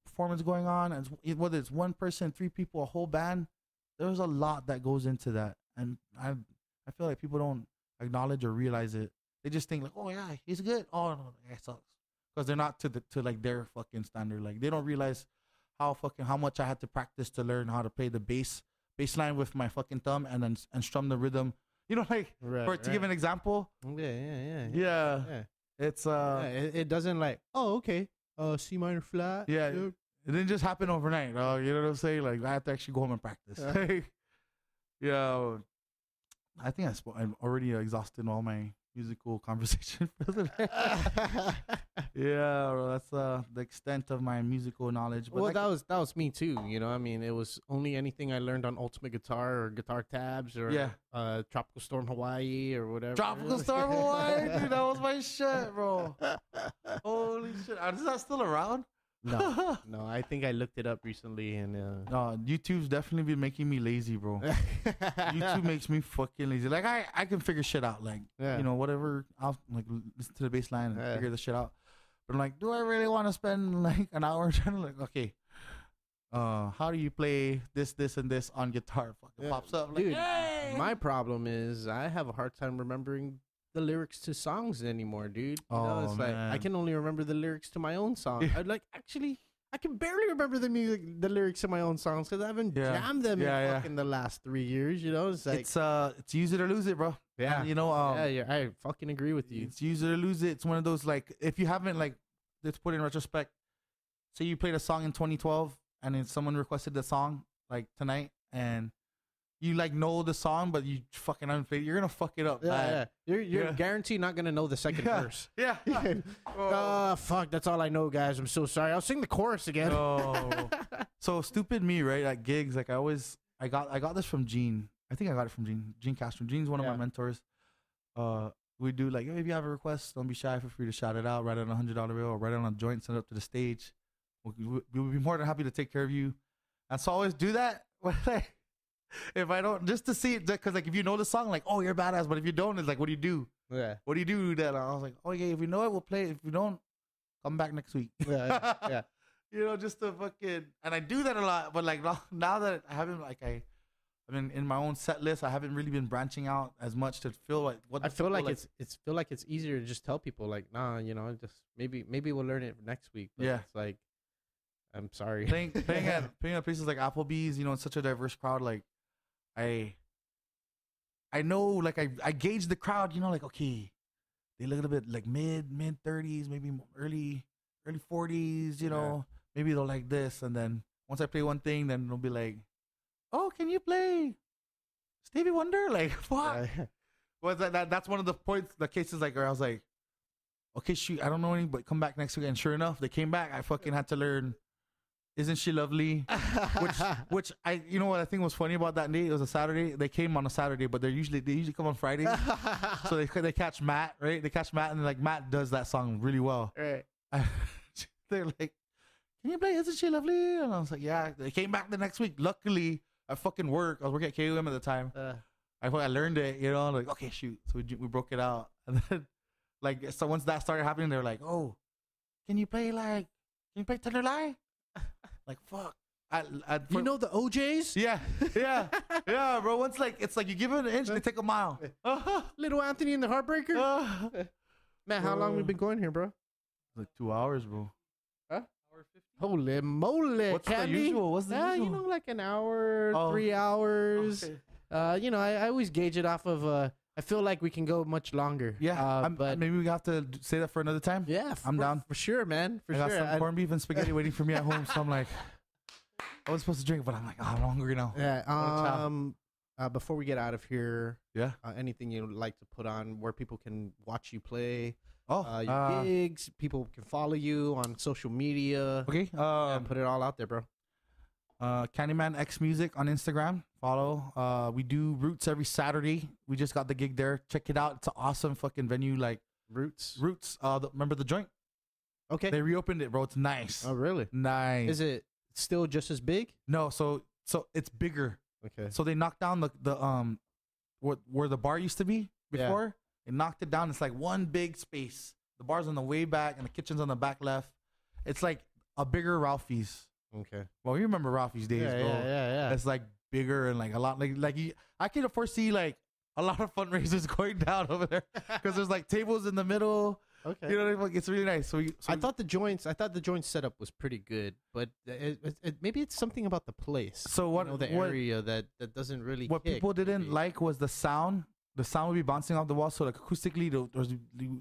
performance going on, and whether it's one person, three people, a whole band, there's a lot that goes into that. And I feel like people don't acknowledge or realize it. They just think like, oh yeah, he's good. Oh no, that sucks. Because they're not to like their fucking standard. Like they don't realize how much I had to practice to learn how to play the bass line with my fucking thumb and strum the rhythm. You know, like to give an example. Yeah. It's it doesn't like, oh okay, C minor flat. Yeah. It didn't just happen overnight. You know what I'm saying? Like I had to actually go home and practice. Yeah. I think I'm already exhausted all my musical conversation for the day. Yeah, bro, that's the extent of my musical knowledge. But well, that was me too. You know, I mean, it was only anything I learned on Ultimate Guitar or Guitar Tabs or Tropical Storm Hawaii or whatever. Tropical Storm Hawaii, dude, that was my shit, bro. Holy shit, is that still around? No, I think I looked it up recently and YouTube's definitely been making me lazy, bro. YouTube makes me fucking lazy. Like I can figure shit out, like you know, whatever. I'll like listen to the bass line and figure the shit out. But I'm like, do I really want to spend like an hour trying to like, okay, how do you play this and this on guitar? Fucking pops up, like, dude. Hey! My problem is I have a hard time remembering the lyrics to songs anymore, dude. You know, it's like I can only remember the lyrics to my own song. I can barely remember the lyrics to my own songs because I haven't jammed them in fucking the last 3 years. You know, it's like it's use it or lose it, bro. Yeah, and, you know, I fucking agree with you. It's use it or lose it. It's one of those like if you haven't like, let's put it in retrospect. Say you played a song in 2012 and then someone requested the song like tonight and you like know the song, but you fucking haven't played it. You're gonna fuck it up. You're guaranteed not gonna know the second verse. Fuck, that's all I know, guys. I'm so sorry. I'll sing the chorus again. So stupid me, right? At gigs, like I got this from Gene. I think I got it from Gene Castro. Gene's one of my mentors. We do like, if you have a request, don't be shy. Feel free to shout it out. Write it on a $100 bill or write it on a joint. Send it up to the stage. We'll be more than happy to take care of you. And so I always do that. If I don't, just to see it, because like if you know the song, like, oh, you're badass. But if you don't, it's like, what do you do? Yeah. What do you do then? I was like, oh yeah, if you know it, we'll play it. If you don't, come back next week. Yeah. You know, just to fucking, and I do that a lot. But like now that I haven't, like I mean, in my own set list, I haven't really been branching out as much to feel like what I feel like it's easier to just tell people like, nah, you know, just maybe we'll learn it next week. But it's like, I'm sorry. playing at places like Applebee's, you know, it's such a diverse crowd. Like, I know, like I gauge the crowd. You know, like okay, they look a little bit like mid 30s, maybe early 40s. You know, maybe they'll like this, and then once I play one thing, then they'll be like, "Oh, can you play Stevie Wonder?" Like, what? Was that's one of the points, the cases like where I was like, okay, shoot, I don't know any, but come back next week. And sure enough, they came back. I fucking had to learn "Isn't She Lovely," which I, you know what I think was funny about that day? It was a Saturday. They came on a Saturday, but they usually come on Fridays. So they catch Matt, right? They catch Matt, and like Matt does that song really well. Right. They're like, "Can you play "Isn't She Lovely"? And I was like, yeah. They came back the next week. Luckily, I fucking work. I was working at KUM at the time. I learned it, you know, like, okay, shoot. So we broke it out. And then, like, so once that started happening, they were like, oh, can you play Tender Lie? Like, fuck. You know the OJs? Yeah, bro. Once, like, it's like you give it an inch, they take a mile. Little Anthony and the Heartbreaker? Man, how long we been going here, bro? Like 2 hours, bro. Huh? Holy moly. What's the usual? What's the usual? You know, like an hour, 3 hours. Okay. You know, I always gauge it off of, I feel like we can go much longer. Yeah, but maybe we have to say that for another time. Yeah, I'm down. For sure, man. I got some corned beef and spaghetti waiting for me at home, so I'm like, I was supposed to drink, but I'm like, oh, I'm hungry now. Yeah. Before we get out of here, anything you'd like to put on where people can watch you play? Your gigs, people can follow you on social media. Okay. Put it all out there, bro. Candyman X Music on Instagram. Follow. We do Roots every Saturday. We just got the gig there. Check it out. It's an awesome fucking venue. Like Roots. Remember the joint? Okay. They reopened it, bro. It's nice. Oh, really? Nice. Is it still just as big? No. So it's bigger. Okay. So they knocked down the where the bar used to be before. Yeah. They knocked it down. It's like one big space. The bar's on the way back, and the kitchen's on the back left. It's like a bigger Ralphie's. Okay. Well, you remember Ralphie's days, bro. Yeah. It's like bigger and like a lot I can foresee like a lot of fundraisers going down over there because there's like tables in the middle. Okay. You know what I mean? It's really nice. So I thought the joint setup was pretty good, but maybe it's something about the place. So what? You know, the area that doesn't really. What people didn't like was the sound. The sound would be bouncing off the wall, so like acoustically,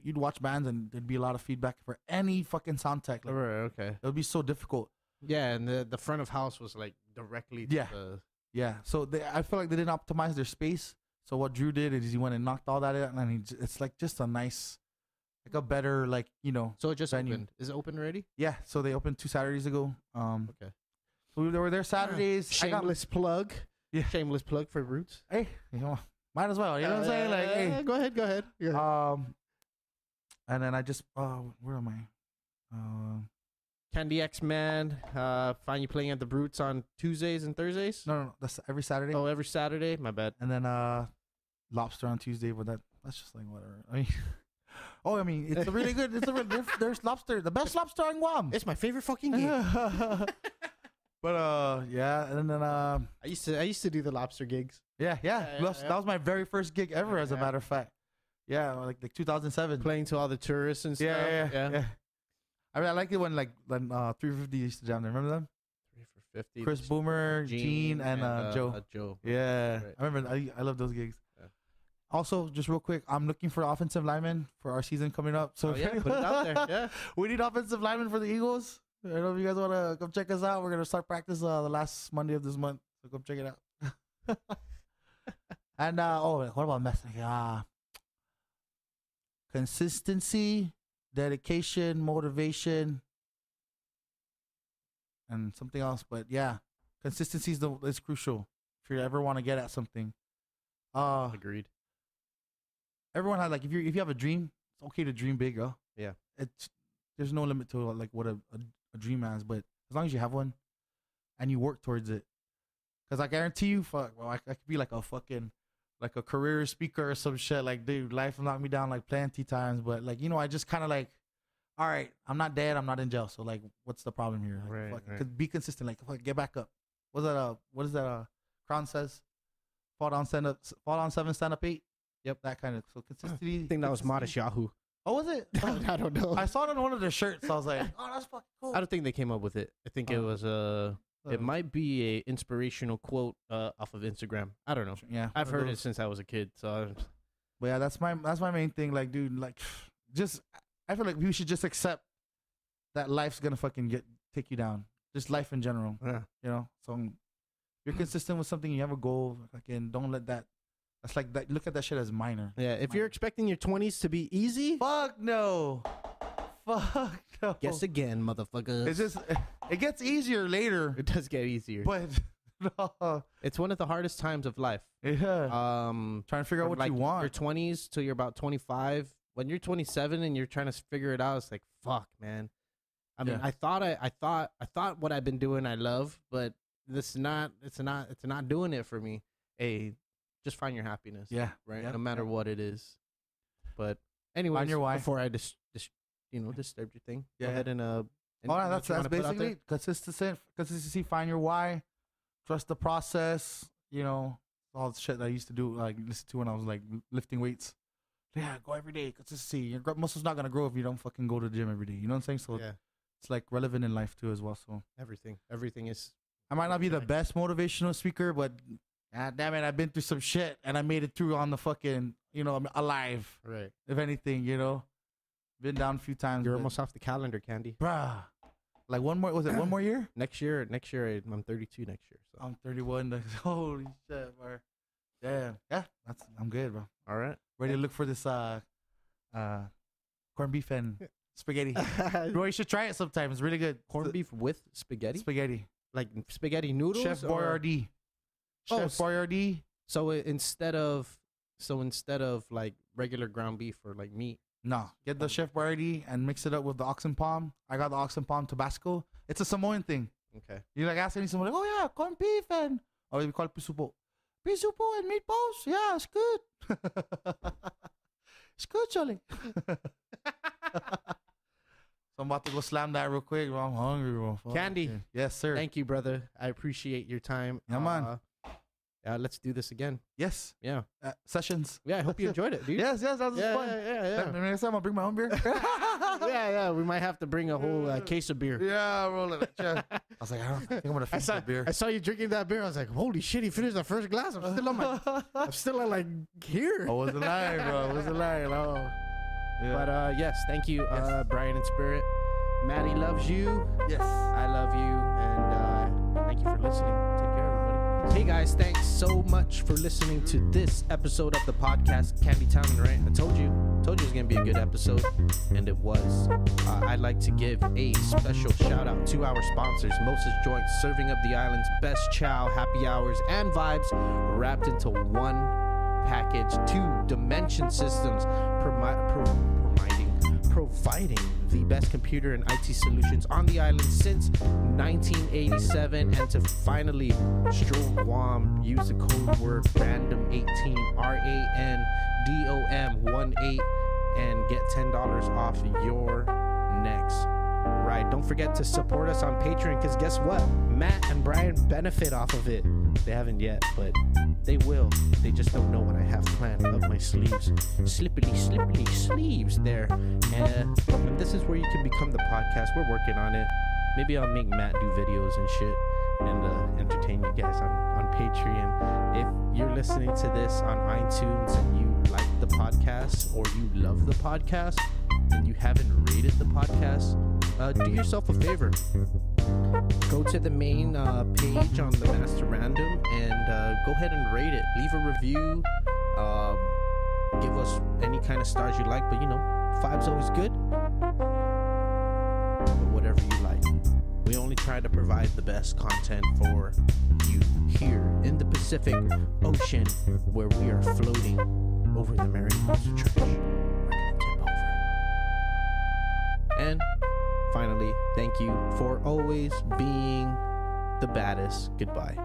you'd watch bands and there'd be a lot of feedback for any fucking sound tech. Like, right, okay. It would be so difficult. Yeah, and the front of house was like directly to the... Yeah, so I feel like they didn't optimize their space. So what Drew did is he went and knocked all that out, and it's like just a nice, like a better, like, you know. So it just opened. Is it open already? Yeah, so they opened 2 Saturdays ago. Okay. So we were there Saturdays. Shameless plug. Yeah. Shameless plug for Roots. Hey, you know, might as well. You know what I'm saying? Like, hey. Go ahead. And then I just, where am I? Candy X Man, find you playing at the Roots on Tuesdays and Thursdays? No, that's every Saturday. Oh, every Saturday? My bad. And then Lobster on Tuesday, but that's just like whatever. I mean, it's a really good. There's lobster, the best lobster in Guam. It's my favorite fucking gig. But yeah, and then I used to do the lobster gigs. Yeah. That was my very first gig ever, as a matter of fact. Yeah, like 2007. Playing to all the tourists and stuff. Yeah. I mean, I like it when 350 used to jam there. Remember them? 3 for 50. Chris Boomer, Gene, and Joe. Joe. Yeah, right. I remember. I love those gigs. Yeah. Also, just real quick, I'm looking for offensive linemen for our season coming up. So put it out there. Yeah, we need offensive linemen for the Eagles. I don't know if you guys want to come check us out. We're gonna start practice the last Monday of this month, so come check it out. And what about messaging? Consistency, dedication, motivation, and something else. But yeah, consistency is crucial if you ever want to get at something. Agreed. Everyone had if you have a dream, it's okay to dream big, yo. Yeah. There's no limit to like what a dream has, but as long as you have one and you work towards it, because I guarantee you, I could be like a fucking like a career speaker or some shit. Like, dude, life knocked me down like plenty times, but like, you know, I just kind of like, all right, I'm not dead, I'm not in jail, so like, what's the problem here? Like, right. Be consistent, like, get back up. What is that? Crown says, fall down 7, stand up 8. Yep, that kind of. So consistency. I think that was Modest Yahoo. Oh, was it? I don't know. I saw it on one of their shirts. So I was like, oh, that's fucking I don't think they came up with it. I think it was it might be a inspirational quote off of Instagram. I don't know. Yeah, I've heard it since I was a kid. So, but yeah, that's my main thing. Like, dude, like, just I feel like we should just accept that life's gonna fucking take you down. Just life in general. yeah. You know. So you're consistent with something. You have a goal. Again, don't let that. That's like that. Look at that shit as minor. Yeah. If you're expecting your 20s to be easy, Fuck no. Fuck no. guess again, motherfucker. It's just it gets easier later. It does get easier, But no. it's one of the hardest times of life. Yeah. Trying to figure out what you want. Your 20s till you're about 25. When you're 27 and you're trying to figure it out, it's like, fuck, man. I mean, Yeah. I thought what I've been doing I love, but it's not doing it for me. Hey, just find your happiness. Yeah. Right. Yeah. No matter what it is. But anyways, your why. before I disturb your thing, Yeah. go ahead and That's basically consistency. Find your why. Trust the process. You know, all the shit that I used to do, like listen to when I was like lifting weights. Yeah, go every day. Consistency. Your muscle's not gonna grow if you don't fucking go to the gym every day. You know what I'm saying? So yeah, it's like relevant in life too as well. So everything is. I might not be the best motivational speaker, but damn it, I've been through some shit and I made it through on the fucking, I'm alive. Right. If anything, been down a few times. You're almost off the calendar, Candy. Bruh. Like one more year? Next year, I'm 32 next year. So. I'm 31. Holy shit, bro. Damn. Yeah, I'm good, bro. All right. Ready to look for this corned beef and spaghetti. Bro, you should try it sometime. It's really good. Corned beef with spaghetti? Spaghetti. Like spaghetti noodles? Chef Boyardee. Chef Boyardee. So instead of like regular ground beef or like meat. No, get the Chef Boyardee and mix it up with the oxen palm. I got the oxen palm Tabasco. It's a Samoan thing. Okay. You like ask any someone like, oh yeah, corned beef and we call it pisupo. Pisupo and meatballs. Yeah, it's good. It's good, Charlie. So I'm about to go slam that real quick. Bro. I'm hungry, bro. Fuck. Candy. Yes, sir. Thank you, brother. I appreciate your time. Yeah, man. Let's do this again. Yes. Yeah. Sessions. Yeah, I hope you enjoyed it, dude. Yes, that was fun. Yeah. Next time I'll bring my own beer. yeah. We might have to bring a whole case of beer. Yeah, roll it. I was like, I think I'm gonna finish that beer. I saw you drinking that beer. I was like, holy shit, he finished the first glass. I'm still like here. I wasn't lying, bro. I wasn't lying. Oh. Yeah. But yes, thank you, Brian and Spirit. Maddie loves you. Yes. I love you, and thank you for listening. Take care, everybody. Hey guys, thanks so much for listening to this episode of the podcast, Candy Taman, right? I told you it was gonna be a good episode, and it was. I'd like to give a special shout out to our sponsors, Mosa's Joints, serving up the island's best chow, happy hours, and vibes, wrapped into one package. 2 Dimension Systems, providing the best computer and IT solutions on the island since 1987. And to finally stroll Guam, use the code word RANDOM18, RANDOM18, and get $10 off your next ride. Don't forget to support us on Patreon, because guess what? Matt and Brian benefit off of it. They haven't yet, but they will. They just don't know what I have planned up my sleeves. Slippity sleeves there. And this is where you can become the podcast. We're working on it. Maybe I'll make Matt do videos and shit and entertain you guys on Patreon. If you're listening to this on iTunes and you like the podcast, or you love the podcast and you haven't rated the podcast, do yourself a favor. Go to the main page on the Master Random and go ahead and rate it. Leave a review. Give us any kind of stars you like, but 5's always good. But whatever you like. We only try to provide the best content for you here in the Pacific Ocean, where we are floating over the Mosa Trench. We're gonna tip over. And finally, thank you for always being the baddest. Goodbye.